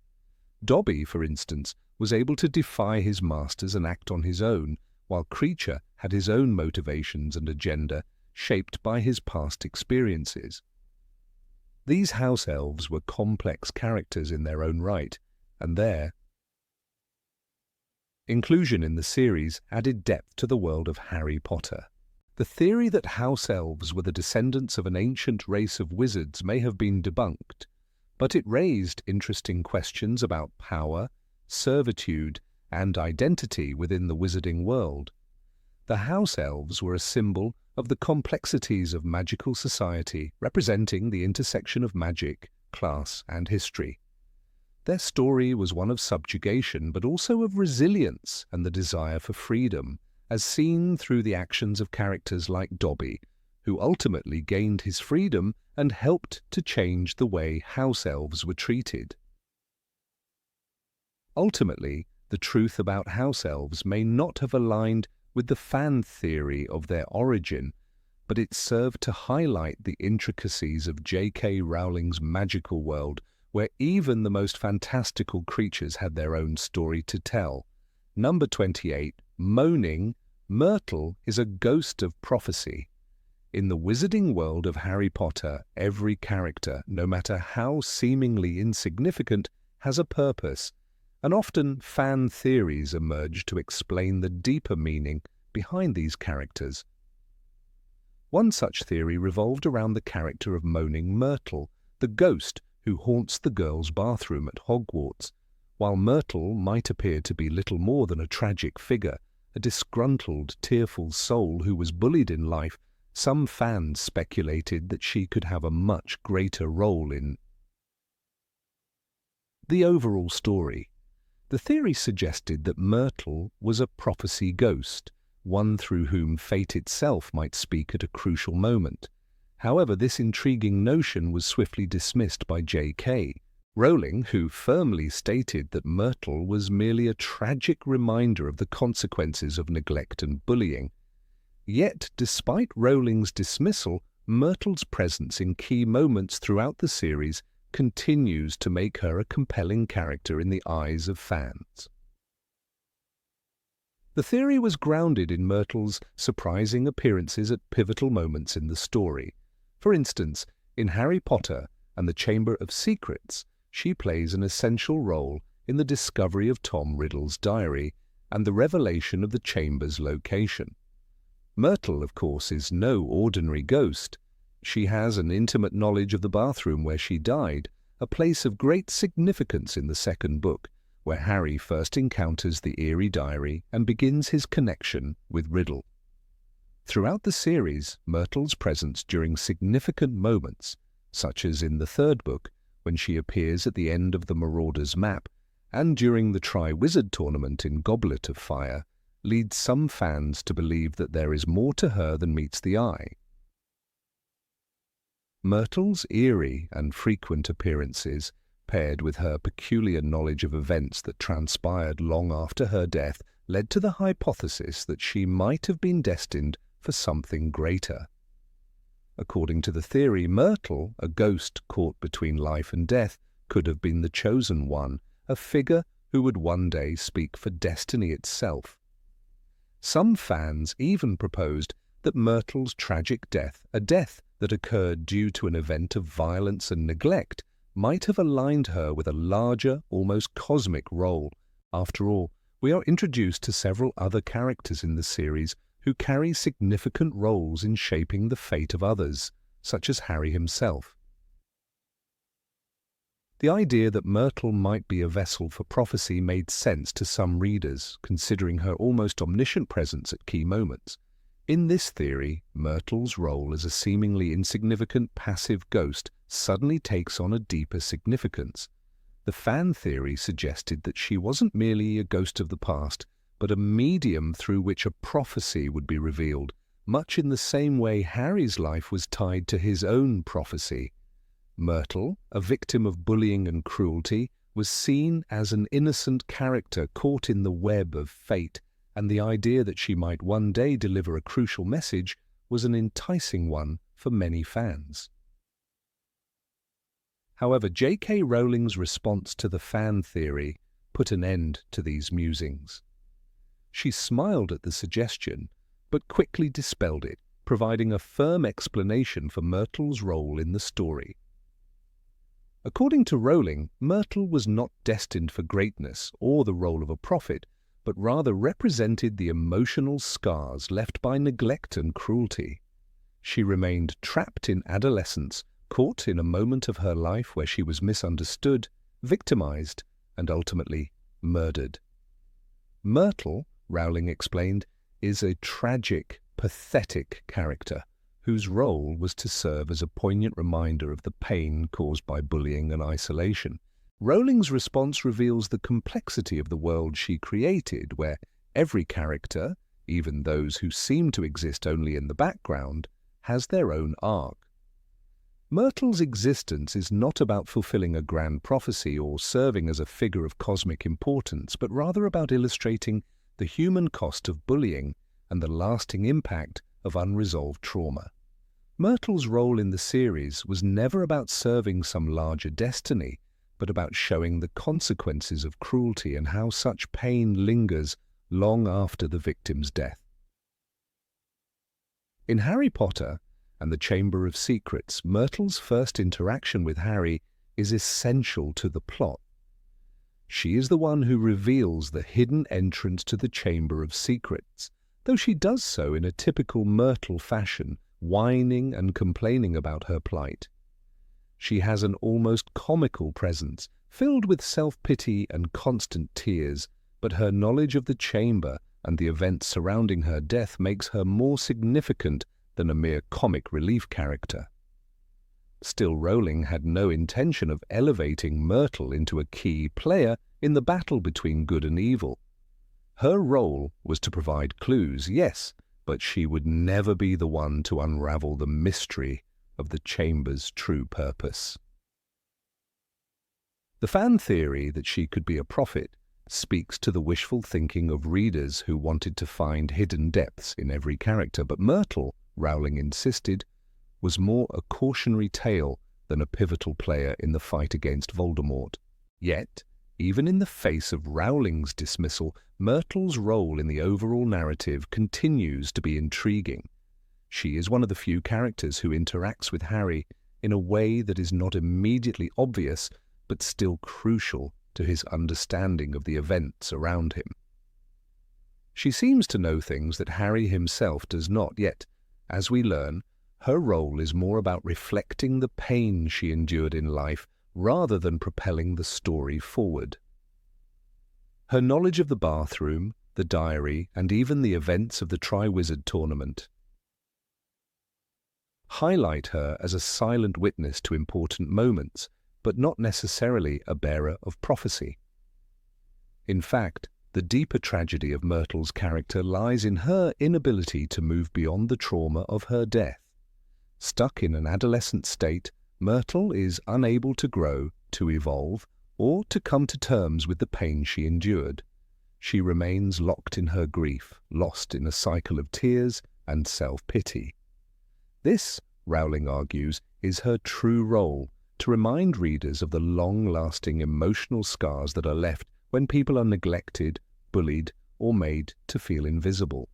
Dobby, for instance, was able to defy his masters and act on his own, while Kreacher had his own motivations and agenda, shaped by his past experiences. These house elves were complex characters in their own right, and their inclusion in the series added depth to the world of Harry Potter. The theory that house elves were the descendants of an ancient race of wizards may have been debunked, but it raised interesting questions about power, servitude, and identity within the wizarding world. The house elves were a symbol of the complexities of magical society, representing the intersection of magic, class, and history. Their story was one of subjugation, but also of resilience and the desire for freedom, as seen through the actions of characters like Dobby, who ultimately gained his freedom and helped to change the way house elves were treated. Ultimately, the truth about house elves may not have aligned with the fan theory of their origin, but it served to highlight the intricacies of J.K. Rowling's magical world, where even the most fantastical creatures had their own story to tell. Number 28, Moaning, Myrtle is a ghost of prophecy. In the wizarding world of Harry Potter, every character, no matter how seemingly insignificant, has a purpose, and often fan theories emerge to explain the deeper meaning behind these characters. One such theory revolved around the character of Moaning Myrtle, the ghost who haunts the girls' bathroom at Hogwarts. While Myrtle might appear to be little more than a tragic figure, a disgruntled, tearful soul who was bullied in life, some fans speculated that she could have a much greater role in the overall story. The theory suggested that Myrtle was a prophecy ghost, one through whom fate itself might speak at a crucial moment. However, this intriguing notion was swiftly dismissed by J.K. Rowling, who firmly stated that Myrtle was merely a tragic reminder of the consequences of neglect and bullying. Yet, despite Rowling's dismissal, Myrtle's presence in key moments throughout the series continues to make her a compelling character in the eyes of fans. The theory was grounded in Myrtle's surprising appearances at pivotal moments in the story. For instance, in Harry Potter and the Chamber of Secrets, she plays an essential role in the discovery of Tom Riddle's diary and the revelation of the chamber's location. Myrtle, of course, is no ordinary ghost. She has an intimate knowledge of the bathroom where she died, a place of great significance in the second book, where Harry first encounters the eerie diary and begins his connection with Riddle. Throughout the series, Myrtle's presence during significant moments, such as in the third book, when she appears at the end of the Marauder's map, and during the Tri-Wizard tournament in Goblet of Fire, leads some fans to believe that there is more to her than meets the eye. Myrtle's eerie and frequent appearances, paired with her peculiar knowledge of events that transpired long after her death, led to the hypothesis that she might have been destined for something greater. According to the theory, Myrtle, a ghost caught between life and death, could have been the chosen one, a figure who would one day speak for destiny itself. Some fans even proposed that Myrtle's tragic death, a death that occurred due to an event of violence and neglect, might have aligned her with a larger, almost cosmic role. After all, we are introduced to several other characters in the series who carry significant roles in shaping the fate of others, such as Harry himself. The idea that Myrtle might be a vessel for prophecy made sense to some readers, considering her almost omniscient presence at key moments. In this theory, Myrtle's role as a seemingly insignificant passive ghost suddenly takes on a deeper significance. The fan theory suggested that she wasn't merely a ghost of the past, but a medium through which a prophecy would be revealed, much in the same way Harry's life was tied to his own prophecy. Myrtle, a victim of bullying and cruelty, was seen as an innocent character caught in the web of fate, and the idea that she might one day deliver a crucial message was an enticing one for many fans. However, J.K. Rowling's response to the fan theory put an end to these musings. She smiled at the suggestion, but quickly dispelled it, providing a firm explanation for Myrtle's role in the story. According to Rowling, Myrtle was not destined for greatness or the role of a prophet, but rather represented the emotional scars left by neglect and cruelty. She remained trapped in adolescence, caught in a moment of her life where she was misunderstood, victimized, and ultimately murdered. Myrtle, Rowling explained, is a tragic, pathetic character whose role was to serve as a poignant reminder of the pain caused by bullying and isolation. Rowling's response reveals the complexity of the world she created, where every character, even those who seem to exist only in the background, has their own arc. Myrtle's existence is not about fulfilling a grand prophecy or serving as a figure of cosmic importance, but rather about illustrating the human cost of bullying and the lasting impact of unresolved trauma. Myrtle's role in the series was never about serving some larger destiny, but about showing the consequences of cruelty and how such pain lingers long after the victim's death. In Harry Potter and the Chamber of Secrets, Myrtle's first interaction with Harry is essential to the plot. She is the one who reveals the hidden entrance to the Chamber of Secrets, though she does so in a typical Myrtle fashion, whining and complaining about her plight. She has an almost comical presence, filled with self-pity and constant tears, but her knowledge of the chamber and the events surrounding her death makes her more significant than a mere comic relief character. Still, Rowling had no intention of elevating Myrtle into a key player in the battle between good and evil. Her role was to provide clues, yes, but she would never be the one to unravel the mystery of the chamber's true purpose. The fan theory that she could be a prophet speaks to the wishful thinking of readers who wanted to find hidden depths in every character, but Myrtle, Rowling insisted, was more a cautionary tale than a pivotal player in the fight against Voldemort. Yet, even in the face of Rowling's dismissal, Myrtle's role in the overall narrative continues to be intriguing. She is one of the few characters who interacts with Harry in a way that is not immediately obvious, but still crucial to his understanding of the events around him. She seems to know things that Harry himself does not, yet, as we learn, Her role is more about reflecting the pain she endured in life rather than propelling the story forward. Her knowledge of the bathroom, the diary, and even the events of the Triwizard Tournament highlight her as a silent witness to important moments, but not necessarily a bearer of prophecy. In fact, the deeper tragedy of Myrtle's character lies in her inability to move beyond the trauma of her death. Stuck in an adolescent state, Myrtle is unable to grow, to evolve, or to come to terms with the pain she endured. She remains locked in her grief, lost in a cycle of tears and self-pity. This, Rowling argues, is her true role, to remind readers of the long-lasting emotional scars that are left when people are neglected, bullied, or made to feel invisible.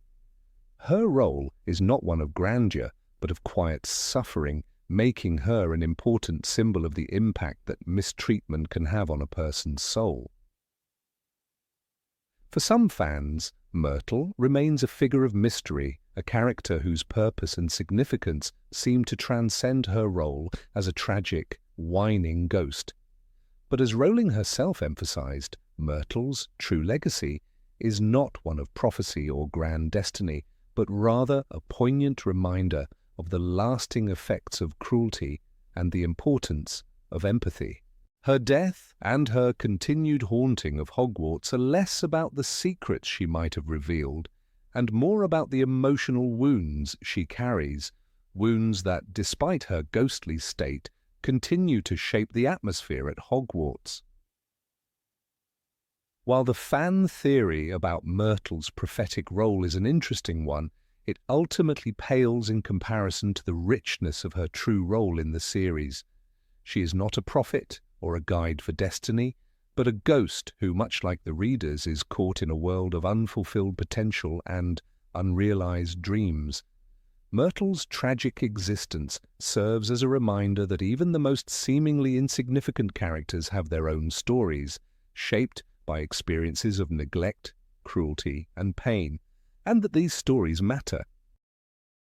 Her role is not one of grandeur, but of quiet suffering, making her an important symbol of the impact that mistreatment can have on a person's soul. For some fans, Myrtle remains a figure of mystery, a character whose purpose and significance seem to transcend her role as a tragic, whining ghost. But as Rowling herself emphasized, Myrtle's true legacy is not one of prophecy or grand destiny, but rather a poignant reminder of the lasting effects of cruelty and the importance of empathy. Her death and her continued haunting of Hogwarts are less about the secrets she might have revealed and more about the emotional wounds she carries, wounds that, despite her ghostly state, continue to shape the atmosphere at Hogwarts. While the fan theory about Myrtle's prophetic role is an interesting one, it ultimately pales in comparison to the richness of her true role in the series. She is not a prophet or a guide for destiny, but a ghost who, much like the readers, is caught in a world of unfulfilled potential and unrealized dreams. Myrtle's tragic existence serves as a reminder that even the most seemingly insignificant characters have their own stories, shaped by experiences of neglect, cruelty, and pain, and that these stories matter.